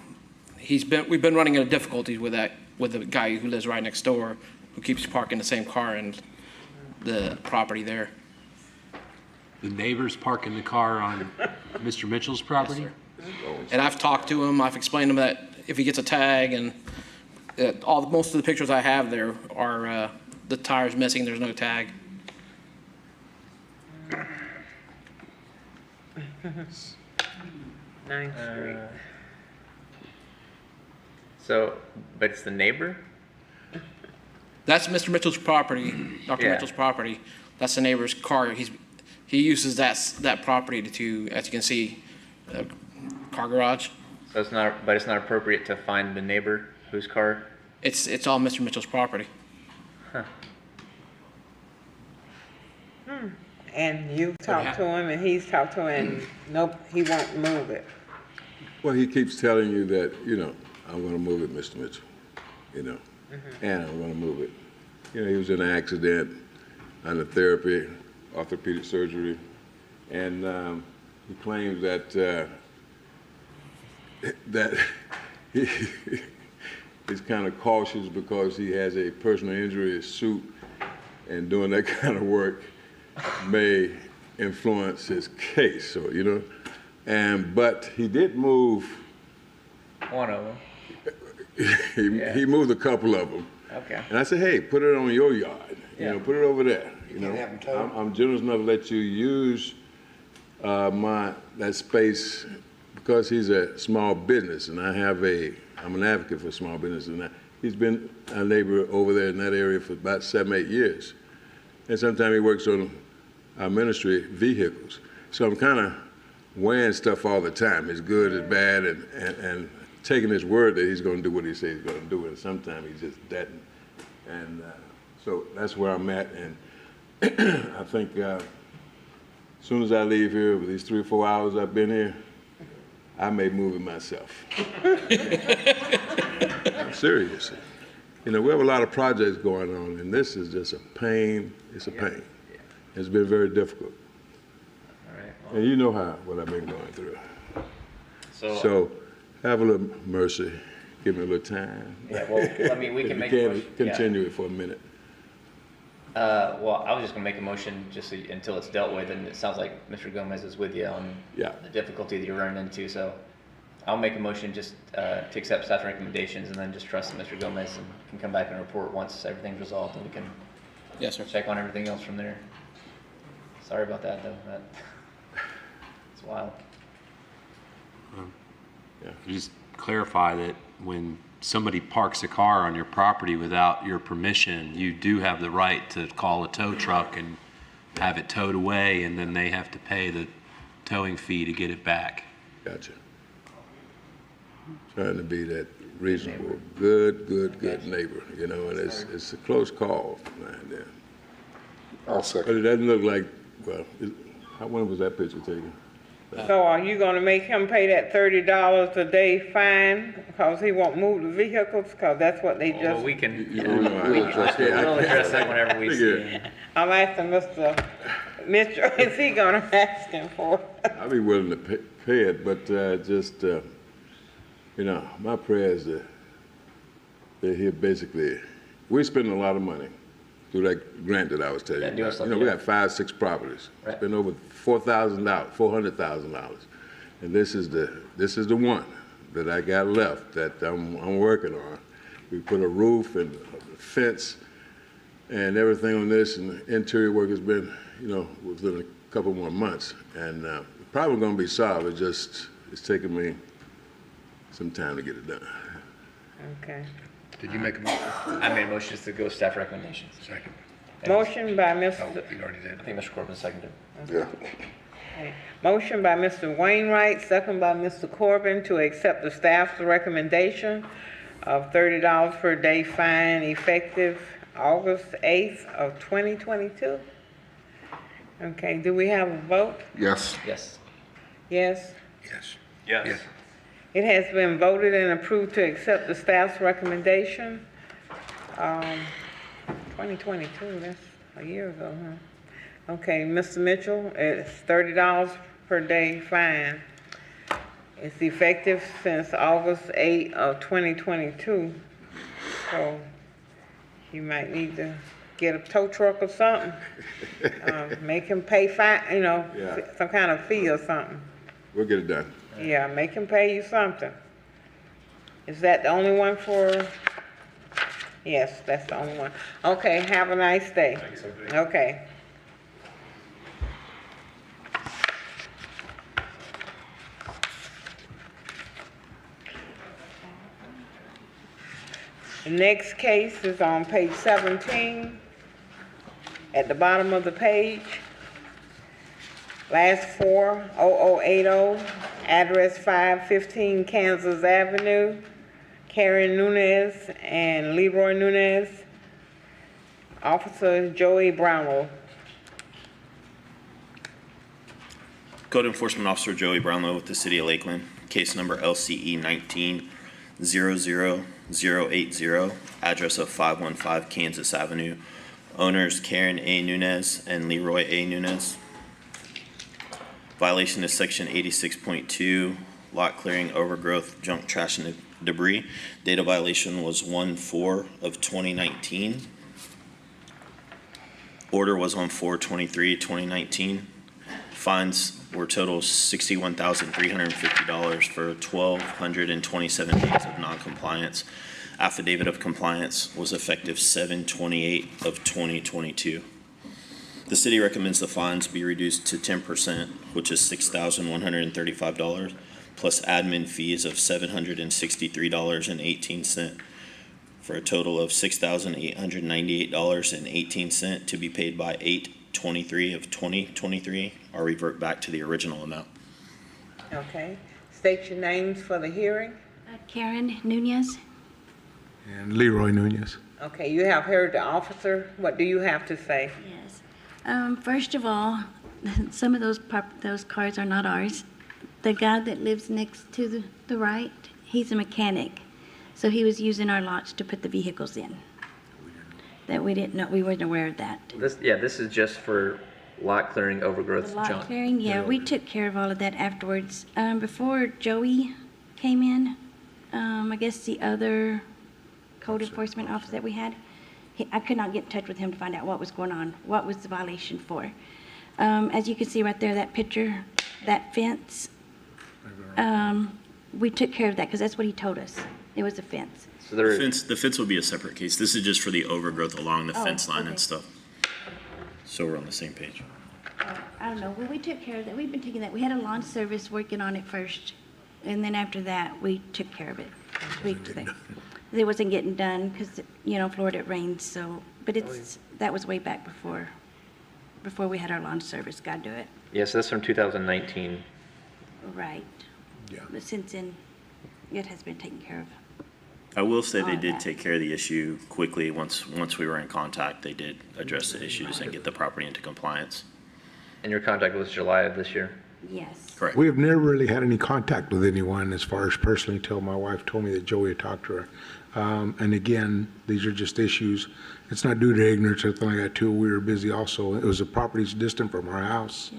we've been running into difficulties with the guy who lives right next door, who keeps parking the same car in the property there. The neighbors parking the car on Mr. Mitchell's property? And I've talked to him, I've explained to him that if he gets a tag, and most of the pictures I have there are the tires missing, there's no tag. Ninth Street. So, but it's the neighbor? That's Mr. Mitchell's property, Dr. Yeah. Mitchell's property. That's the neighbor's car. He uses that property to, as you can see, car garage. So it's not appropriate to find the neighbor whose car? It's all Mr. Mitchell's property. Huh. And you've talked to him, and he's talked to him, and nope, he won't move it. Well, he keeps telling you that, I'm going to move it, Mr. Mitchell, and I'm going to move it. He was in an accident, under therapy, orthopedic surgery, and he claims that he's kind of cautious because he has a personal injury suit, and doing that kind of work may influence his case, but he did move. One of them. He moved a couple of them. Okay. And I said, hey, put it on your yard. Put it over there. can't have them towed. I'm generous enough to let you use that space because he's a small business, and I'm an advocate for small business, and he's been a neighbor over there in that area for about 7-8 years. And sometimes he works on our ministry vehicles. So I'm kind of weighing stuff all the time. It's good, it's bad, and taking his word that he's going to do what he says he's going to do, and sometimes he just doesn't. And so that's where I'm at. And I think as soon as I leave here, with these 3 or 4 hours I've been here, I may move it myself. I'm serious. We have a lot of projects going on, and this is just a pain. It's a pain. It's been very difficult. All right. And you know what I've been going through. So have a little mercy. Give me a little time. Yeah, well, we can make a motion. Continue it for a minute. Well, I was just going to make a motion just until it's dealt with, and it sounds like Mr. Gomez is with you on the difficulty that you're running into. So I'll make a motion just to accept staff recommendations and then just trust that Mr. Gomez can come back and report once everything's resolved, and we can check on everything else from there. Sorry about that, though. It's wild. Just clarify that when somebody parks a car on your property without your permission, you do have the right to call a tow truck and have it towed away, and then they have to pay the towing fee to get it back. Gotcha. Trying to be that reasonable, good neighbor, and it's a close call. I'll second. But it doesn't look like well, when was that picture taken? So are you gonna make him pay that $30 a day fine because he won't move the vehicles? Because that's what they Well, just, we can, We'll address that. we'll address that whenever we see it. I'm asking Mr. Mitchell, is he gonna ask him for it? I'd be willing to pay it, but just, my prayer is that he'll basically, we're spending a lot of money through that grant that I was telling you about. We got 5, 6 properties. Right. Spend over $400,000. And this is the one that I got left that I'm working on. We put a roof and a fence and everything on this, and the interior work has been, within a couple more months. And the problem gonna be solved. It's taking me some time to get it done. Okay. Did you make a motion? I made motions to go staff recommendations. Second. Motion by Oh, Mr. you already did. I think Mr. Corbin seconded. Yeah. Okay. Motion by Mr. Wainwright, second by Mr. Corbin to accept the staff's recommendation of $30 per day fine effective August 8th of 2022. Okay, do we have a vote? Yes. Yes. Yes? Yes. Yes. It has been voted and approved to accept the staff's recommendation. 2022, that's a year ago, huh? Okay, Mr. Mitchell, it's $30 per day fine. It's effective since August 8 of 2022. So you might need to get a tow truck or something. Make him pay fine, Yeah. some kind of fee or something. We'll get it done. Yeah, make him pay you something. Is that the only one for? Yes, that's the only one. Okay, have a nice day. Okay. The next case is on page 17, at the bottom of the page. Last four, 0080, address 515 Kansas Avenue, Karen Nunez and Leroy Nunez. Officer Joey Brownlow. Code Enforcement Officer Joey Brownlow with the City of Lakeland. Case number LCE 19-00080, address of 515 Kansas Avenue. Owners Karen A. Nunez and Leroy A. Nunez. Violation is section 86.2, lot clearing, overgrowth, junk, trash, and debris. Date of violation was 1/4 of 2019. Order was on 4/23/2019. Fines were total $61,350 for 1,227 days of non-compliance. Affidavit of compliance was effective 7/28 of 2022. The city recommends the fines be reduced to 10%, which is $6,135, plus admin fees of $763.18, for a total of $6,898.18 to be paid by 8/23 of 2023, or revert back to the original amount. Okay. State your names for the hearing. Karen Nunez. And Leroy Nunez. Okay, you have heard the officer. What do you have to say? Yes. First of all, some of those cars are not ours. The guy that lives next to the right, he's a mechanic. So he was using our lots to put the vehicles in. That we didn't know, we weren't aware of that. This is just for lot clearing, overgrowth, The lot junk. clearing, yeah, we took care of all of that afterwards. Before Joey came in, I guess the other code enforcement officer that we had, I could not get in touch with him to find out what was going on, what was the violation for. As you can see right there, that picture, that fence, we took care of that because that's what he told us. It was a fence. So the fence will be a separate case. This is just for the overgrowth along the fence line and stuff. So we're on the same page. I don't know, well, we took care of that. We've been taking that. We had a lawn service working on it first, and then after that, we took care of it. It wasn't getting done because, Florida, it rains, so, but that was way back before we had our lawn service guy do it. Yes, that's from 2019. Right. Yeah. But since then, it has been taken care of. I will say they All did that. take care of the issue quickly. Once we were in contact, they did address the issues and get the property into compliance. And your contact was July of this year? Yes. Correct. We have never really had any contact with anyone as far as personally till my wife told me that Joey had talked to her. And again, these are just issues. It's not due to ignorance or anything like that too. We were busy also. It was a property's distant from our house.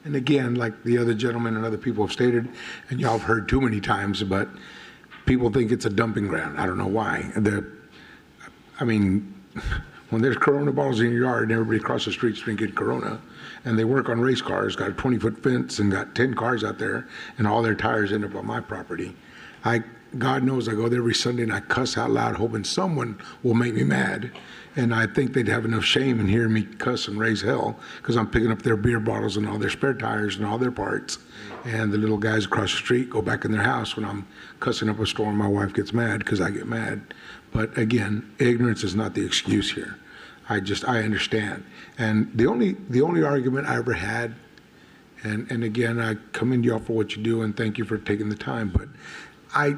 And again, like the other gentlemen and other people have stated, and y'all have heard too many times, but people think it's a dumping ground. I don't know why. I mean, when there's Corona bottles in your yard and everybody across the street's drinking Corona, and they work on race cars, got a 20-foot fence and got 10 cars out there, and all their tires end up on my property. God knows I go there every Sunday and I cuss out loud hoping someone will make me mad. And I think they'd have enough shame in hearing me cuss and raise hell because I'm picking up their beer bottles and all their spare tires and all their parts. And the little guys across the street go back in their house when I'm cussing up a storm. My wife gets mad because I get mad. But again, ignorance is not the excuse here. I understand. And the only argument I ever had, and again, I commend y'all for what you do and thank you for taking the time, but I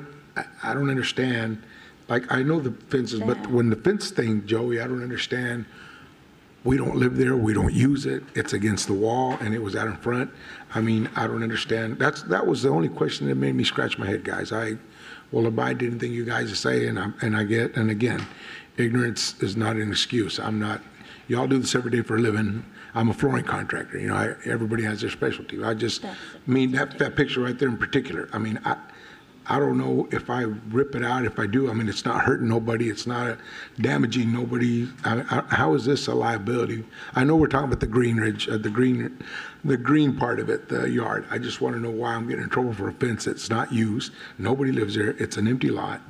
don't understand. Like, I know the fences, but when the fence thing, Joey, I don't understand. We don't live there. We don't use it. It's against the wall, and it was out in front. I mean, I don't understand. That was the only question that made me scratch my head, guys. I will abide to anything you guys say, and again, ignorance is not an excuse. Y'all do this every day for a living. I'm a flooring contractor. You know, everybody has their specialty. I just mean that picture right there in particular. I mean, I don't know if I rip it out. If I do, I mean, it's not hurting nobody. It's not damaging nobody. How is this a liability? I know we're talking about the greenridge, the green part of it, the yard. I just want to know why I'm getting in trouble for a fence that's not used. Nobody lives there. It's an empty lot.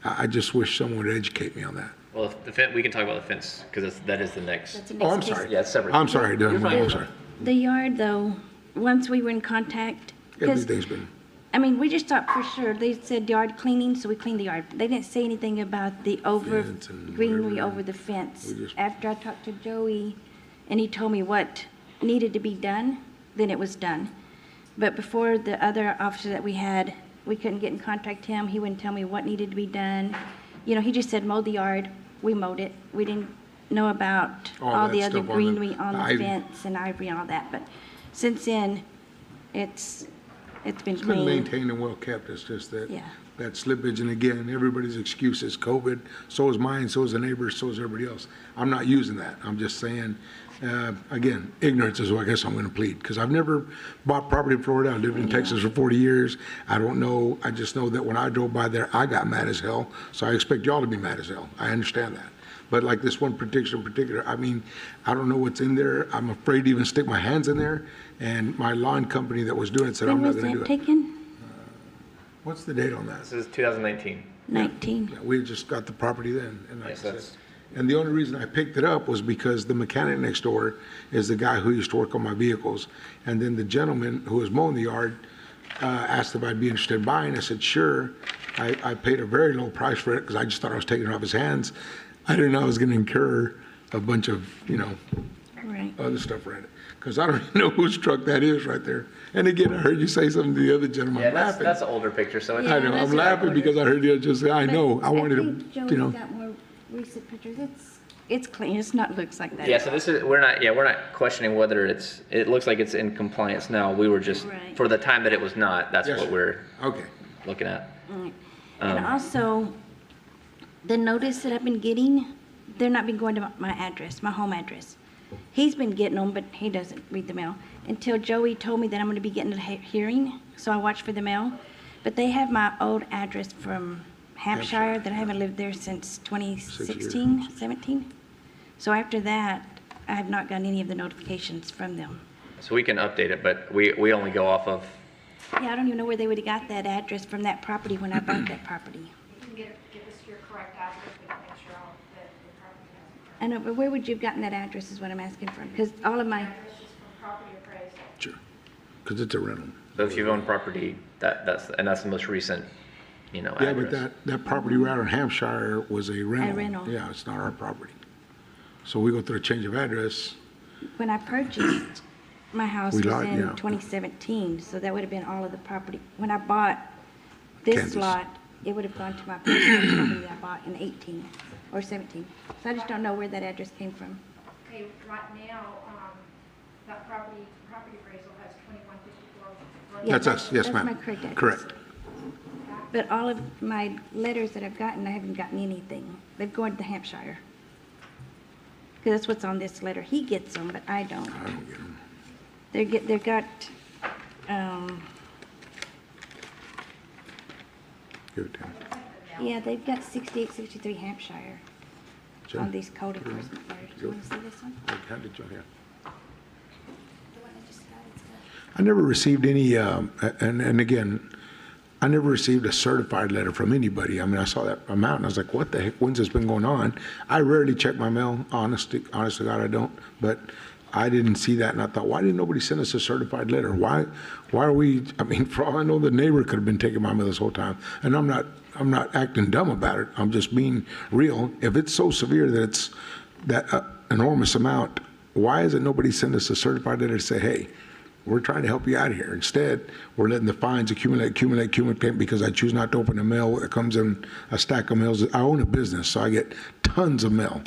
I just wish someone would educate me on that. Well, we can talk about the fence because that is the next. That's the next Oh, I'm case. sorry. Yeah, it's separate. I'm sorry, I'm sorry. The yard, though, once we were in contact, because, Everything's been. I mean, we just thought for sure, they said yard cleaning, so we cleaned the yard. They didn't say anything about the Fence and greenery whatever. over the fence. We just- After I talked to Joey, and he told me what needed to be done, then it was done. But before the other officer that we had, we couldn't get in contact with him. He wouldn't tell me what needed to be done. You know, he just said mow the yard. We mowed it. We didn't know about all the that other stuff on greenery on the ivy. fence and ivory and all that. But since then, it's been It's been clean. maintained and well kept. It's just that, Yeah. that slippage, and again, everybody's excuse is COVID. So is mine, so is the neighbors, so is everybody else. I'm not using that. I'm just saying, again, ignorance is what I guess I'm gonna plead, because I've never bought property in Florida. I lived in Texas for 40 years. I don't know, I just know that when I drove by there, I got mad as hell. So I expect y'all to be mad as hell. I understand that. But like this one particular, I mean, I don't know what's in there. I'm afraid to even stick my hands in there. And my lawn company that was doing it said, When I'm not was gonna do that it. taken? What's the date on that? This is 2019. 19. Yeah, we had just got the property then, and I Yes, said, that's- and the only reason I picked it up was because the mechanic next door is the guy who used to work on my vehicles. And then the gentleman who was mowing the yard asked if I'd be interested in buying. I said, sure. I paid a very low price for it because I just thought I was taking it off his hands. I didn't know I was gonna incur a bunch of, Right. other stuff around it. Because I don't even know whose truck that is right there. And again, I heard you say something to the other gentleman. Yeah, I'm that's laughing. that's an older picture, so it's. I know, I'm laughing because I heard you just say, I know, I wanted think to, Joey's got more recent pictures. It's clean. It's not looks like that. Yeah, so this is, we're not questioning whether it looks like it's in compliance now. We were just, Right. for the time that it was not, that's Yes, what sir. we're Okay. looking at. And also, the notice that I've been getting, they're not been going to my address, my home address. He's been getting them, but he doesn't read the mail. Until Joey told me that I'm going to be getting a hearing, so I watch for the mail. But they have my old address from Hampshire that I haven't lived there since 2016, 17. So after that, I have not gotten any of the notifications from them. So we can update it, but we only go off of, Yeah, I don't even know where they would have got that address from that property when I bought that property. You can give us your correct address, we can make sure all that the property has. I know, but where would you have gotten that address is what I'm asking for, because all of my, It's just from property appraisal. Sure. Because it's a rental. so if you own property, that's the most recent, Yeah, address. but that property right on Hampshire was a rental. rental. Yeah, it's not our property. So we go through a change of address. when I purchased my house We was lied, in yeah. 2017, so that would have been all of the property. When I bought this Kansas. lot, it would have gone to my personal property that I bought in 18 or 17. So I just don't know where that address came from. Okay, right now, That property appraisal has 2154. That's us, yes, That's ma'am. my correct address. Correct. But all of my letters that I've gotten, I haven't gotten anything. They've gone to Hampshire. Because that's what's on this letter. He gets them, but I don't. I don't get them. They've got, Give it to him. yeah, they've got 68, 63 Hampshire Sure. on these code enforcement letters. Do you want to see this one? How did you hear? The one I just got, it's got. I never received any, and again, I never received a certified letter from anybody. I mean, I saw that amount and I was like, what the heck, when's this been going on? I rarely check my mail, honest to God, I don't, but I didn't see that and I thought, why didn't nobody send us a certified letter? Why are we, I mean, for all I know, the neighbor could have been taking my mail this whole time. And I'm not acting dumb about it. I'm just being real. If it's so severe that it's that enormous amount, why isn't nobody send us a certified letter to say, hey, we're trying to help you out here. Instead, we're letting the fines accumulate because I choose not to open a mail that comes in a stack of mails. I own a business, so I get tons of mail.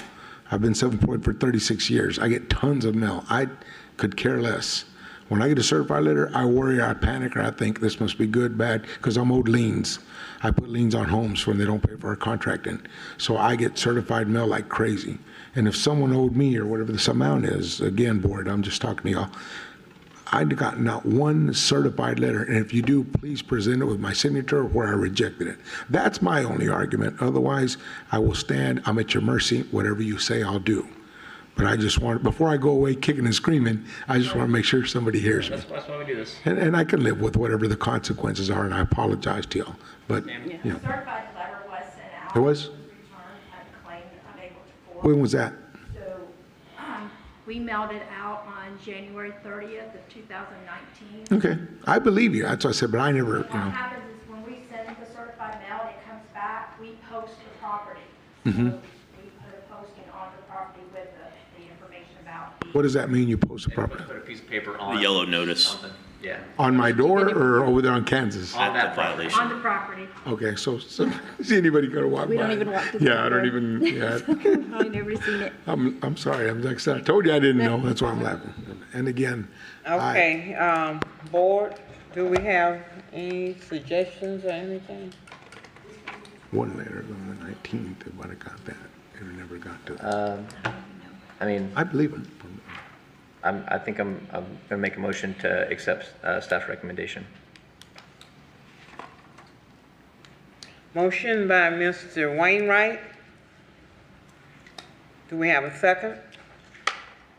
I've been self-employed for 36 years. I get tons of mail. I could care less. When I get a certified letter, I worry, I panic, or I think this must be good, bad, because I'm owed liens. I put liens on homes when they don't pay for a contract in. So I get certified mail like crazy. And if someone owed me or whatever this amount is, again, board, I'm just talking to y'all, I'd gotten not one certified letter, and if you do, please present it with my signature where I rejected it. That's my only argument. Otherwise, I will stand, I'm at your mercy, whatever you say, I'll do. But I just want, before I go away kicking and screaming, I just want to make sure somebody hears me. That's why we do this. And I can live with whatever the consequences are, and I apologize to y'all, but, you know. Certified letter was sent out. It was? Returned unclaimed, unable to forward. When was that? So, we mailed it out on January 30th of 2019. Okay, I believe you, that's what I said, but I never, What happens is when we send the certified mail, it comes back, we post the property. Mhm. So we put a posting on the property with the information about. What does that mean, you post the property? Put a piece of paper on. The yellow notice. Something. Yeah. On my door or over there on Kansas? On that violation. On the property. Okay, so is anybody gonna walk by? We don't even walk to the Yeah, I don't door. even, yeah. I've never seen it. I'm sorry, I'm like, I told you I didn't know, that's why I'm laughing. And again, Okay, board, do we have any suggestions or anything? one letter on the 19th, I might have got that, and it never got to that. I mean, I believe him. I think I'm gonna make a motion to accept staff's recommendation. Motion by Mr. Wainwright. Do we have a second?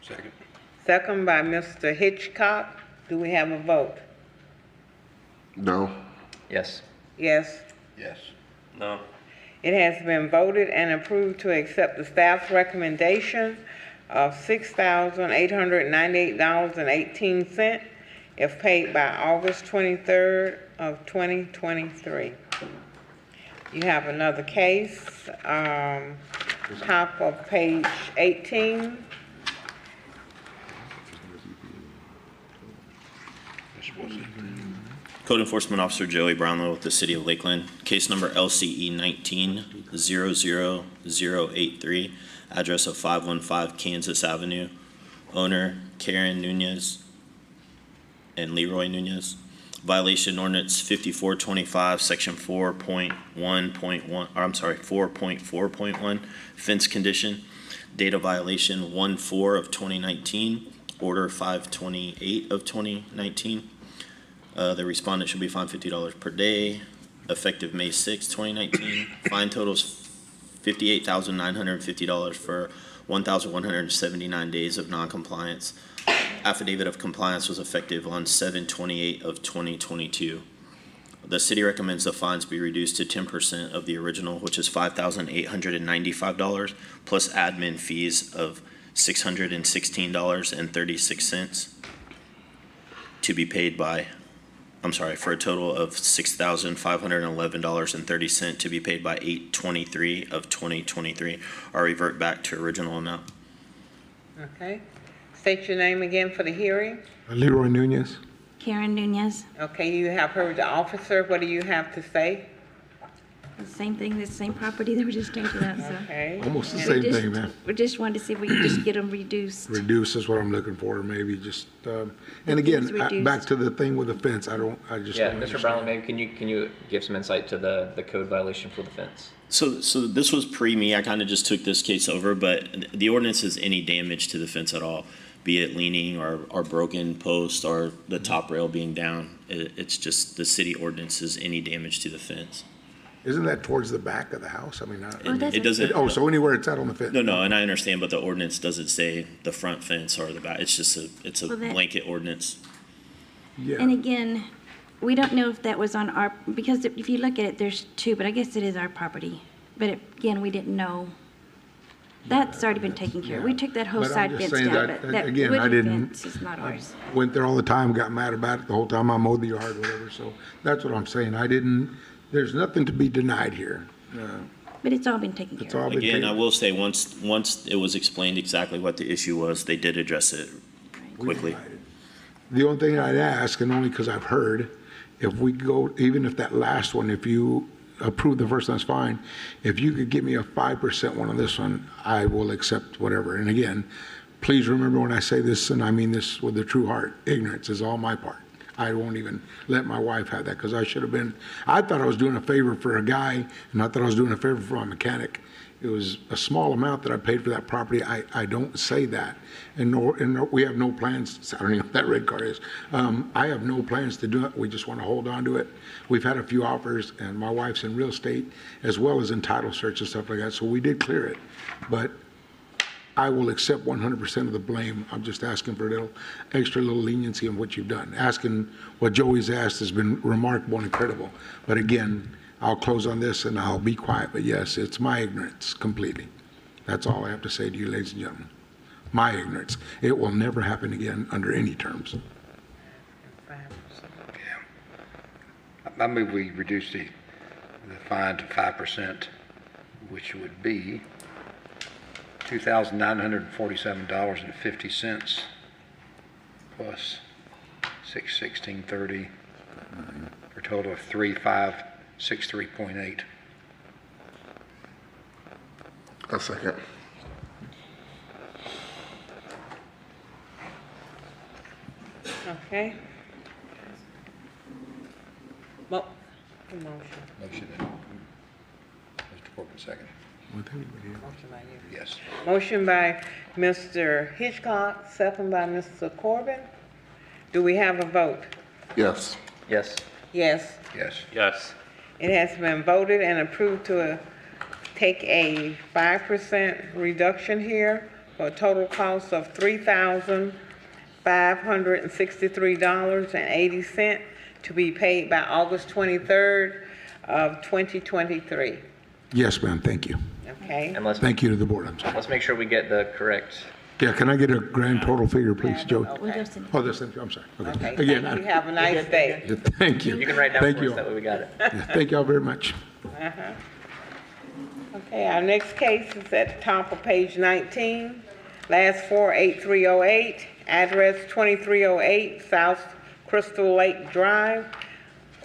Second. Second by Mr. Hitchcock. Do we have a vote? No. Yes. Yes. Yes. No. It has been voted and approved to accept the staff's recommendation of $6,898.18 if paid by August 23rd of 2023. You have another case, top of page 18. Code Enforcement Officer Joey Brownlow with the City of Lakeland. Case number LCE 19-00083, address of 515 Kansas Avenue. Owner Karen Nunez and Leroy Nunez. Violation ordinance 5425, section 4.4.1, fence condition. Date of violation 1/4 of 2019, order 5/28 of 2019. The respondent should be fined $50 per day, effective May 6, 2019. Fine totals $58,950 for 1,179 days of noncompliance. Affidavit of compliance was effective on 7/28 of 2022. The city recommends the fines be reduced to 10% of the original, which is $5,895, plus admin fees of $616.36 to be paid by, for a total of $6,511.30 to be paid by 8/23 of 2023, or revert back to original amount. Okay. State your name again for the hearing. Leroy Nunez? Karen Nunez. Okay, you have heard the officer. What do you have to say? same thing, the same property that we just talked about, so. Okay. Almost the We same just- thing, man. We just wanted to see if we could just get them reduced. Reduce is what I'm looking for, maybe just, and fence again, reduced. back to the thing with the fence, I just Yeah, don't Mr. Brown, understand. maybe can you give some insight to the code violation for the fence? So this was pre-me, I kind of just took this case over, but the ordinance is any damage to the fence at all, be it leaning or broken post or the top rail being down. It's just the city ordinance is any damage to the fence. Isn't that towards the back of the house? I mean, It doesn't. oh, so anywhere it's out on the fence? No, and I understand, but the ordinance doesn't say the front fence or the back. It's just it's a Well, that- blanket ordinance. Yeah. And again, we don't know if that was on our, because if you look at it, there's two, but I guess it is our property. But again, we didn't know. That's already been taken care of. We took that whole But I'm side just fence saying down, that, but that again, I wooden didn't- fence is not ours. Went there all the time, got mad about it the whole time I mowed the yard, whatever, so that's what I'm saying. There's nothing to be denied here. But it's all been taken care of. It's all been Again, taken. I will say, once it was explained exactly what the issue was, they did address it quickly. The only thing I'd ask, and only because I've heard, if we go, even if that last one, if you approve the first one, that's fine. If you could give me a 5% one on this one, I will accept whatever. And again, please remember when I say this, and I mean this with a true heart, ignorance is all my part. I won't even let my wife have that because I thought I was doing a favor for a guy, and I thought I was doing a favor for my mechanic. It was a small amount that I paid for that property. I don't say that. And we have no plans, I don't even know what that red car is. I have no plans to do it. We just want to hold on to it. We've had a few offers, and my wife's in real estate as well as in title search and stuff like that. So we did clear it. But I will accept 100% of the blame. I'm just asking for a little extra little leniency in what you've done. Asking what Joey's asked has been remarkable and incredible. But again, I'll close on this and I'll be quiet. But yes, it's my ignorance completely. That's all I have to say to you, ladies and gentlemen. My ignorance. It will never happen again under any terms. I move we reduce the fine to 5%, which would be $2,947.50 plus $616.30 for a total of $3,563.8. A second. Okay. Well, motion. Motion. Mr. Corbin, second. Motion by you. Yes. Motion by Mr. Hitchcock, second by Mr. Corbin. Do we have a vote? Yes. Yes. Yes. Yes. Yes. It has been voted and approved to take a 5% reduction here for a total cost of $3,563.80 to be paid by August 23rd of 2023. Yes, ma'am. Thank you. Okay? And let's Thank you to the board. I'm sorry. let's make sure we get the correct. Yeah, can I get a grand total figure, please, Joey? Okay. Oh, this thing, I'm sorry. Okay, Again, thank you. Have a nice day. Thank you. You can write down Thank for you us, that way we got it. Yeah, thank y'all very much. Uh-huh. Okay, our next case is at the top of page 19. Last four, 8308, address 2308 South Crystal Lake Drive,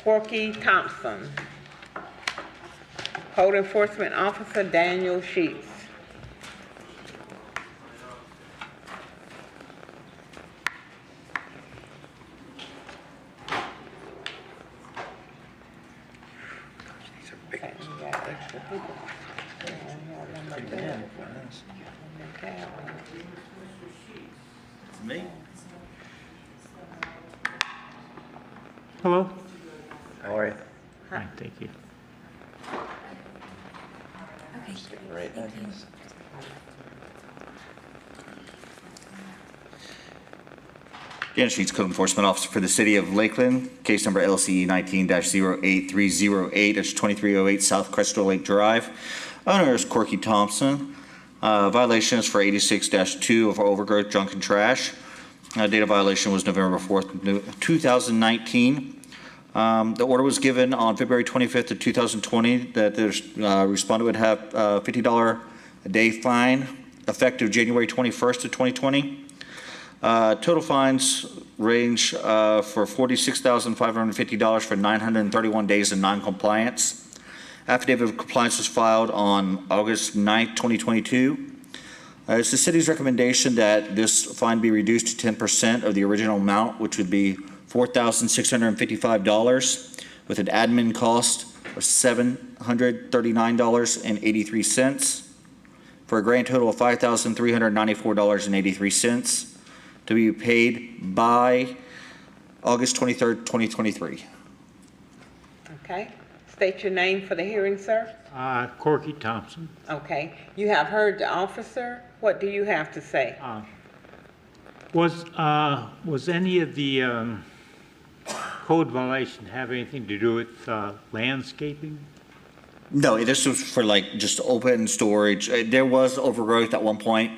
Corky Thompson. Code Enforcement Officer Daniel Sheets. Okay, we got extra people. Me? Hello. How are you? Hi, thank you. Right address. Dan Sheets, Code Enforcement Officer for the City of Lakeland, case number LCE 19-08308, it's 2308 South Crystal Lake Drive. Owner is Corky Thompson. Violation is for 86-2 of overgrowth, junk, and trash. Date of violation was November 4th, 2019. The order was given on February 25th of 2020 that the respondent would have a $50 a day fine effective January 21st of 2020. Total fines range for $46,550 for 931 days of noncompliance Affidavit of compliance was filed on August 9th, 2022. It's the city's recommendation that this fine be reduced to 10% of the original amount, which would be $4,655, with an admin cost of $739.83, for a grand total of $5,394.83, to be paid by August 23rd, 2023. Okay. State your name for the hearing, sir. Corky Thompson. Okay. You have heard the officer. What do you have to say? Was any of the code violation have anything to do with landscaping? No, this was for like just open storage. There was overgrowth at one point,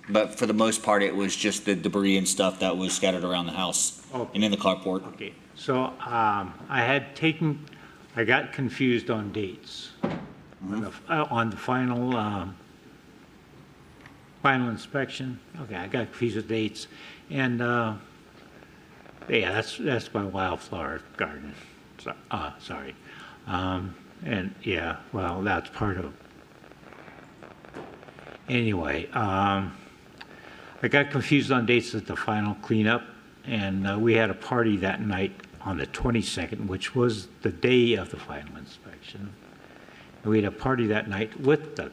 but for the most part, it was just the debris and stuff that was scattered around the house and in the carport. Okay, so I got confused on dates on the final final inspection. Okay, I got confused with dates, and yeah, that's my wildflower garden. So, sorry. And yeah, well, that's part of. Anyway, I got confused on dates at the final cleanup, and we had a party that night on the 22nd, which was the day of the final inspection. And we had a party that night with the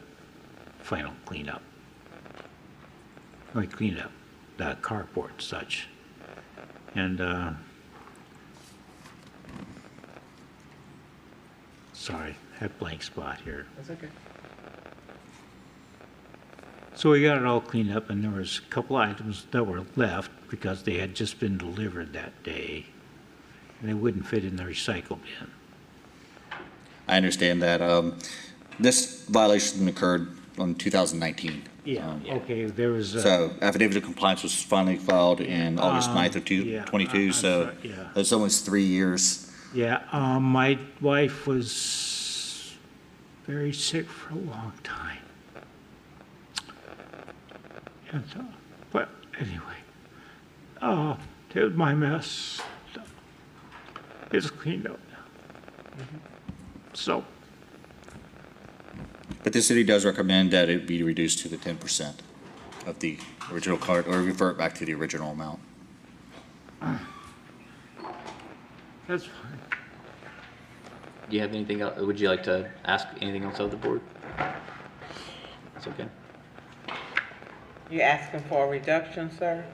final cleanup. We cleaned up the carport and such. And sorry, had blank spot here. That's okay. So we got it all cleaned up, and there was a couple items that were left because they had just been delivered that day, and they wouldn't fit in the recycle bin. I understand that. This violation occurred in 2019. Yeah, okay, there was. So affidavit of compliance was finally filed in August 9th of 2022, so that's almost 3 years. Yeah, my wife was very sick for a long time. And so, but anyway, it was my mess. It's cleaned up now. So. But the city does recommend that it be reduced to the 10% of the original card, or revert back to the original amount. That's fine. Do you have anything else? Would you like to ask anything else of the board? That's okay. You asking for a reduction, sir?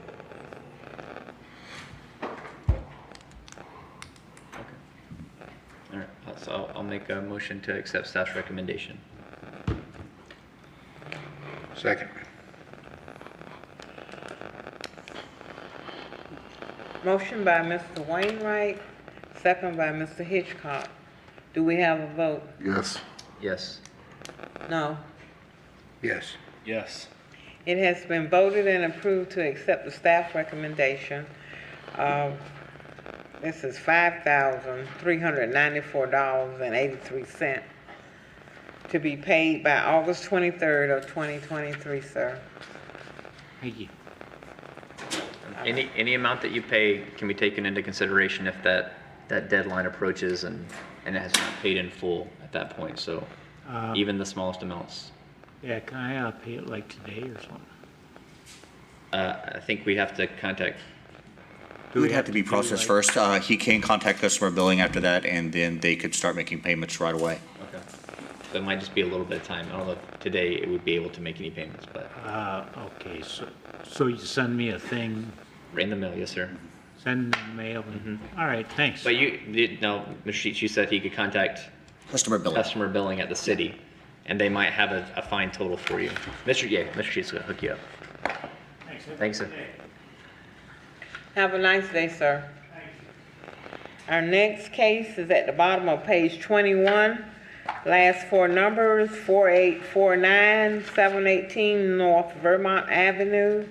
All right, so I'll make a motion to accept staff's recommendation. Second. Motion by Mr. Wainwright, second by Mr. Hitchcock. Do we have a vote? Yes. Yes. No. Yes. Yes. It has been voted and approved to accept the staff recommendation. This is $5,394.83 to be paid by August 23rd of 2023, sir. Thank you. Any amount that you pay can be taken into consideration if that deadline approaches and it has not paid in full at that point. So even the smallest amounts. Yeah, can I pay it like today or something? I think we have to contact. It would have to be processed first. He can contact customer billing after that, and then they could start making payments right away. Okay. So it might just be a little bit of time. I don't know if today it would be able to make any payments, but. Okay, so you send me a thing? In the mail, yes, sir. Send in the mail? All right, thanks. But no, Mr. Sheets, you said he could contact customer billing at the city, and they might have a fine total for you. Mr. Sheets will hook you up. Thanks, sir. Have a nice day, sir. Our next case is at the bottom of page 21. Last four numbers, 4849, 718 North Vermont Avenue.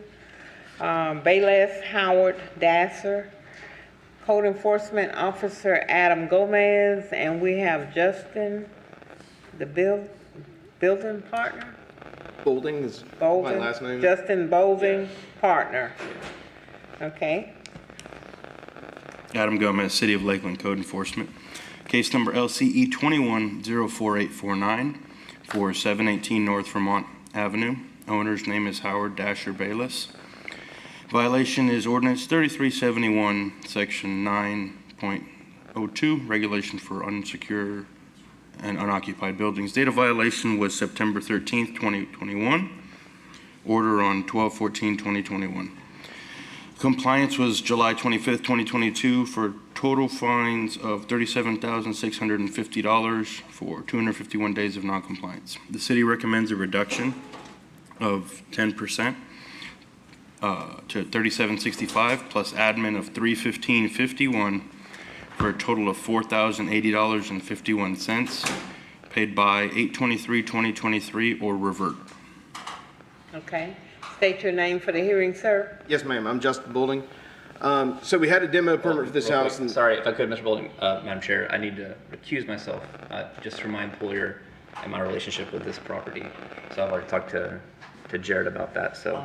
Bayless Howard Dasser, Code Enforcement Officer Adam Gomez, and we have Justin, the building partner? Bolding is my last name. Justin Bolding, partner. Okay. Adam Gomez, City of Lakeland Code Enforcement. Case number LCE 21-04849 for 718 North Vermont Avenue. Owner's name is Howard Dasher Bayless. Violation is ordinance 3371, section 9.02, regulation for unsecure and unoccupied buildings. Date of violation was September 13th, 2021. Order on 12/14/2021. Compliance was July 25th, 2022 for total fines of $37,650 for 251 days of noncompliance. The city recommends a reduction of 10% to $37.65 plus admin of $315.51 for a total of $4,080.51 paid by 8/23/2023 or revert. Okay. State your name for the hearing, sir. Yes, ma'am. I'm Justin Boulding. So we had a demo permit for this house. And Sorry, if I could, Mr. Boulding, Madam Chair, I need to recuse myself just for my employer and my relationship with this property. So I've already talked to Jared about that, so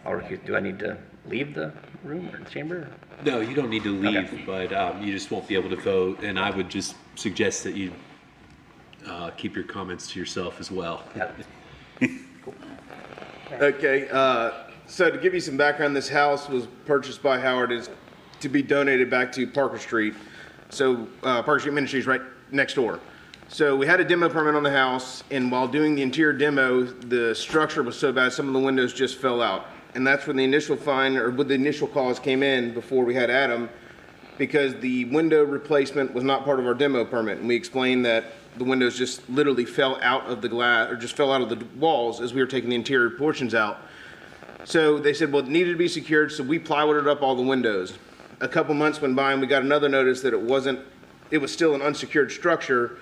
I'll recuse. Do I need to leave the room or the chamber? No, you don't need to leave, Okay. but you just won't be able to vote. And I would just suggest that you keep your comments to yourself as well. Okay, so to give you some background, this house was purchased by Howard is to be donated back to Parker Street. So Parker Street Ministries right next door. So we had a demo permit on the house, and while doing the interior demo, the structure was so bad, some of the windows just fell out. And that's when the initial fine, or when the initial calls came in before we had Adam, because the window replacement was not part of our demo permit. And we explained that the windows just literally fell out of the glass, or just fell out of the walls as we were taking the interior portions out. So they said, well, it needed to be secured, so we plywooded up all the windows. A couple months went by and we got another notice that it was still an unsecured structure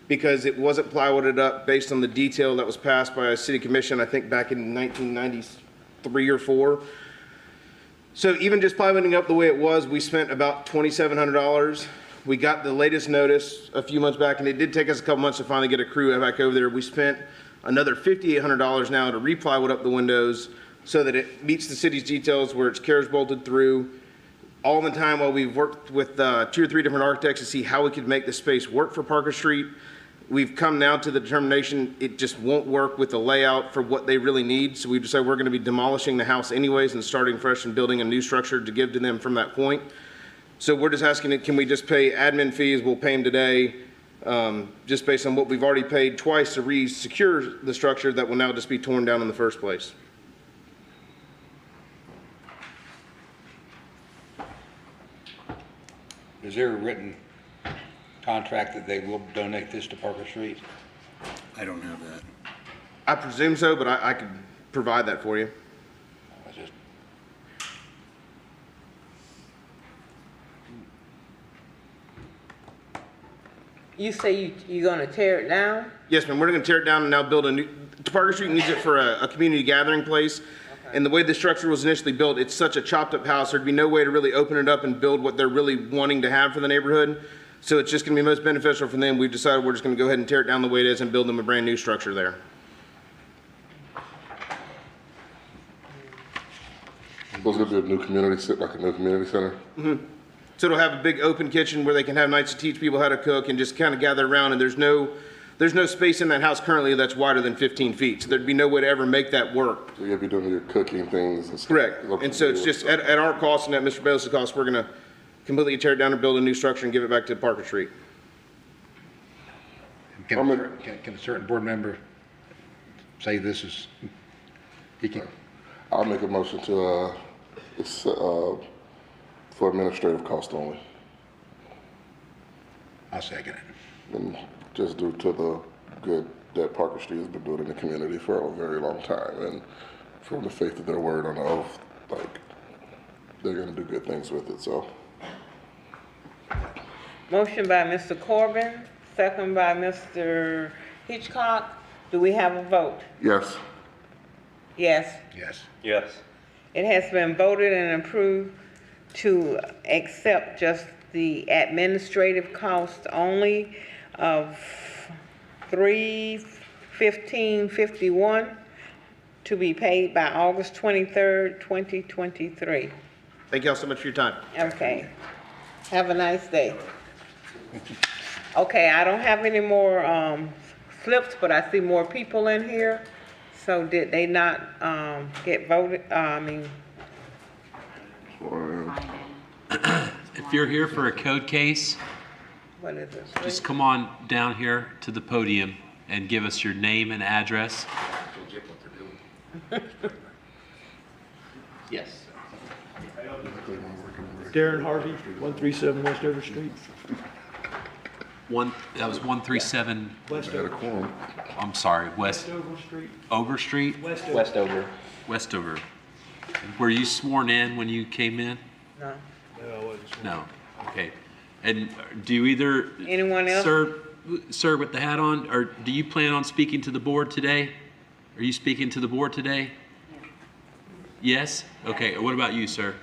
because it wasn't plywooded up based on the detail that was passed by a city commission, I think back in 1993 or 4. So even just plywooding up the way it was, we spent about $2,700. We got the latest notice a few months back, and it did take us a couple months to finally get a crew back over there. We spent another $5,800 now to re-plywood up the windows so that it meets the city's details where it's carriage bolted through. All the time while we've worked with 2 or 3 different architects to see how we could make the space work for Parker Street, we've come now to the determination it just won't work with the layout for what they really need. So we decided we're going to be demolishing the house anyways and starting fresh and building a new structure to give to them from that point. So we're just asking, can we just pay admin fees? We'll pay them today, just based on what we've already paid twice to re-secure the structure that will now just be torn down in the first place. Is there a written contract that they will donate this to Parker Street? I don't have that. I presume so, but I could provide that for you. You say you're gonna tear it down? Yes, ma'am. We're going to tear it down and now build a new. Parker Street needs it for a community gathering place. And the way the structure was initially built, it's such a chopped up house. There'd be no way to really open it up and build what they're really wanting to have for the neighborhood. So it's just going to be most beneficial for them. We've decided we're just going to go ahead and tear it down the way it is and build them a brand new structure there. Was it a new community, like a new community center? Mm-hmm. So it'll have a big open kitchen where they can have nights to teach people how to cook and just kind of gather around. And there's no space in that house currently that's wider than 15 feet. So there'd be no way to ever make that work. So you'll be doing your cooking things and stuff? Correct. And so it's just at our cost and at Mr. Bayless' cost, we're going to completely tear it down and build a new structure and give it back to Parker Street. Can a certain board member say this is, he can? I'll make a motion to, for administrative cost only. I'll second it. And just due to the good that Parker Street has been doing in the community for a very long time, and from the faith of their word on the oath, like, they're gonna do good things with it, so. Motion by Mr. Corbin, second by Mr. Hitchcock. Do we have a vote? Yes. Yes. Yes. Yes. It has been voted and approved to accept just the administrative cost only of $315.51 to be paid by August 23rd, 2023. Thank y'all so much for your time. Okay. Have a nice day. Okay, I don't have any more slips, but I see more people in here. So did they not get voted? If you're here for a code case, What is this? just come on down here to the podium and give us your name and address. Yes. Darren Harvey, 137 Westover Street. That was 137. Westover. I'm sorry, Westover Street. Over Street? Westover. Westover. Were you sworn in when you came in? No. No, I wasn't sworn. No. Okay. And do you either, Anyone else? sir with the hat on, or do you plan on speaking to the board today? Are you speaking to the board today? Yes? Okay. What about you, sir?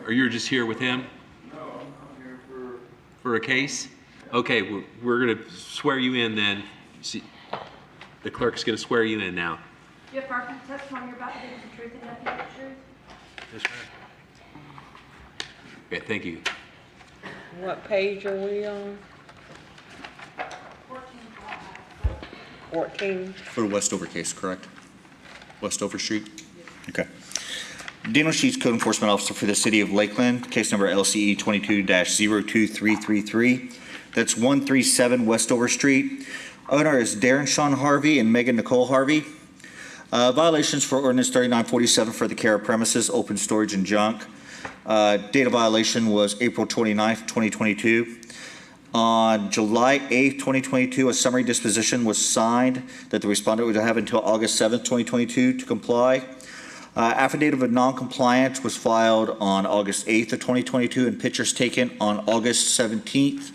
Or you're just here with him? No, I'm here For a case? Okay, we're going to swear you in then. See, the clerk's going to swear you in now. Do you have affirmative testimony you're about to give us the truth and nothing but the truth? Yes, ma'am. Okay, thank you. What page are we on? 14. For the Westover case, correct? Westover Street? Okay. Daniel Sheets, Code Enforcement Officer for the City of Lakeland, case number LCE 22-02333. That's 137 Westover Street. Owner is Darren Sean Harvey and Megan Nicole Harvey. Violations for ordinance 3947 for the care of premises, open storage and junk. Date of violation was April 29th, 2022. On July 8th, 2022, a summary disposition was signed that the respondent would have until August 7th, 2022 to comply. Affidavit of Non-Compliance was filed on August 8th of 2022, and pictures taken on August 17th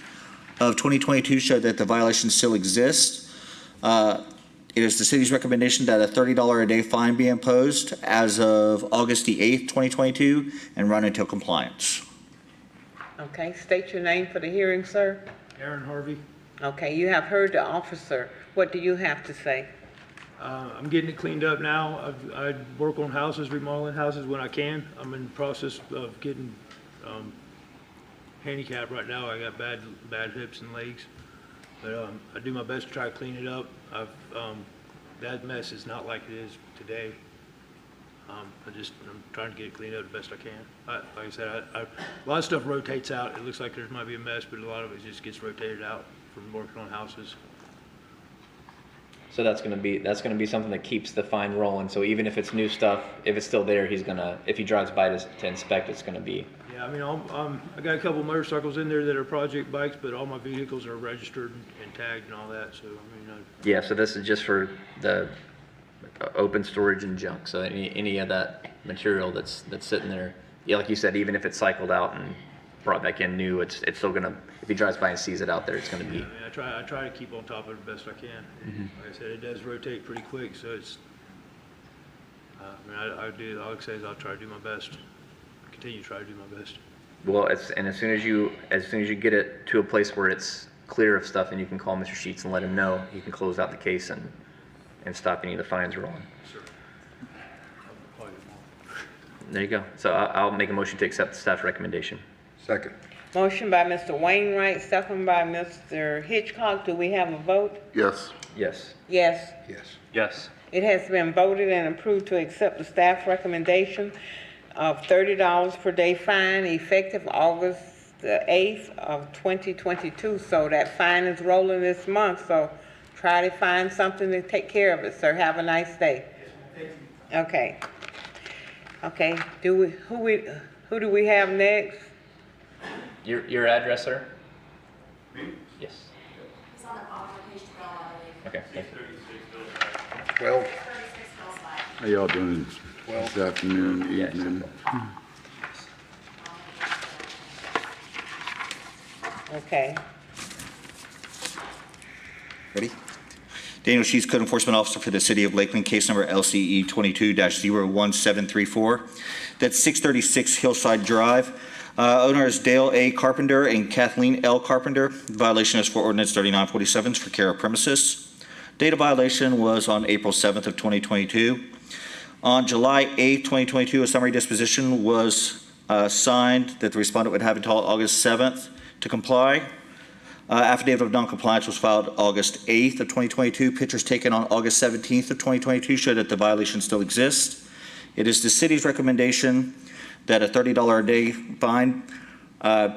of 2022 show that the violation still exists. It is the city's recommendation that a $30 a day fine be imposed as of August the 8th, 2022, and run until compliance. Okay, state your name for the hearing, sir. Darren Harvey. Okay, you have heard the officer. What do you have to say? I'm getting it cleaned up now. I work on houses, remodeling houses when I can. I'm in the process of getting handicapped right now. I got bad hips and legs, but I do my best to try to clean it up. That mess is not like it is today. I'm trying to get it cleaned up the best I can. Like I said, a lot of stuff rotates out. It looks like there might be a mess, but a lot of it just gets rotated out from working on houses. So that's gonna be something that keeps the fine rolling. So even if it's new stuff, if it's still there, if he drives by to inspect, it's gonna be. Yeah, I mean, I got a couple motorcycles in there that are project bikes, but all my vehicles are registered and tagged and all that. So I mean, Yeah. So this is just for the open storage and junk. So any of that material that's sitting there, yeah, like you said, even if it's cycled out and brought back in new, it's still gonna. If he drives by and sees it out there, it's gonna be. I mean, I try to keep on top of it the best I can. Like I said, it does rotate pretty quick, so it's. I mean, I do. All I can say is I'll try to do my best. Continue to try to do my best. Well, as soon as you get it to a place where it's clear of stuff, and you can call Mr. Sheets and let him know, he can close out the case and stop any of the fines rolling. Sure. There you go. So I'll make a motion to accept the staff's recommendation. Second. Motion by Mr. Wainwright, second by Mr. Hitchcock. Do we have a vote? Yes. Yes. Yes. Yes. Yes. It has been voted and approved to accept the staff recommendation of $30 per day fine effective August the 8th of 2022. So that fine is rolling this month, so try to find something to take care of it, sir. Have a nice day. Okay. Okay, who do we have next? Your address, sir? Me? Yes. It's on the bottom of page 12, I believe. Okay. Thank you. 12. How y'all doing this afternoon, evening? Okay. Ready? Daniel Sheets, Code Enforcement Officer for the City of Lakeland, case number LCE 22-01734. That's 636 Hillside Drive. Owner is Dale A. Carpenter and Kathleen L. Carpenter. Violation is for ordinance 3947 for care of premises. Date of violation was on April 7th of 2022. On July 8th, 2022, a summary disposition was signed that the respondent would have until August 7th to comply. Affidavit of non-compliance was filed August 8th of 2022. Pictures taken on August 17th of 2022 show that the violation still exists. It is the city's recommendation that a $30 a day fine, that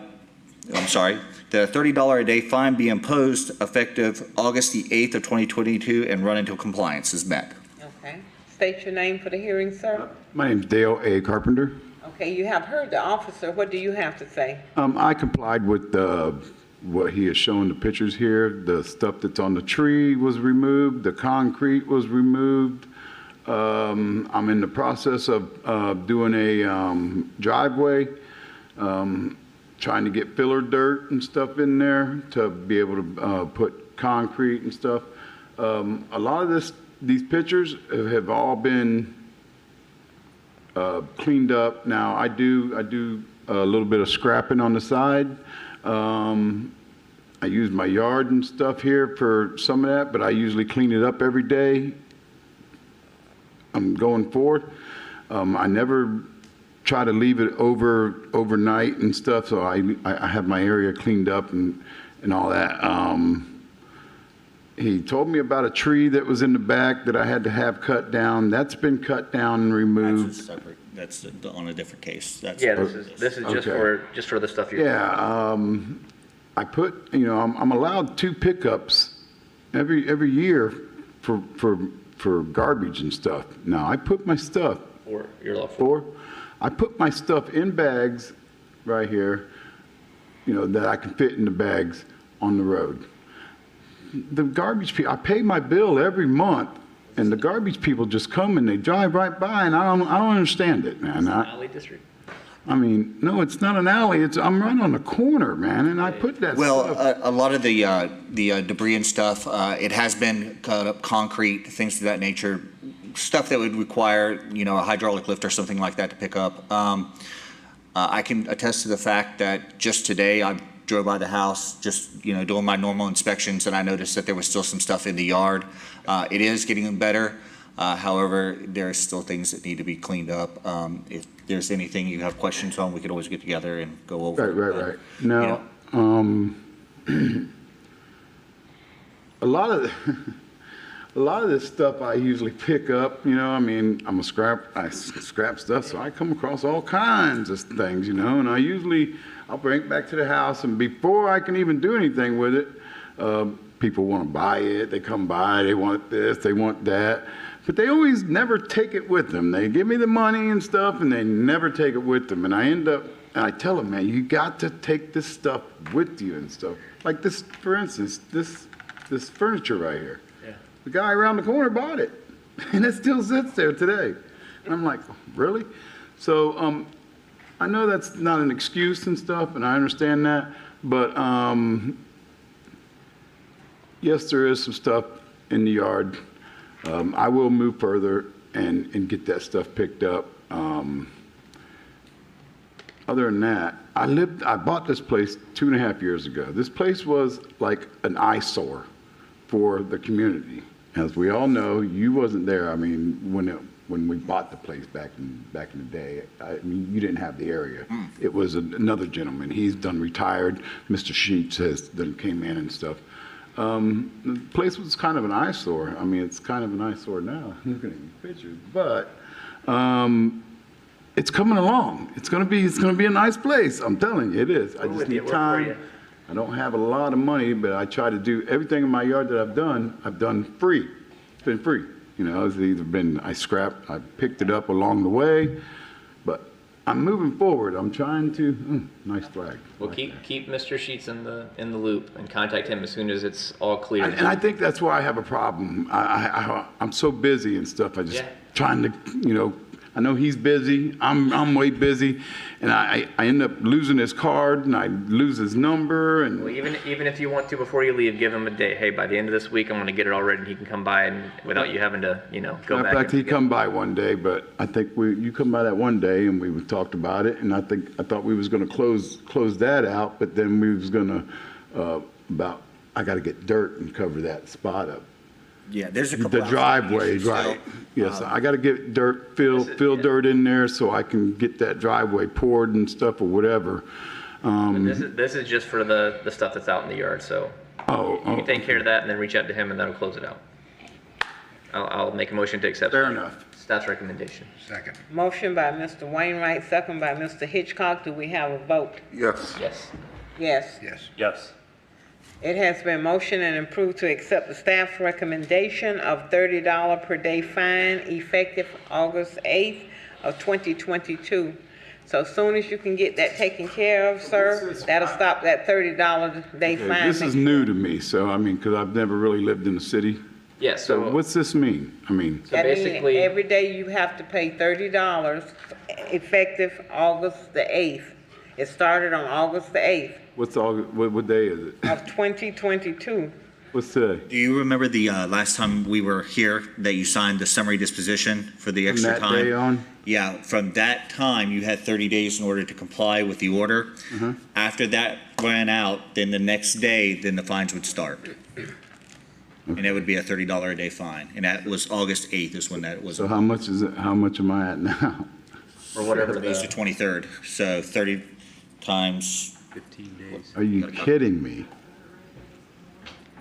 a $30 a day fine be imposed effective August the 8th of 2022 and run until compliance is met. Okay. State your name for the hearing, sir. My name's Dale A. Carpenter. Okay, you have heard the officer. What do you have to say? I complied with what he has shown the pictures here. The stuff that's on the tree was removed, the concrete was removed. I'm in the process of doing a driveway, trying to get filler dirt and stuff in there to be able to put concrete and stuff. A lot of these pictures have all been cleaned up. Now I do a little bit of scrapping on the side. I use my yard and stuff here for some of that, but I usually clean it up every day. I'm going forward. I never try to leave it overnight and stuff, so I have my area cleaned up and all that. He told me about a tree that was in the back that I had to have cut down. That's been cut down and removed. That's separate. That's on a different case. That's This is just for the stuff you're. Yeah, I put, I'm allowed 2 pickups every year for garbage and stuff. Now I put my stuff. I put my stuff in bags right here, that I can fit in the bags on the road. The garbage people, I pay my bill every month, and the garbage people just come and they drive right by, and I don't understand it, man. Alley district. I mean, no, it's not an alley. I'm right on the corner, man, and I put that stuff. A lot of the debris and stuff, it has been cut up, concrete, things of that nature, stuff that would require, a hydraulic lift or something like that to pick up. I can attest to the fact that just today I drove by the house, just doing my normal inspections, and I noticed that there was still some stuff in the yard. It is getting better. However, there are still things that need to be cleaned up. If there's anything you have questions on, we could always get together and go over. Right. Now, a lot of this stuff I usually pick up. I scrap stuff, so I come across all kinds of things, and I'll bring it back to the house, and before I can even do anything with it, people want to buy it. They come by, they want this, they want that. But they always never take it with them. They give me the money and stuff, and they never take it with them. And I tell them, man, you got to take this stuff with you and stuff. Like this, for instance, this furniture right here. Yeah. The guy around the corner bought it, and it still sits there today. And I'm like, really? So I know that's not an excuse and stuff, and I understand that. But yes, there is some stuff in the yard. I will move further and get that stuff picked up. Other than that, I bought this place 2.5 years ago. This place was like an eyesore for the community. As we all know, you wasn't there. I mean, when we bought the place back in the day, you didn't have the area. It was another gentleman. He's done retired. Mr. Sheets came in and stuff. The place was kind of an eyesore. I mean, it's kind of an eyesore now, looking at the pictures. But it's coming along. It's gonna be a nice place. I'm telling you, it is. I just need time. I don't have a lot of money, but I try to do everything in my yard that I've done free. It's been free. It's either been I picked it up along the way, but I'm moving forward. I'm trying to. Nice flag. Well, keep Mr. Sheets in the loop and contact him as soon as it's all clear. And I think that's why I have a problem. I'm so busy and stuff. I just trying to, I know he's busy. I'm way busy, and I end up losing his card, and I lose his number. And well, even if you want to, before you leave, give him a day. Hey, by the end of this week, I'm going to get it all ready, and he can come by and without you having to, go back. In fact, he come by one day, but I think you come by that one day, and we talked about it, and I thought we was going to close that out, but then we was going to I got to get dirt and cover that spot up. Yeah, there's a couple the driveway, right? Yes, I got to get fill dirt in there so I can get that driveway poured and stuff or whatever. This is just for the stuff that's out in the yard, so you can take care of that and then reach out to him and that'll close it out. I'll make a motion to accept. Fair enough. Staff's recommendation. Second. Motion by Mr. Wainwright, second by Mr. Hitchcock. Do we have a vote? Yes. Yes. Yes. Yes. Yes. It has been motioned and approved to accept the staff's recommendation of $30 per day fine effective August 8th of 2022. So as soon as you can get that taken care of, sir, that'll stop that $30 a day fine. This is new to me, so I mean, because I've never really lived in the city. Yeah, So what's this mean? I mean, So That means basically, every day you have to pay $30 effective August the 8th. It started on August the 8th what day is it? of 2022. What's today? Do you remember the last time we were here that you signed the summary disposition for the From extra that time? day on? Yeah, from that time, you had 30 days in order to comply with the order. After that ran out, then the next day, then the fines would start. And it would be a $30 a day fine. And that was August 8th is when that was. So how much is it? How much am I at now? or whatever Today's the 23rd, so 30 times. 15 days. Are you kidding me?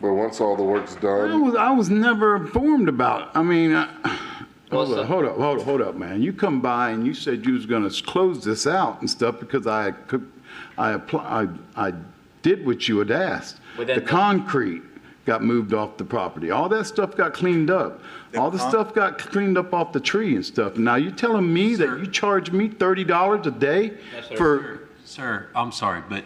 But once all the work's done, I was never informed about, I mean, hold so- up, man. You come by and you said you was gonna close this out and stuff because I did what you had asked. Within The the- concrete got moved off the property. All that stuff got cleaned up. All the stuff got cleaned up off the tree and stuff. Now you're telling me that you charge me $30 a day for, Sir, I'm sorry, but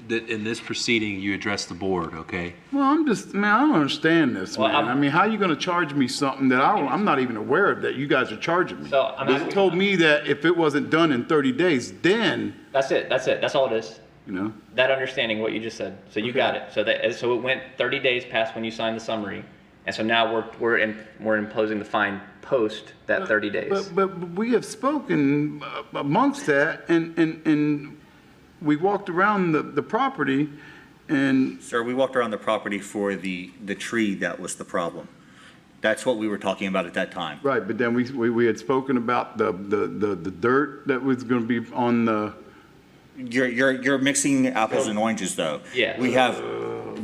in this proceeding, you address the board, okay? well, I don't understand this, Well, man. I mean, how are you gonna charge me something that I'm not even aware of that you guys are charging me? So, I'm You asking- told me that if it wasn't done in 30 days, then, that's it. That's all it is. you know, That understanding what you just said. So you got it. So it went 30 days past when you signed the summary. And so now we're imposing the fine post that 30 days. but we have spoken amongst that and we walked around the property and, Sir, we walked around the property for the tree that was the problem. That's what we were talking about at that time. right, but then we had spoken about the dirt that was gonna be on the, You're mixing apples and oranges, though. Yeah.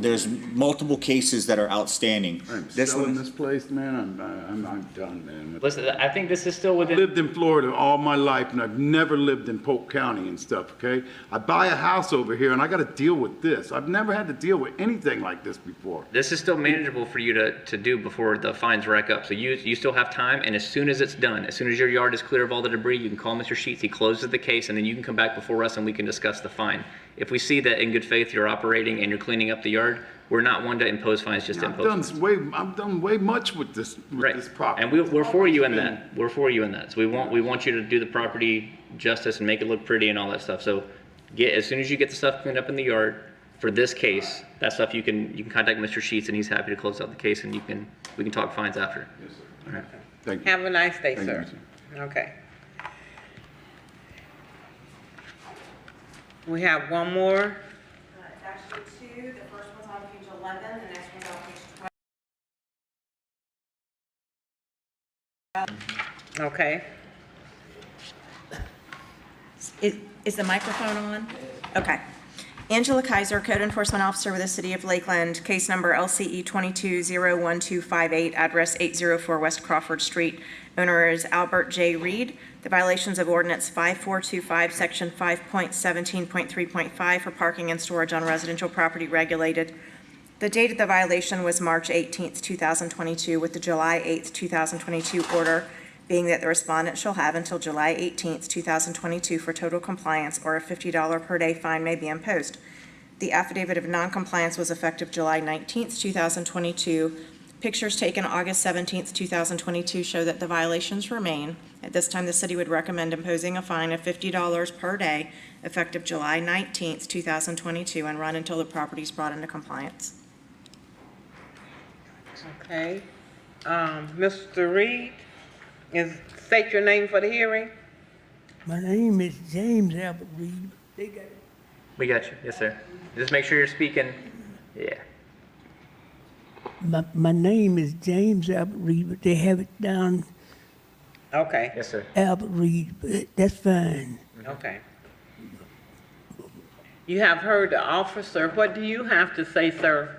There's multiple cases that are outstanding. I'm This selling one, this place, man, I'm done, man. Listen, I think this is still I within. lived in Florida all my life, and I've never lived in Polk County and stuff, okay? I buy a house over here, and I gotta deal with this. I've never had to deal with anything like this before. This is still manageable for you to do before the fines rack up. So you still have time, and as soon as it's done, as soon as your yard is clear of all the debris, you can call Mr. Sheets, he closes the case, and then you can come back before us and we can discuss the fine. If we see that in good faith you're operating and you're cleaning up the yard, we're not one to impose fines just to impose fines. I've done way much with this property. And we're for you in that. We're for you in that. So we want you to do the property justice and make it look pretty and all that stuff. So as soon as you get the stuff cleaned up in the yard for this case, that stuff you can contact Mr. Sheets and he's happy to close out the case and we can talk fines after. Yes, sir. All right. Thank you. Have a nice day, Thank sir. you, Okay. We have one more. It's actually two. The first one's on page 11, the next one's on page 12. Okay. Is the microphone on? Okay. Angela Kaiser, Code Enforcement Officer with the City of Lakeland, case number LCE 22-01258, address 804 West Crawford Street. Owner is Albert J. Reed. The violations of Ordinance 5425, Section 5.17.3.5 for parking and storage on residential property regulated. The date of the violation was March 18th, 2022, with the July 8th, 2022 order being that the respondent shall have until July 18th, 2022 for total compliance, or a $50 per day fine may be imposed. The Affidavit of Non-Compliance was effective July 19th, 2022. Pictures taken August 17th, 2022 show that the violations remain. At this time, the city would recommend imposing a fine of $50 per day effective July 19th, 2022, and run until the property is brought into compliance. Okay. Mr. Reed, state your name for the hearing. My name is James Albert Reed. They got it. We got you. Yes, sir. Just make sure you're speaking. Yeah. My name is James Albert Reed, but they have it down Okay. Yes, sir. Albert Reed, but that's fine. Okay. You have heard the officer. What do you have to say, sir?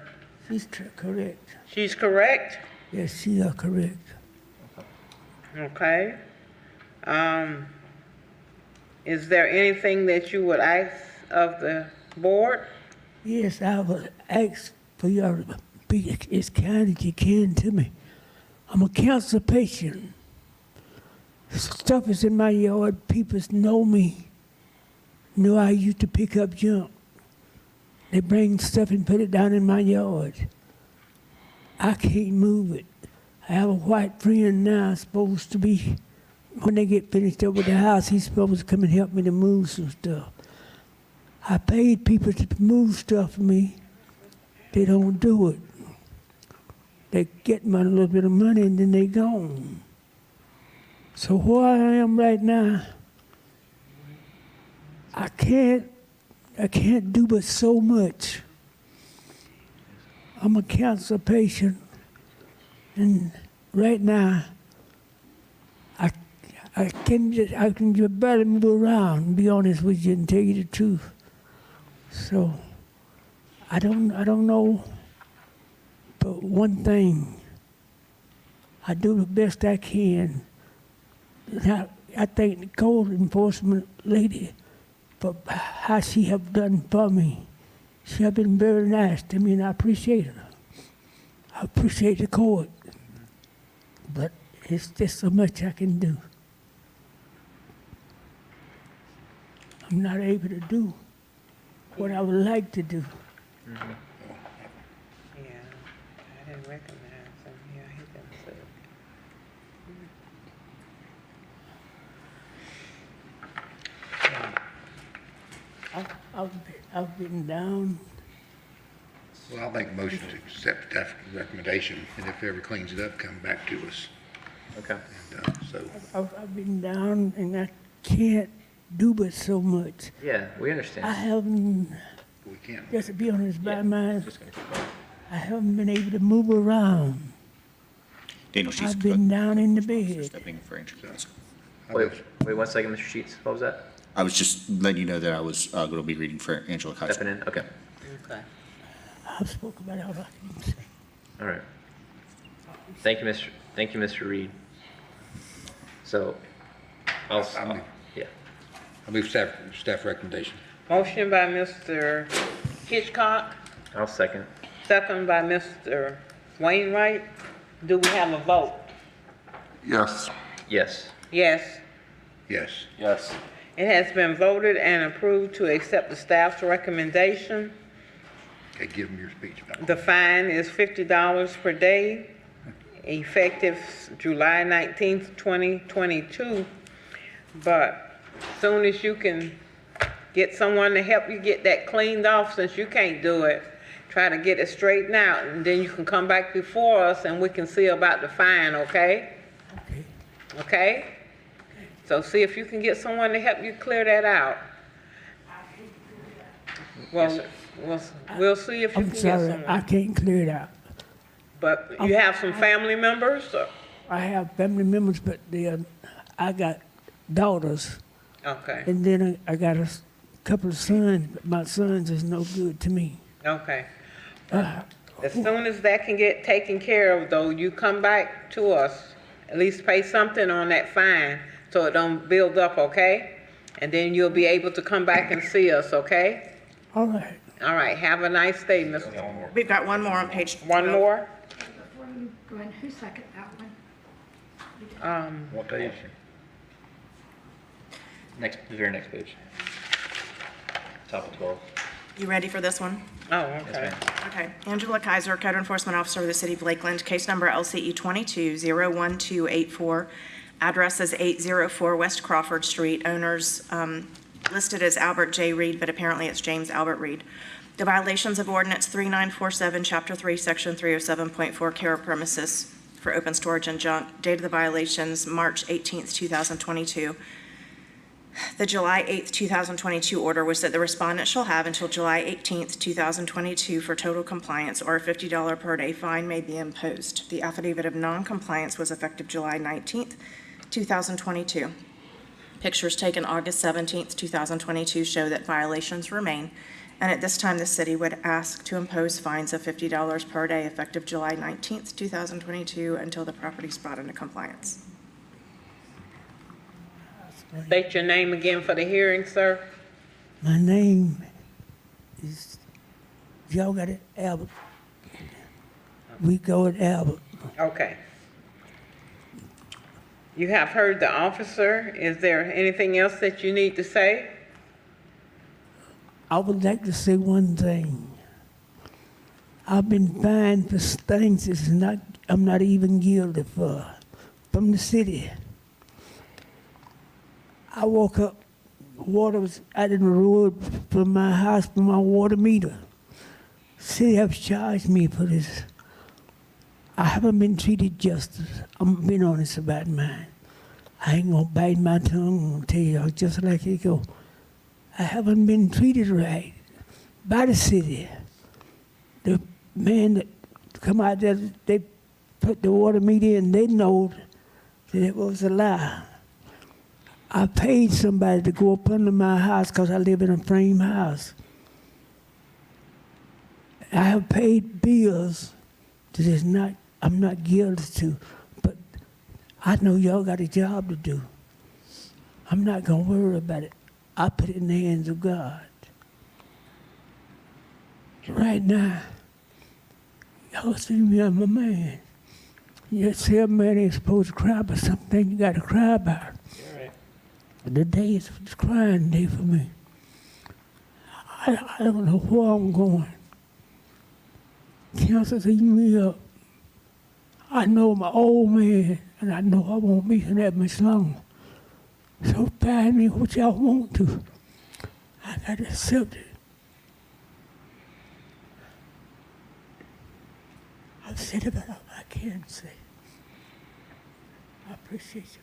She's correct. She's correct? Yes, she are correct. Okay. Is there anything that you would ask of the board? Yes, I would ask for y'all to be as kind as you can to me. I'm a cancer patient. Stuff is in my yard. People know me. Know I used to pick up junk. They bring stuff and put it down in my yard. I can't move it. I have a white friend now supposed to be, when they get finished up with the house, he's supposed to come and help me to move some stuff. I paid people to move stuff for me. They don't do it. They get my little bit of money and then they gone. So where I am right now, I can't do but so much. I'm a cancer patient, and right now, I can just barely move around, and be honest with you and tell you the truth. So I don't know, but one thing, I do the best I can. And I thank the code enforcement lady for how she have done for me. She have been very nice to me, and I appreciate her. I appreciate the court, but it's just so much I can do. I'm not able to do what I would like to do. Yeah, I didn't recognize him. Yeah, he didn't say it. I've been down. Well, I'll make a motion to accept that recommendation, and if it ever cleans it up, come back to us. Okay. And, so, I've been down, and I can't do but so much. Yeah, we understand. I haven't, we can't. just to be honest, by my, I haven't been able to move around. Daniel, she's I've been down in the bed. stepping in for interviews. Wait 1 second, Mr. Sheets. What was that? I was just letting you know that I was going to be reading for Angela Kaiser. Stepping in? Okay. Okay. I've spoken about all I can say. All right. Thank you, Mr. Reed. So, yeah. I'll move staff recommendation. Motion by Mr. Hitchcock, I'll second. second by Mr. Wainwright. Do we have a vote? Yes. Yes. Yes. Yes. Yes. It has been voted and approved to accept the staff's recommendation. Okay, give them your speech back. The fine is $50 per day, effective July 19th, 2022. But soon as you can get someone to help you get that cleaned off, since you can't do it, try to get it straightened out, and then you can come back before us and we can see about the fine, okay? Okay. Okay? So see if you can get someone to help you clear that out. Well, we'll see if you I'm can get sorry, someone. I can't clear it out. But you have some family members? Or? I have family members, but I got daughters. Okay, And then I got a couple of sons, but my sons is no good to me. okay. As soon as that can get taken care of, though, you come back to us, at least pay something on that fine so it don't build up, okay? And then you'll be able to come back and see us, okay? All right. All right, have a nice day, Mr. We've got one more on page 12. One more? Before you go in, who seconded that one? What day is The very next page. Top of 12. You ready for this one? Oh, Yes, okay. ma'am. Okay. Angela Kaiser, Code Enforcement Officer of the City of Lakeland, case number LCE 22-01284. Address is 804 West Crawford Street. Owners listed as Albert J. Reed, but apparently it's James Albert Reed. The violations of Ordinance 3947, Chapter 3, Section 307.4, care of premises for open storage and junk. Date of the violations, March 18th, 2022. The July 8th, 2022 order was that the respondent shall have until July 18th, 2022 for total compliance, or a $50 per day fine may be imposed. The Affidavit of Non-Compliance was effective July 19th, 2022. Pictures taken August 17th, 2022 show that violations remain, and at this time, the city would ask to impose fines of $50 per day effective July 19th, 2022, until the property is brought into compliance. State your name again for the hearing, sir. My name is, y'all got it, Albert. We go with Albert. Okay. You have heard the officer. Is there anything else that you need to say? I would like to say one thing. I've been fined for things I'm not even guilty for, from the city. I woke up, water was out in the road from my house, from my water meter. City have charged me for this. I haven't been treated justice. I'm being honest about mine. I ain't gonna bite my tongue. I'm gonna tell you just like it go. I haven't been treated right by the city. The man that come out there, they put the water meter in, they know that it was a lie. I paid somebody to go up under my house because I live in a frame house. I have paid bills that I'm not guilty to, but I know y'all got a job to do. I'm not gonna worry about it. I put it in the hands of God. Right now, y'all see me, I'm a man. You say a man ain't supposed to cry about something you gotta cry about. The day is a crying day for me. I don't know where I'm going. Cancer's eating me up. I know I'm an old man, and I know I won't be here that much longer. So find me what y'all want to. I gotta accept it. I've said about all I can say. I appreciate you.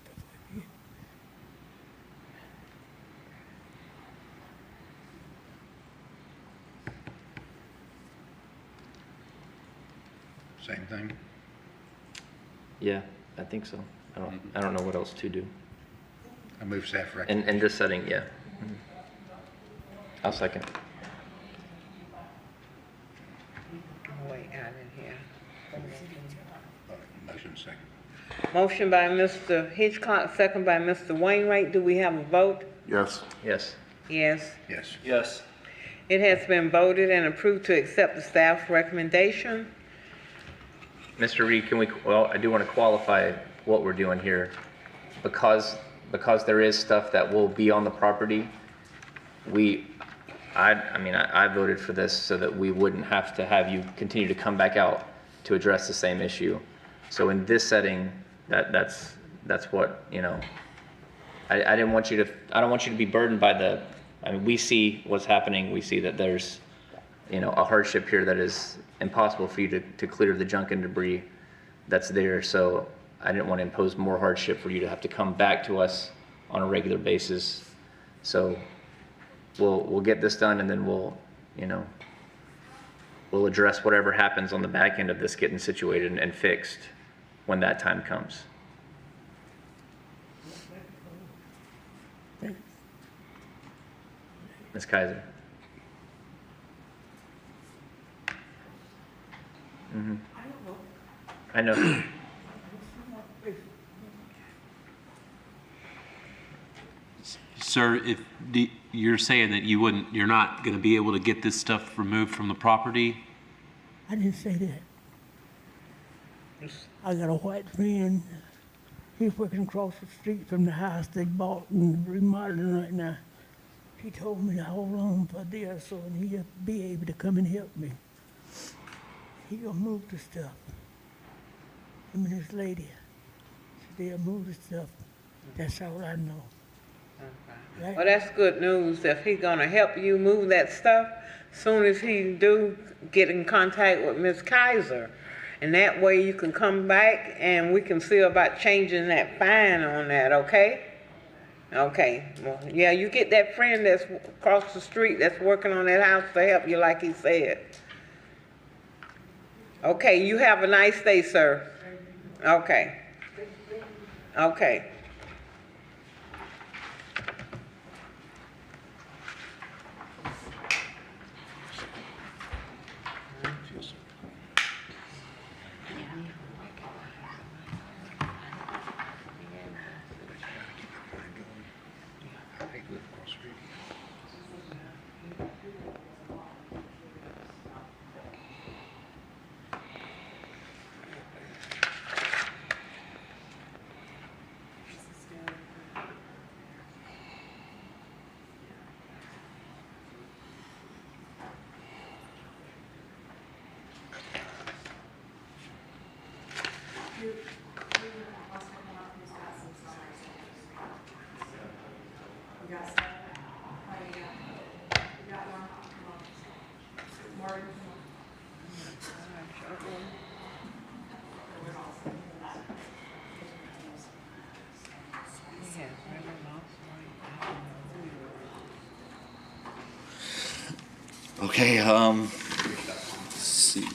Same thing. Yeah, I think so. I don't know what else to do. I move staff recommendation. In this setting, yeah. I'll second. Wait, out in here. Motion second. Motion by Mr. Hitchcock, second by Mr. Wainwright. Do we have a vote? Yes. Yes. Yes. Yes. Yes. It has been voted and approved to accept the staff recommendation. Mr. Reed, I do want to qualify what we're doing here. Because there is stuff that will be on the property, I voted for this so that we wouldn't have to have you continue to come back out to address the same issue. So in this setting, that's what, I don't want you to be burdened by we see what's happening. We see that there's, a hardship here that is impossible for you to clear the junk and debris that's there. So I didn't want to impose more hardship for you to have to come back to us on a regular basis. So we'll get this done, and then we'll address whatever happens on the back end of this getting situated and fixed when that time comes. Ms. Kaiser. I know. Sir, you're saying that you're not going to be able to get this stuff removed from the property? I didn't say that. I got a white friend. He's working across the street from the house they bought and remodeling right now. He told me to hold on for a day or so, and he'll be able to come and help me. He gonna move the stuff. Him and his lady. They'll move the stuff. That's all I know. Okay. Well, that's good news. If he's gonna help you move that stuff, soon as he do, get in contact with Ms. Kaiser. And that way you can come back and we can see about changing that fine on that, okay? Okay, well, yeah, you get that friend that's across the street that's working on that house to help you like he said. Okay, you have a nice day, sir. Okay. Okay. Okay, let's see.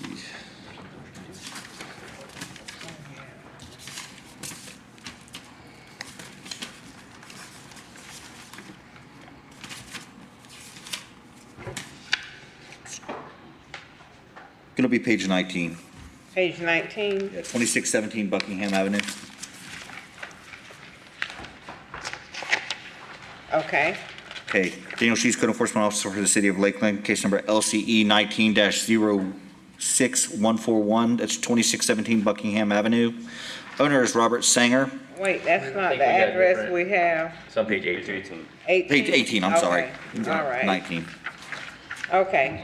Gonna be page 19. Page 19. Yeah, 2617 Buckingham Avenue. Okay. Okay, Daniel Sheets, Code Enforcement Officer for the City of Lakeland, case number LCE 19-06141. That's 2617 Buckingham Avenue. Owner is Robert Sanger. Wait, that's not think the we got address different- we have. It's on page 18. 18? Page 18, I'm sorry. Okay, all right. 19. Okay,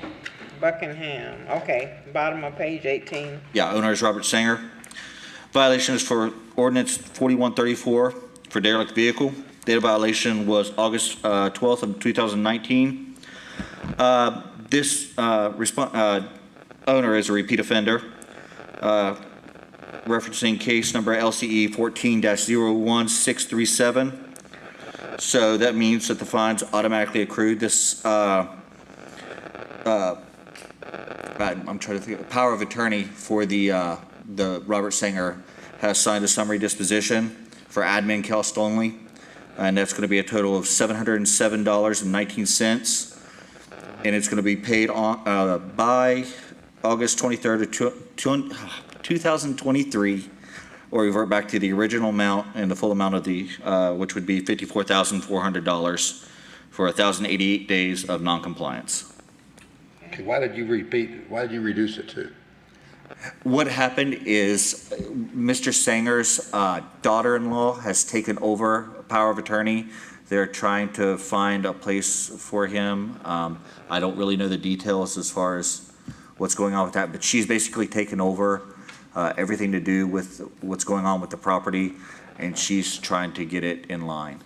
Buckingham, okay, bottom of page 18. Yeah, owner is Robert Sanger. Violation is for ordinance 4134 for derelict vehicle. Date of violation was August 12th of 2019. This owner is a repeat offender, referencing case number LCE 14-01637. So that means that the fines automatically accrued. This, I'm trying to think, the power of attorney for the Robert Sanger has signed a summary disposition for admin cost only. And that's going to be a total of $707.19. And it's going to be paid on by August 23rd of 2023, or revert back to the original amount and the full amount of the, which would be $54,400 for 1,088 days of noncompliance. Okay, why did you reduce it to? What happened is Mr. Sanger's daughter-in-law has taken over power of attorney. They're trying to find a place for him. I don't really know the details as far as what's going on with that, but she's basically taken over everything to do with what's going on with the property, and she's trying to get it in line.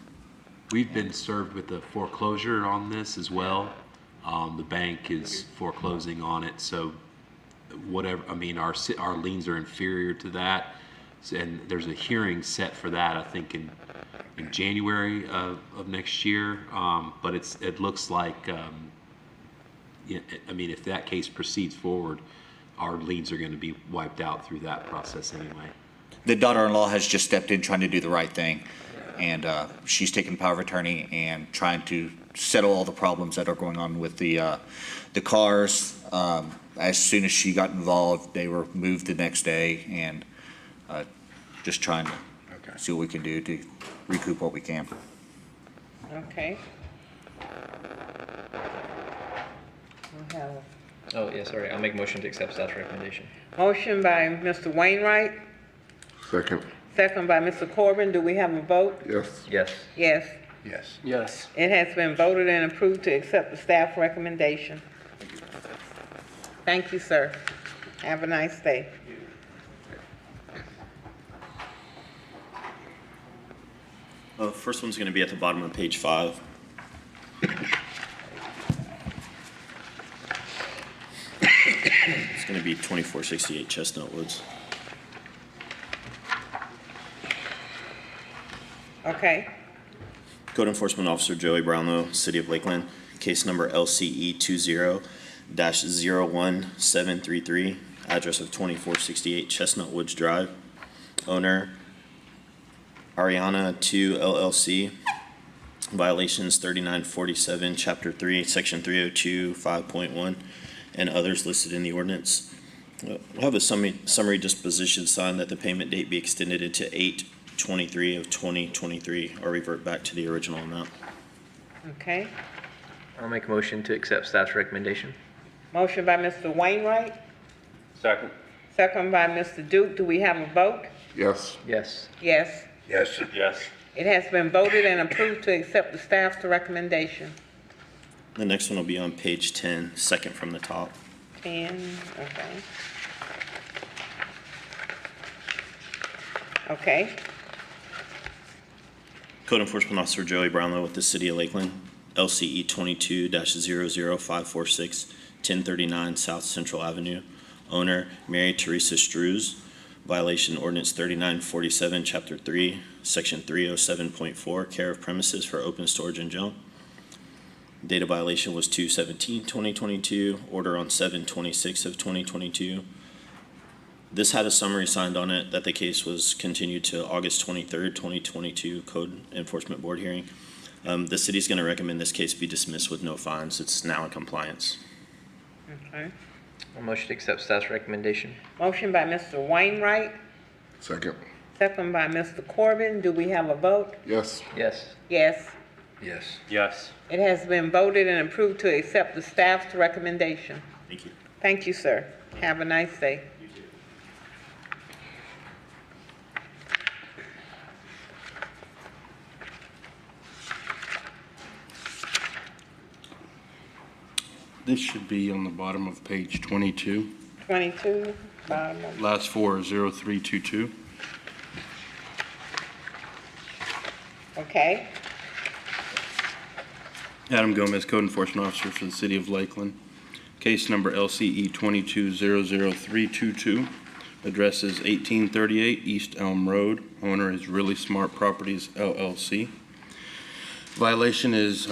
We've been served with a foreclosure on this as well. The bank is foreclosing on it, so whatever, I mean, our liens are inferior to that, and there's a hearing set for that, I think, in January of next year. But it looks like, I mean, if that case proceeds forward, our liens are going to be wiped out through that process anyway. The daughter-in-law has just stepped in trying to do the right thing, and she's taken power of attorney and trying to settle all the problems that are going on with the cars. As soon as she got involved, they were moved the next day, and just trying to see what we can do to recoup what we can. Okay. We'll have Oh, yeah, sorry. I'll make a motion to accept staff's recommendation. motion by Mr. Wainwright, Second. second by Mr. Corbin. Do we have a vote? Yes. Yes. Yes. Yes. Yes. It has been voted and approved to accept the staff recommendation. Thank you, sir. Have a nice day. First one's going to be at the bottom of page 5. It's going to be 2468 Chestnut Woods. Okay. Code Enforcement Officer Joey Brownlow, City of Lakeland, case number LCE 20-01733, address of 2468 Chestnut Woods Drive. Owner Ariana 2 LLC. Violations 3947, Chapter 3, Section 302, 5.1, and others listed in the ordinance. We'll have a summary disposition signed that the payment date be extended into 8/23 of 2023, or revert back to the original amount. Okay. I'll make a motion to accept staff's recommendation. Motion by Mr. Wainwright, Second. second by Mr. Duke. Do we have a vote? Yes. Yes. Yes. Yes. Yes. It has been voted and approved to accept the staff's recommendation. The next one will be on page 10, second from the top. 10, okay. Okay. Code Enforcement Officer Joey Brownlow with the City of Lakeland, LCE 22-00546, 1039 South Central Avenue. Owner, Mary Teresa Strews. Violation ordinance 3947, Chapter 3, Section 307.4, care of premises for open storage and junk. Date of violation was 2/17/2022, order on 7/26 of 2022. This had a summary signed on it that the case was continued to August 23rd, 2022 Code Enforcement Board hearing. The city's going to recommend this case be dismissed with no fines. It's now in compliance. Okay. A motion to accept staff's recommendation. Motion by Mr. Wainwright, Second. second by Mr. Corbin. Do we have a vote? Yes. Yes. Yes. Yes. Yes. It has been voted and approved to accept the staff's recommendation. Thank you. Thank you, sir. Have a nice day. This should be on the bottom of page 22. 22, bottom of, Last four are 0322. okay. Adam Gomez, Code Enforcement Officer for the City of Lakeland. Case number LCE 2200322. Address is 1838 East Elm Road. Owner is Really Smart Properties LLC. Violation is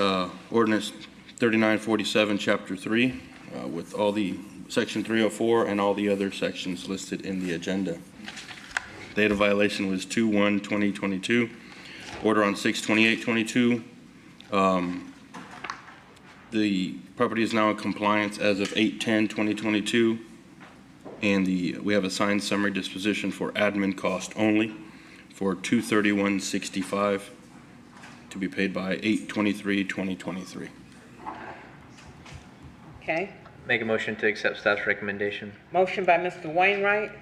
ordinance 3947, Chapter 3, with all the Section 304 and all the other sections listed in the agenda. Date of violation was 2/1/2022. Order on 6/28/22. The property is now in compliance as of 8/10/2022, and we have a signed summary disposition for admin cost only for $231.65 to be paid by 8/23/2023. Okay. Make a motion to accept staff's recommendation. Motion by Mr. Wainwright,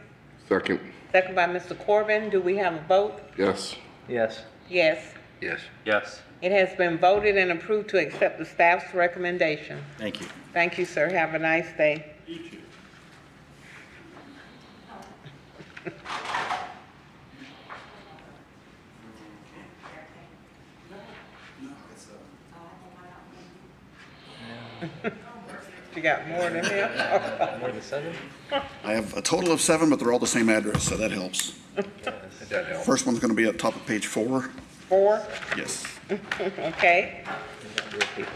Second. second by Mr. Corbin. Do we have a vote? Yes. Yes. Yes. Yes. Yes. It has been voted and approved to accept the staff's recommendation. Thank you. Thank you, sir. Have a nice day. You got more than him? More than 7? I have a total of 7, but they're all the same address, so that helps. It does help. First one's going to be at top of page 4. 4? Yes. Okay.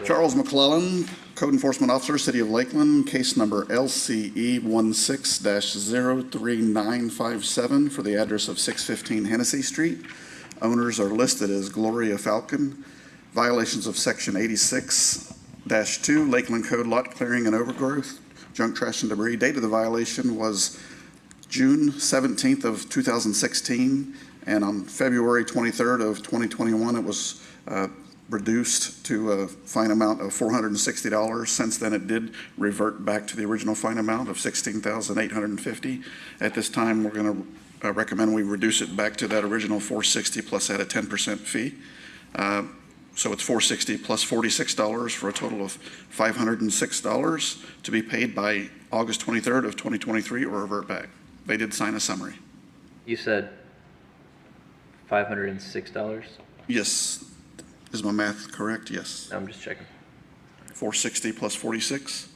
Charles Mcclellan, Code Enforcement Officer, City of Lakeland, case number LCE 16-03957 for the address of 615 Hennessy Street. Owners are listed as Gloria Falcon. Violations of Section 86-2, Lakeland Code lot clearing and overgrowth, junk, trash, and debris. Date of the violation was June 17th of 2016, and on February 23rd of 2021, it was reduced to a fine amount of $460. Since then, it did revert back to the original fine amount of $16,850. At this time, we're going to recommend we reduce it back to that original $460 plus add a 10% fee. So it's $460 plus $46 for a total of $506 to be paid by August 23rd of 2023 or revert back. They did sign a summary. You said $506? Yes. Is my math correct? Yes. I'm just checking. 460 plus 46,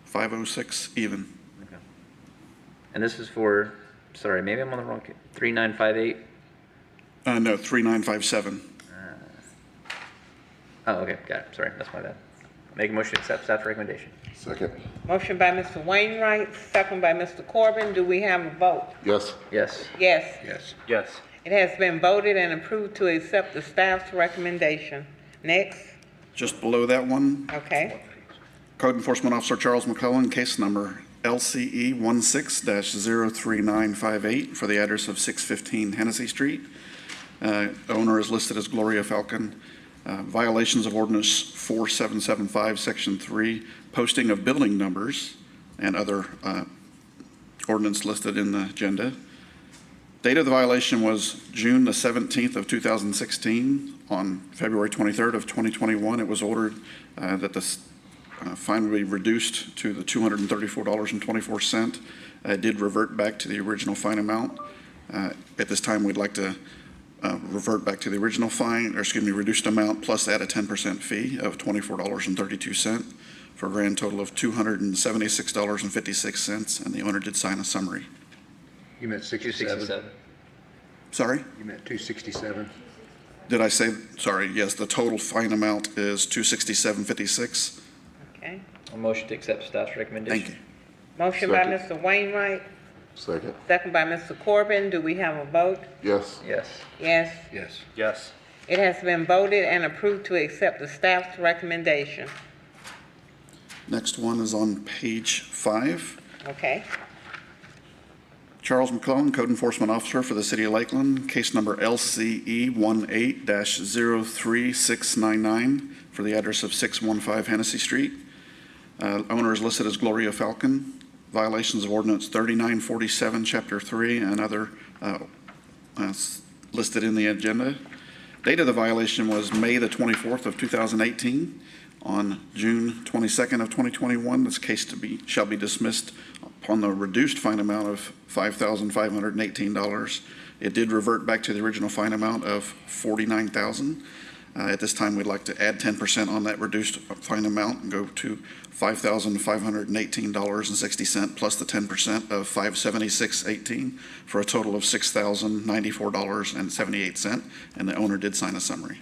506 even. Okay. And this is for, sorry, maybe I'm on the wrong, 3958? No, 3957. Oh, okay, got it. Sorry, that's my bad. Make a motion to accept staff recommendation. Second. Motion by Mr. Wainwright, second by Mr. Corbin. Do we have a vote? Yes. Yes. Yes. Yes. Yes. It has been voted and approved to accept the staff's recommendation. Next. Just below that one, Okay. Code Enforcement Officer Charles Mcclellan, case number LCE 16-03958 for the address of 615 Hennessy Street. Owner is listed as Gloria Falcon. Violations of Ordinance 4775, Section 3, posting of building numbers and other ordinance listed in the agenda. Date of the violation was June the 17th of 2016. On February 23rd of 2021, it was ordered that the fine would be reduced to the $234.24. It did revert back to the original fine amount. At this time, we'd like to revert back to the original fine, or excuse me, reduced amount plus add a 10% fee of $24.32 for a grand total of $276.56, and the owner did sign a summary. You meant 67? 267. Sorry? You meant 267? Did I say, sorry, yes, the total fine amount is $267.56. Okay. A motion to accept staff's recommendation. Thank you. Motion by Second. Mr. Wainwright, Second. second by Mr. Corbin. Do we have a vote? Yes. Yes. Yes. Yes. Yes. It has been voted and approved to accept the staff's recommendation. Next one is on page 5. Okay. Charles Mcclellan, Code Enforcement Officer for the City of Lakeland, case number LCE 18-03699 for the address of 615 Hennessy Street. Owner is listed as Gloria Falcon. Violations of Ordinance 3947, Chapter 3, and other listed in the agenda. Date of the violation was May the 24th of 2018. On June 22nd of 2021, this case shall be dismissed upon the reduced fine amount of $5,518. It did revert back to the original fine amount of $49,000. At this time, we'd like to add 10% on that reduced fine amount and go to $5,518.60 plus the 10% of $576.18 for a total of $6,094.78. And the owner did sign a summary.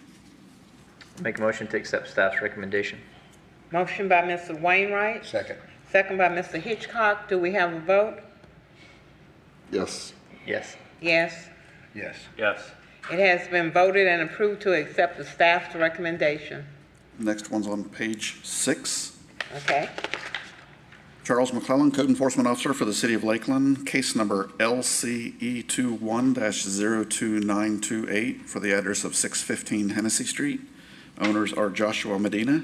Make a motion to accept staff's recommendation. Motion by Mr. Wainwright, Second. second by Mr. Hitchcock. Do we have a vote? Yes. Yes. Yes. Yes. Yes. It has been voted and approved to accept the staff's recommendation. Next one's on page 6. Okay. Charles Mcclellan, Code Enforcement Officer for the City of Lakeland, case number LCE 21-02928 for the address of 615 Hennessy Street. Owners are Joshua Medina.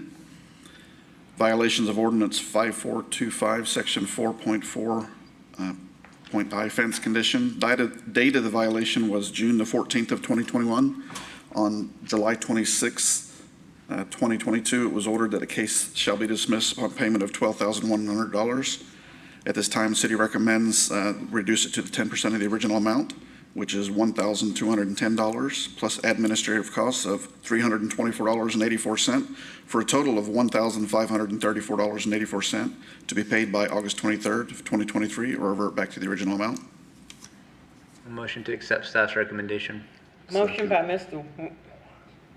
Violations of Ordinance 5425, Section 4.4, point I, fence condition. Date of the violation was June the 14th of 2021. On July 26th, 2022, it was ordered that a case shall be dismissed upon payment of $12,100. At this time, the city recommends reduce it to the 10% of the original amount, which is $1,210, plus administrative costs of $324.84, for a total of $1,534.84 to be paid by August 23rd of 2023, or revert back to the original amount. A motion to accept staff's recommendation. Motion by Mr.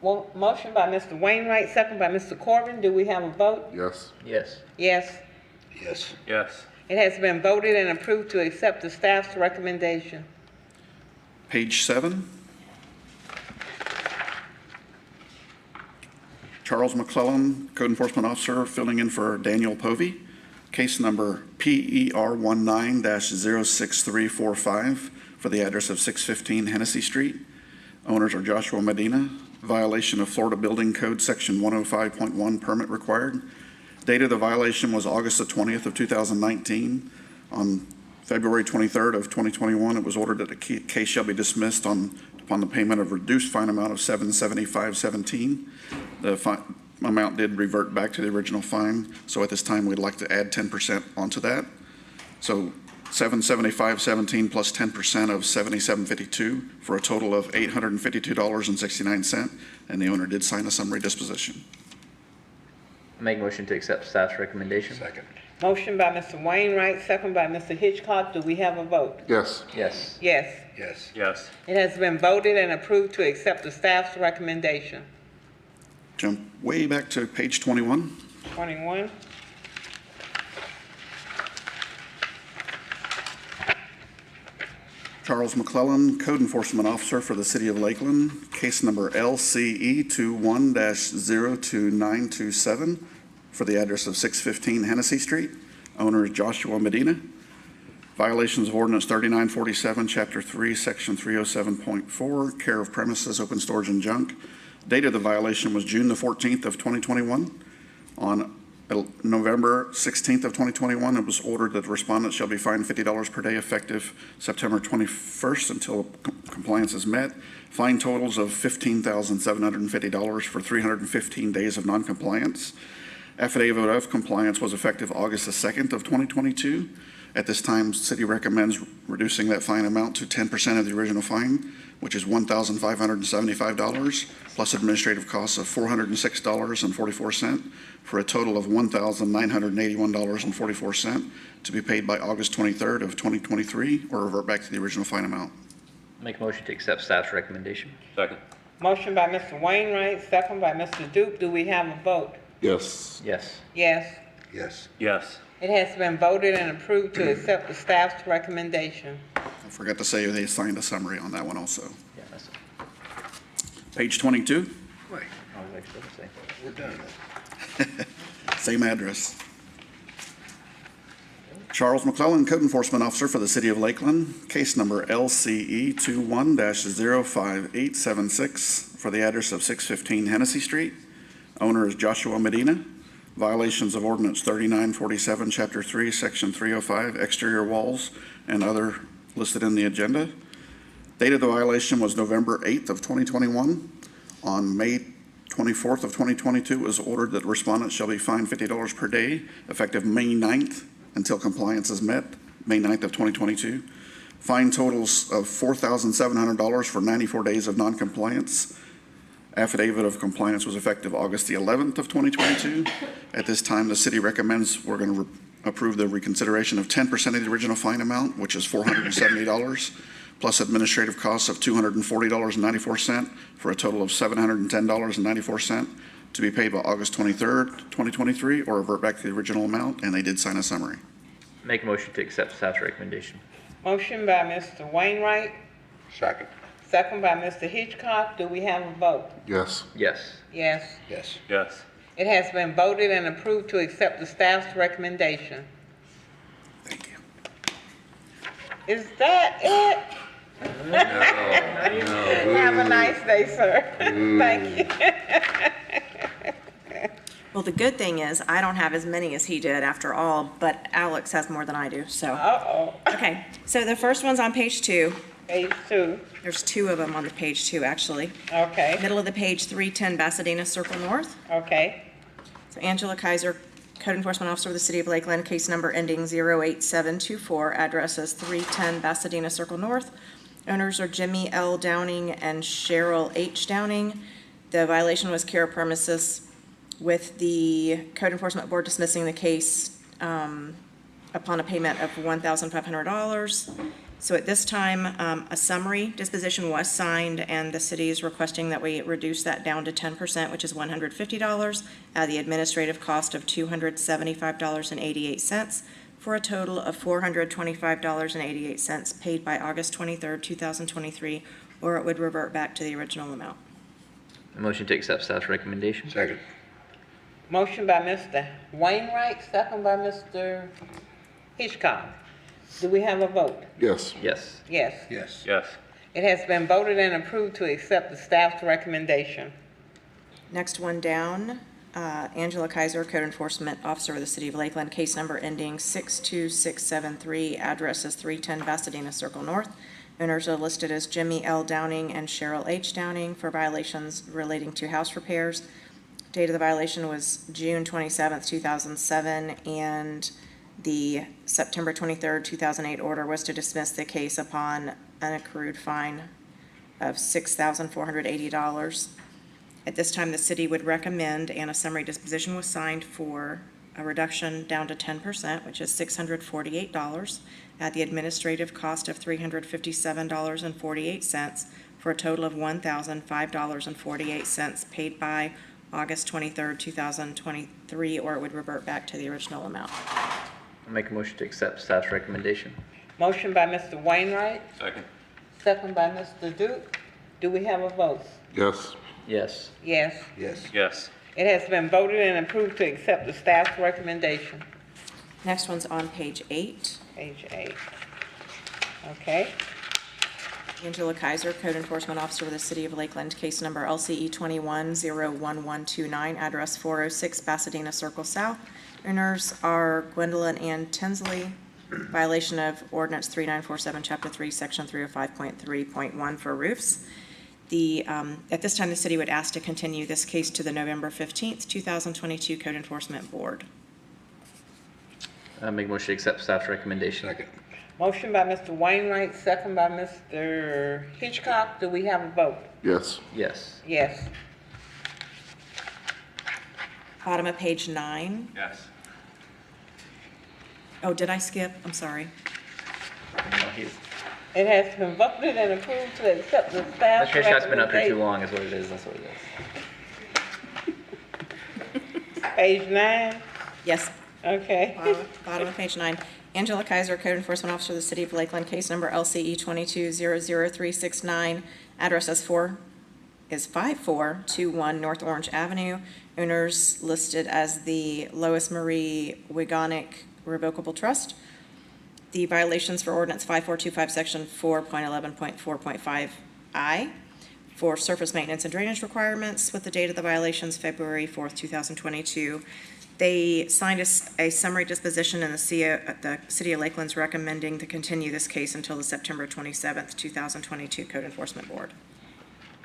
Wainwright, second by Mr. Corbin. Do we have a vote? Yes. Yes. Yes. Yes. Yes. It has been voted and approved to accept the staff's recommendation. Page 7. Charles Mcclellan, Code Enforcement Officer, filling in for Daniel Povey. Case number PER 19-06345 for the address of 615 Hennessy Street. Owners are Joshua Medina. Violation of Florida Building Code Section 105.1, permit required. Date of the violation was August the 20th of 2019. On February 23rd of 2021, it was ordered that the case shall be dismissed upon the payment of reduced fine amount of $775.17. The amount did revert back to the original fine, so at this time we'd like to add 10% onto that. So $775.17 plus 10% of $77.52 for a total of $852.69, and the owner did sign a summary disposition. Make a motion to accept staff's recommendation. Second. Motion by Mr. Wainwright, second by Mr. Hitchcock. Do we have a vote? Yes. Yes. Yes. Yes. Yes. It has been voted and approved to accept the staff's recommendation. Jump way back to page 21. 21. Charles Mcclellan, Code Enforcement Officer for the City of Lakeland, case number LCE 21-02927 for the address of 615 Hennessy Street. Owner is Joshua Medina. Violations of Ordinance 3947, Chapter 3, Section 307.4, care of premises, open storage, and junk. Date of the violation was June the 14th of 2021. On November 16th of 2021, it was ordered that the respondent shall be fined $50 per day effective September 21st until compliance is met. Fine totals of $15,750 for 315 days of noncompliance. Affidavit of Compliance was effective August the 2nd of 2022. At this time, city recommends reducing that fine amount to 10% of the original fine, which is $1,575, plus administrative costs of $406.44, for a total of $1,981.44, to be paid by August 23rd of 2023, or revert back to the original fine amount. Make a motion to accept staff's recommendation. Second. Motion by Mr. Wainwright, second by Mr. Duke. Do we have a vote? Yes. Yes. Yes. Yes. Yes. It has been voted and approved to accept the staff's recommendation. I forgot to say they signed a summary on that one also. Yeah, that's it. Page 22, Wait, I was actually going to say. we're done. same address. Charles Mcclellan, Code Enforcement Officer for the City of Lakeland, case number LCE 21-05876 for the address of 615 Hennessy Street. Owner is Joshua Medina. Violations of Ordinance 3947, Chapter 3, Section 305, exterior walls and other listed in the agenda. Date of the violation was November 8th of 2021. On May 24th of 2022, it was ordered that respondents shall be fined $50 per day, effective May 9th until compliance is met, May 9th of 2022. Fine totals of $4,700 for 94 days of noncompliance. Affidavit of Compliance was effective August the 11th of 2022. At this time, the city recommends we're going to approve the reconsideration of 10% of the original fine amount, which is $470, plus administrative costs of $240.94, for a total of $710.94, to be paid by August 23rd, 2023, or revert back to the original amount, and they did sign a summary. Make a motion to accept staff's recommendation. Motion by Mr. Wainwright, Second. second by Mr. Hitchcock. Do we have a vote? Yes. Yes. Yes. Yes. Yes. It has been voted and approved to accept the staff's recommendation. Thank you. Is that it? No. Have a nice day, sir. Thank you. Well, the good thing is I don't have as many as he did after all, but Alex has more than I do, so. Uh-oh. Okay, so the first one's on page 2. Page 2. There's 2 of them on the page 2, actually. Okay. Middle of the page, 310 Pasadena Circle North. Okay. So Angela Kaiser, Code Enforcement Officer of the City of Lakeland, case number ending 08724, address is 310 Pasadena Circle North. Owners are Jimmy L. Downing and Cheryl H. Downing. The violation was care of premises, with the Code Enforcement Board dismissing the case upon a payment of $1,500. So at this time, a summary disposition was signed, and the city is requesting that we reduce that down to 10%, which is $150, at the administrative cost of $275.88, for a total of $425.88 paid by August 23rd, 2023, or it would revert back to the original amount. A motion to accept staff's recommendation. Second. Motion by Mr. Wainwright, second by Mr. Hitchcock. Do we have a vote? Yes. Yes. Yes. Yes. Yes. It has been voted and approved to accept the staff's recommendation. Next one down, Angela Kaiser, Code Enforcement Officer of the City of Lakeland, case number ending 62673, address is 310 Pasadena Circle North. Owners are listed as Jimmy L. Downing and Cheryl H. Downing for violations relating to house repairs. Date of the violation was June 27th, 2007, and the September 23rd, 2008 order was to dismiss the case upon an accrued fine of $6,480. At this time, the city would recommend, and a summary disposition was signed for a reduction down to 10%, which is $648, at the administrative cost of $357.48, for a total of $1,005.48 paid by August 23rd, 2023, or it would revert back to the original amount. I'll make a motion to accept staff's recommendation. Motion by Mr. Wainwright, Second. second by Mr. Duke. Do we have a vote? Yes. Yes. Yes. Yes. Yes. It has been voted and approved to accept the staff's recommendation. Next one's on page 8. Page 8. Okay. Angela Kaiser, Code Enforcement Officer of the City of Lakeland, case number LCE 21-01129, address 406 Pasadena Circle South. Owners are Gwendolyn Ann Tinsley, violation of Ordinance 3947, Chapter 3, Section 305.3.1 for roofs. At this time, the city would ask to continue this case to the November 15th, 2022 Code Enforcement Board. I make a motion to accept staff's recommendation. Second. Motion by Mr. Wainwright, second by Mr. Hitchcock. Do we have a vote? Yes. Yes. Yes. Bottom of page 9. Yes. Oh, did I skip? I'm sorry. It has been voted and approved to accept the staff's Mr. Hitchcock's been up here too recommendation. long is what it is. That's what it is. Page 9, Yes. okay. Bottom of page 9. Angela Kaiser, Code Enforcement Officer of the City of Lakeland, case number LCE 22-00369, address is 5421 North Orange Avenue. Owners listed as the Lois Marie Wiganick Revocable Trust. The violations for ordinance 5425, section 4.11.4.5I for surface maintenance and drainage requirements with the date of the violations February 4th, 2022. They signed a summary disposition and the City of Lakeland's recommending to continue this case until the September 27th, 2022 Code Enforcement Board.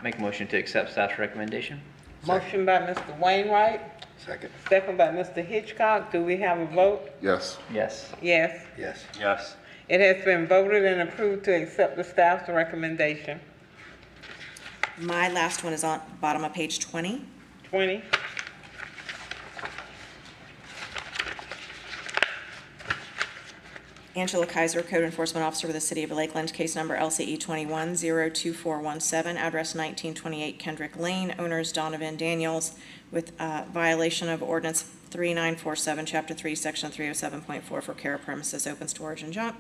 Make a motion to accept staff's recommendation. Motion by Mr. Wainwright, Second. second by Mr. Hitchcock. Do we have a vote? Yes. Yes. Yes. Yes. Yes. It has been voted and approved to accept the staff's recommendation. My last one is on bottom of page 20. 20. Angela Kaiser, Code Enforcement Officer for the City of Lakeland, case number LCE 21-02417, address 1928 Kendrick Lane, owners Donovan Daniels, with violation of ordinance 3947, chapter 3, section 307.4 for care of premises, open storage and junk.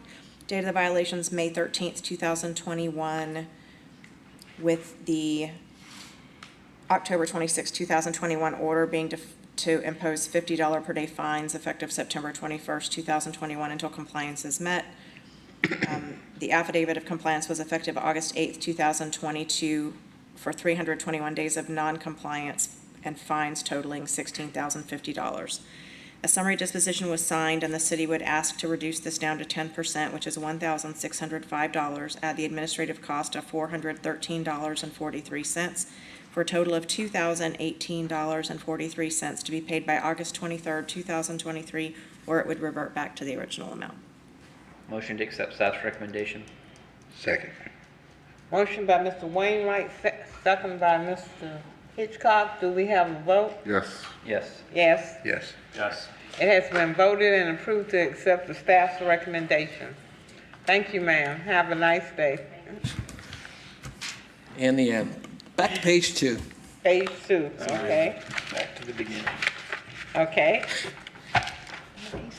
Date of the violations, May 13th, 2021, with the October 26, 2021 order being to impose $50 per day fines effective September 21st, 2021 until compliance is met. The affidavit of compliance was effective August 8th, 2022 for 321 days of non-compliance and fines totaling $16,050. A summary disposition was signed and the city would ask to reduce this down to 10%, which is $1,605, add the administrative cost of $413.43, for a total of $2,018.43 to be paid by August 23rd, 2023, or it would revert back to the original amount. Motion to accept staff's recommendation. Second. Motion by Mr. Wainwright, second by Mr. Hitchcock. Do we have a vote? Yes. Yes. Yes. Yes. Yes. It has been voted and approved to accept the staff's recommendation. Thank you, ma'am. Have a nice day. And the end. Back to page 2. Page 2, okay. Back to the beginning. Okay.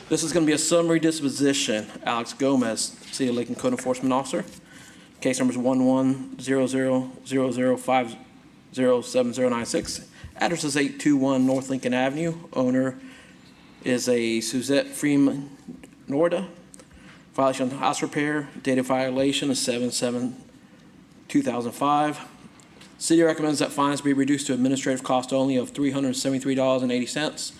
This is going to be a summary disposition. Alex Gomez, City of Lakeland Code Enforcement Officer. Case numbers 110000507096. Address is 821 North Lincoln Avenue. Owner is a Suzette Freeman Norda. Violation of house repair. Date of violation is 7/7/2005. City recommends that fines be reduced to administrative cost only of $373.80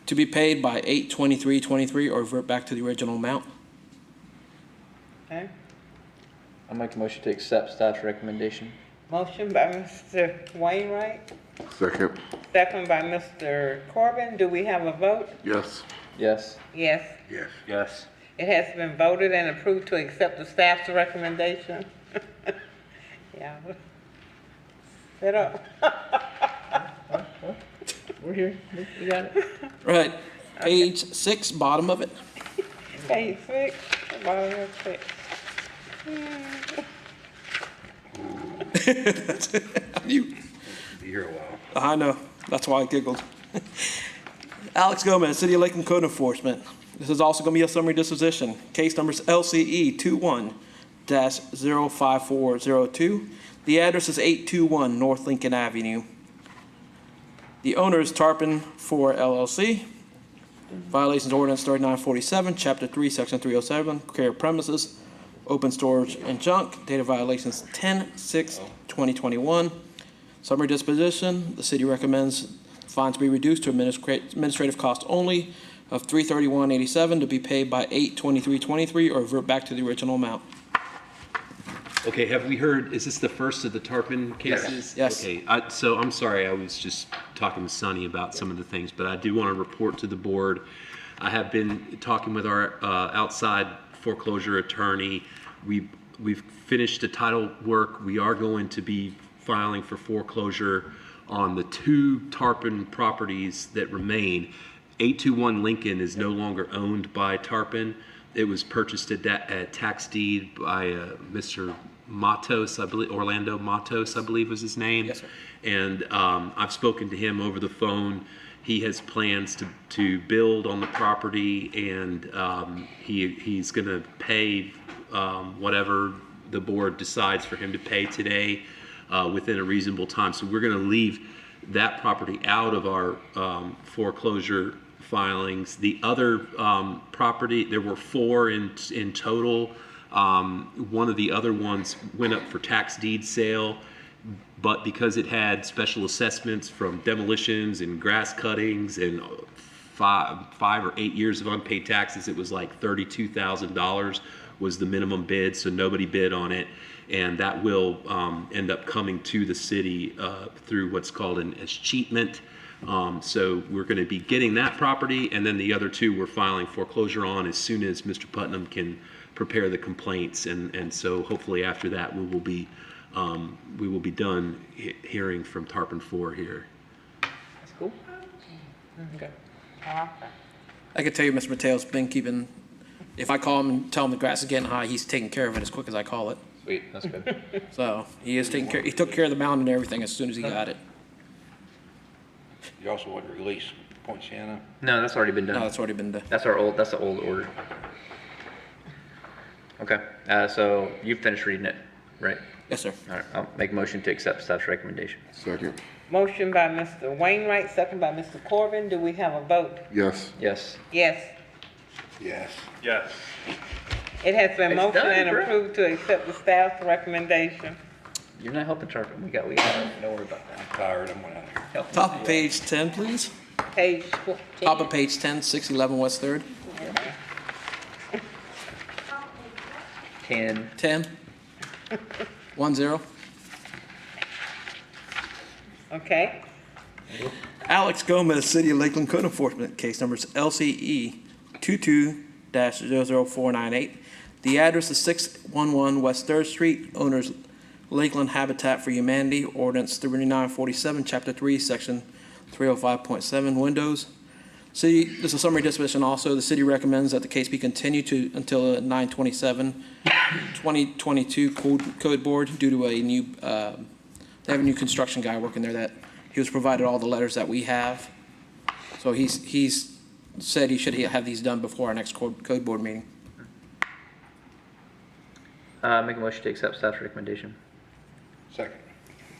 to be paid by 8/23/23 or revert back to the original amount. Okay. I'll make a motion to accept staff's recommendation. Motion by Mr. Wainwright, Second. second by Mr. Corbin. Do we have a vote? Yes. Yes. Yes. Yes. Yes. It has been voted and approved to accept the staff's recommendation. Yeah. Sit up. We're here. We got it. Right. Page 6, bottom of it. Page 6, bottom of 6. You. Be here a while. I know. That's why I giggled. Alex Gomez, City of Lakeland Code Enforcement. This is also going to be a summary disposition. Case numbers LCE 21-05402. The address is 821 North Lincoln Avenue. The owner is Tarpon 4 LLC. Violations ordinance 3947, Chapter 3, Section 307, care of premises, open storage and junk. Date of violations 10/6/2021. Summary disposition, the city recommends fines be reduced to administrative cost only of $331.87 to be paid by 8/23/23 or revert back to the original amount. Okay, have we heard, is this the first of the Tarpon cases? Yes. Okay, so I'm sorry, I was just talking to Sonny about some of the things, but I do want to report to the board. I have been talking with our outside foreclosure attorney. We've finished the title work. We are going to be filing for foreclosure on the 2 Tarpon properties that remain. 821 Lincoln is no longer owned by Tarpon. It was purchased at tax deed by Mr. Matos, I believe, Orlando Matos, I believe was his name. Yes, sir. And I've spoken to him over the phone. He has plans to build on the property, and he's going to pay whatever the board decides for him to pay today within a reasonable time. So we're going to leave that property out of our foreclosure filings. The other property, there were 4 in total. One of the other ones went up for tax deed sale, but because it had special assessments from demolitions and grass cuttings and 5 or 8 years of unpaid taxes, it was like $32,000 was the minimum bid, so nobody bid on it. And that will end up coming to the city through what's called an escheatment. So we're going to be getting that property, and then the other 2 we're filing foreclosure on as soon as Mr. Putnam can prepare the complaints, and so hopefully after that we will be done hearing from Tarpon 4 here. That's cool. Okay. I can tell you, Mr. Mateo's been keeping, if I call him and tell him the grass is getting high, he's taking care of it as quick as I call it. Sweet, that's good. So he is taking care, he took care of the mound and everything as soon as he got it. You also want to release Poinciana? No, that's already been done. No, that's already been done. That's the old order. Okay, so you've finished reading it, right? Yes, sir. All right, I'll make a motion to accept staff's recommendation. Second. Motion by Mr. Wainwright, second by Mr. Corbin. Do we have a vote? Yes. Yes. Yes. Yes. Yes. It has been It's motioned done, and bro. approved to accept the staff's recommendation. You're not helping Tarpon. We got, don't worry about that. I'm tired, I'm out of here. Top of page 10, please. Page Top of page 10, 611 West 3rd. 10. 10. 10. Okay. Alex Gomez, City of Lakeland Code Enforcement, case numbers LCE 22-00498. The address is 611 West 3rd Street, owners Lakeland Habitat for Humanity, ordinance 3947, chapter 3, section 305.7, windows. City, this is a summary disposition also. The city recommends that the case be continued until 9/27/2022 code board due to a new, they have a new construction guy working there that he was provided all the letters that we have. So he's said he should have these done before our next code board meeting. Make a motion to accept staff's recommendation. Second.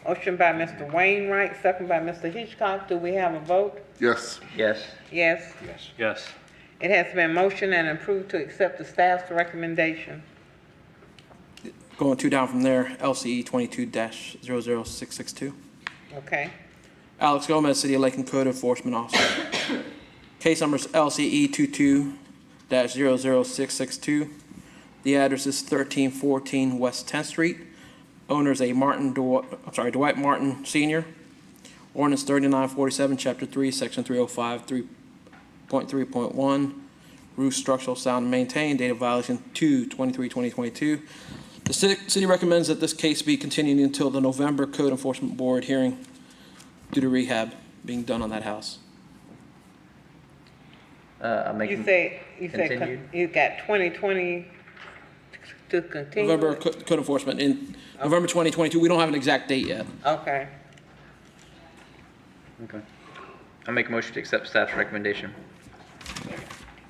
Motion by Mr. Wainwright, second by Mr. Hitchcock. Do we have a vote? Yes. Yes. Yes. Yes. Yes. It has been motioned and approved to accept the staff's recommendation. Going 2 down from there, LCE 22-00662. Okay. Alex Gomez, City of Lakeland Code Enforcement Officer. Case numbers LCE 22-00662. The address is 1314 West 10th Street. Owners a Dwight Martin Sr. Ordinance 3947, Chapter 3, Section 305, 3.3.1. Roof structural sound and maintained. Date of violation 2/23/2022. The city recommends that this case be continued until the November Code Enforcement Board hearing due to rehab being done on that house. I'll make You a- said continued. you got 2020 to continue? November Code Enforcement in November 2022. We don't have an exact date yet. Okay. Okay. I'll make a motion to accept staff's recommendation.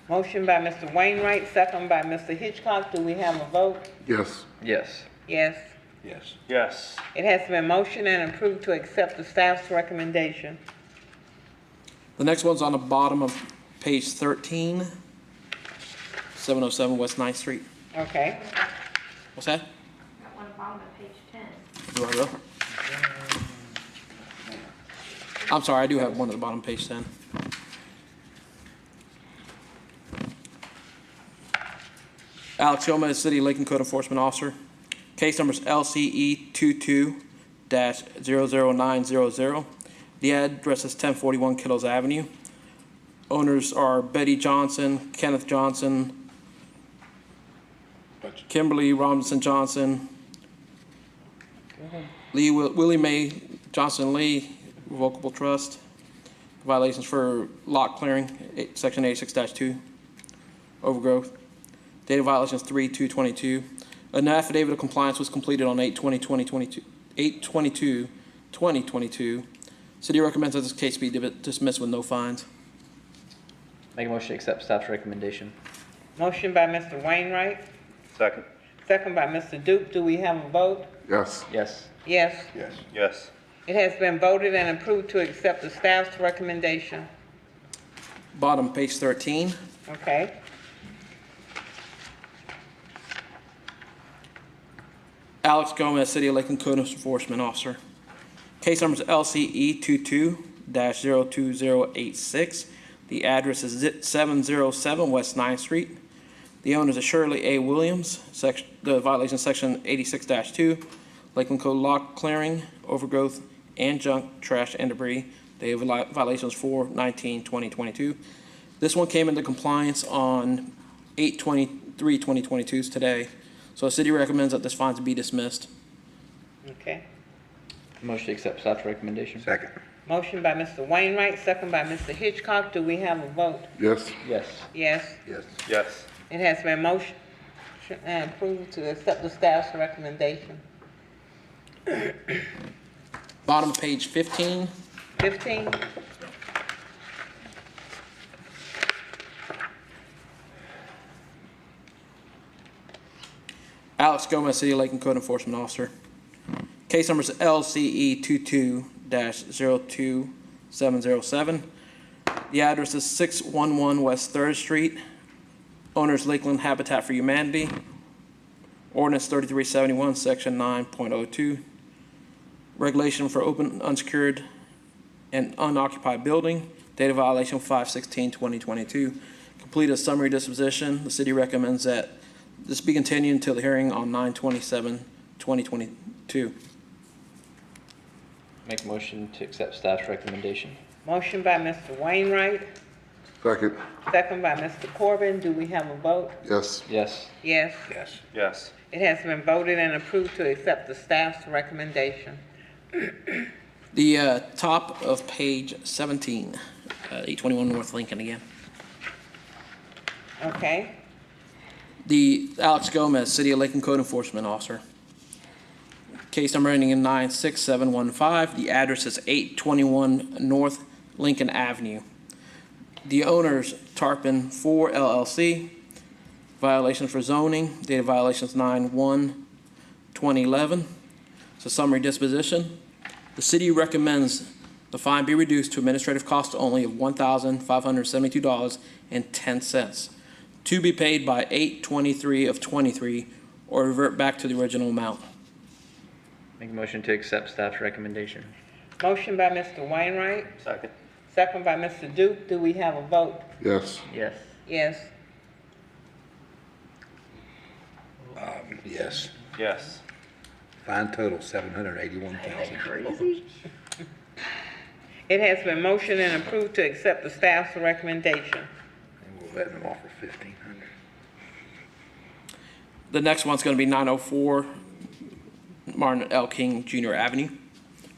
Motion by Mr. Wainwright, second by Mr. Hitchcock. Do we have a vote? Yes. Yes. Yes. Yes. Yes. It has been motioned and approved to accept the staff's recommendation. The next one's on the bottom of page 13, 707 West 9th Street. Okay. What's that? Got one bottom of page 10. Do I really? I'm sorry, I do have one at the bottom of page 10. Alex Gomez, City Lakeland Code Enforcement Officer. Case number is LCE 22-00900. The address is 1041 Kittles Avenue. Owners are Betty Johnson, Kenneth Johnson, Kimberly Robinson Johnson, Willie Mae Johnson Lee, Revocable Trust. Violations for lot clearing, section 86-2, overgrowth. Date of violations 3/2/22. An affidavit of compliance was completed on 8/22/2022. City recommends that this case be dismissed with no fines. Make a motion to accept staff's recommendation. Motion by Mr. Wainwright, Second. second by Mr. Duke. Do we have a vote? Yes. Yes. Yes. Yes. Yes. It has been voted and approved to accept the staff's recommendation. Bottom, page 13. Okay. Alex Gomez, City of Lakeland Code Enforcement Officer. Case number is LCE 22-02086. The address is 707 West 9th Street. The owner is Shirley A. Williams. The violation section 86-2, Lakeland Code lot clearing, overgrowth, and junk, trash, and debris. Day of violations 4/19/2022. This one came into compliance on 8/23/2022, today. So the city recommends that this fine be dismissed. Okay. Motion to accept staff's recommendation. Second. Motion by Mr. Wainwright, second by Mr. Hitchcock. Do we have a vote? Yes. Yes. Yes. Yes. Yes. It has been motion and approved to accept the staff's recommendation. Bottom of page 15. 15. Alex Gomez, City of Lakeland Code Enforcement Officer. Case number is LCE 22-02707. The address is 611 West 3rd Street. Owners Lakeland Habitat for Humanity. Ordinance 3371, section 9.02. Regulation for open, unsecured, and unoccupied building. Date of violation 5/16/2022. Complete a summary disposition. The city recommends that this be continued until the hearing on 9/27/2022. Make a motion to accept staff's recommendation. Motion by Mr. Wainwright, Second. second by Mr. Corbin. Do we have a vote? Yes. Yes. Yes. Yes. Yes. It has been voted and approved to accept the staff's recommendation. The top of page 17, 821 North Lincoln again. Okay. The Alex Gomez, City of Lakeland Code Enforcement Officer. Case number ending in 96715. The address is 821 North Lincoln Avenue. The owner's Tarpon 4 LLC. Violations for zoning. Date of violations 9/1/2011. It's a summary disposition. The city recommends the fine be reduced to administrative cost only of $1,572.10. To be paid by 8/23/23 or revert back to the original amount. Make a motion to accept staff's recommendation. Motion by Mr. Wainwright, Second. second by Mr. Duke. Do we have a vote? Yes. Yes. Yes. Yes. Yes. Fine total, $781,000. It has been motioned and approved to accept the staff's recommendation. And we'll let them offer $1,500. The next one's going to be 904 Martin L. King Jr. Avenue,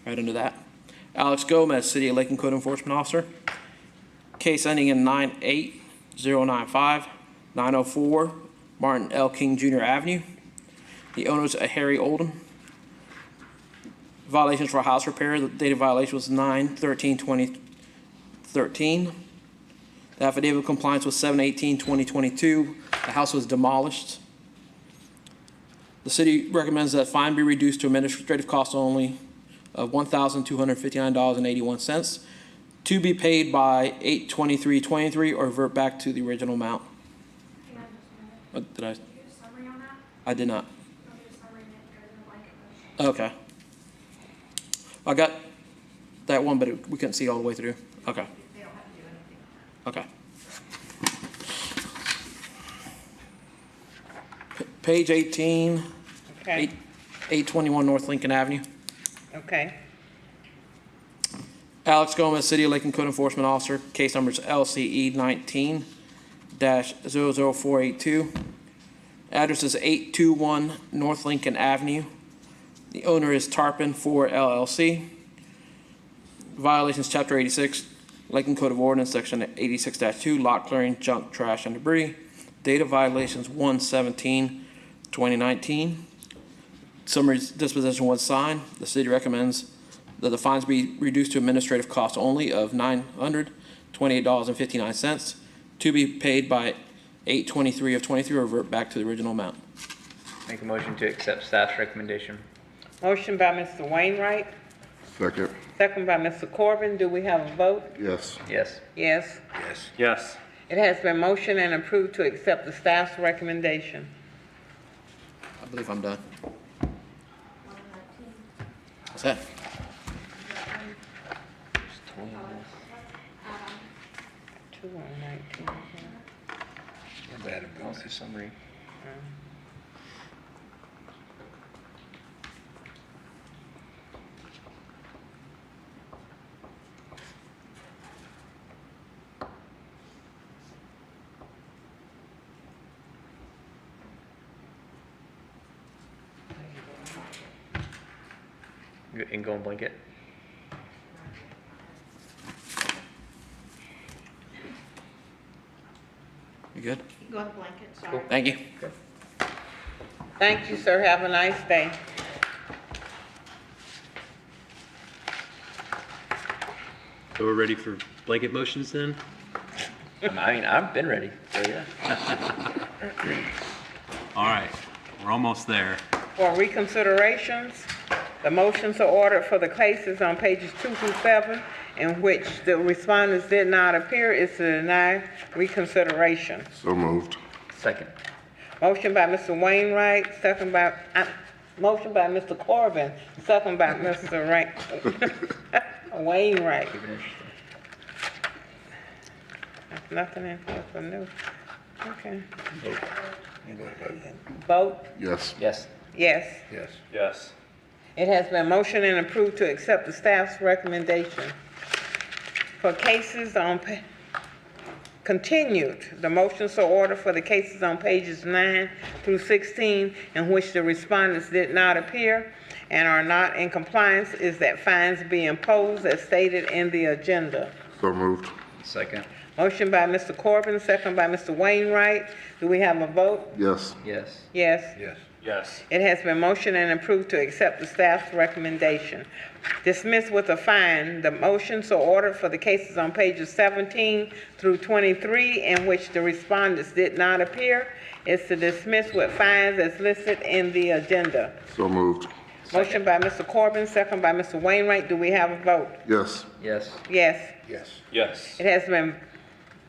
right under that. Alex Gomez, City of Lakeland Code Enforcement Officer. Case ending in 98095, 904 Martin L. King Jr. Avenue. The owner's Harry Oldham. Violations for house repair. The date of violation was 9/13/2013. The affidavit of compliance was 7/18/2022. The house was demolished. The city recommends that fine be reduced to administrative costs only of $1,259.81 to be paid by 8/23/23 or revert back to the original amount. Did I? I did not. Okay. I got that one, but we couldn't see it all the way through. Okay. Okay. Page 18. Okay. 821 North Lincoln Avenue. Okay. Alex Gomez, City of Lakeland Code Enforcement Officer, case numbers LCE 19-00482. Address is 821 North Lincoln Avenue. The owner is Tarpon 4 LLC. Violations, Chapter 86, Lakeland Code of Ordinance, Section 86-2, lot clearing, junk, trash, and debris. Date of violations 1/17/2019. Summary disposition was signed. The city recommends that the fines be reduced to administrative costs only of $928.59 to be paid by 8/23 of '23 or revert back to the original amount. Make a motion to accept staff's recommendation. Motion by Mr. Wainwright, Second. second by Mr. Corbin. Do we have a vote? Yes. Yes. Yes. Yes. Yes. It has been motioned and approved to accept the staff's recommendation. I believe I'm done. What's that? 2/19. Policy summary. And go and blanket. You good? Go on the blanket, sorry. Thank you. Thank you, sir. Have a nice day. So we're ready for blanket motions then? I mean, I've been ready. So yeah. All right, we're almost there. For reconsiderations, the motions are ordered for the cases on pages 2 through 7 in which the respondents did not appear is to deny reconsideration. So moved. Second. Motion by Mr. Wainwright, motion by Mr. Corbin, second by Mr. Wainwright. There's nothing in here for new. Okay. Vote? Yes. Yes. Yes. Yes. Yes. It has been motioned and approved to accept the staff's recommendation. For cases on, continued, the motions are ordered for the cases on pages 9 through 16 in which the respondents did not appear and are not in compliance is that fines be imposed as stated in the agenda. So moved. Second. Motion by Mr. Corbin, second by Mr. Wainwright. Do we have a vote? Yes. Yes. Yes. Yes. Yes. It has been motioned and approved to accept the staff's recommendation. Dismiss with a fine. The motions are ordered for the cases on pages 17 through 23 in which the respondents did not appear. Is to dismiss with fines as listed in the agenda. So moved. Motion by Mr. Corbin, second by Mr. Wainwright. Do we have a vote? Yes. Yes. Yes. Yes. Yes. It has been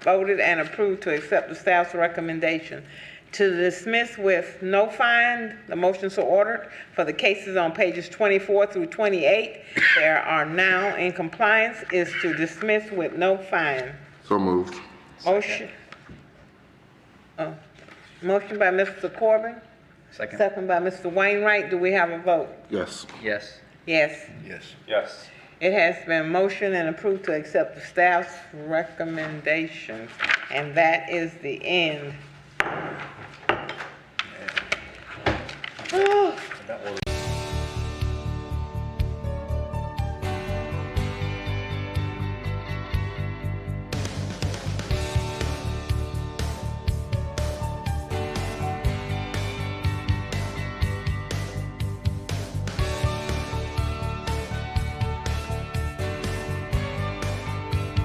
voted and approved to accept the staff's recommendation. To dismiss with no fine, the motions are ordered for the cases on pages 24 through 28. There are now in compliance is to dismiss with no fine. So moved. Motion. Motion by Mr. Corbin, Second. second by Mr. Wainwright. Do we have a vote? Yes. Yes. Yes. Yes. Yes. It has been motioned and approved to accept the staff's recommendations, and that is the end. Oh.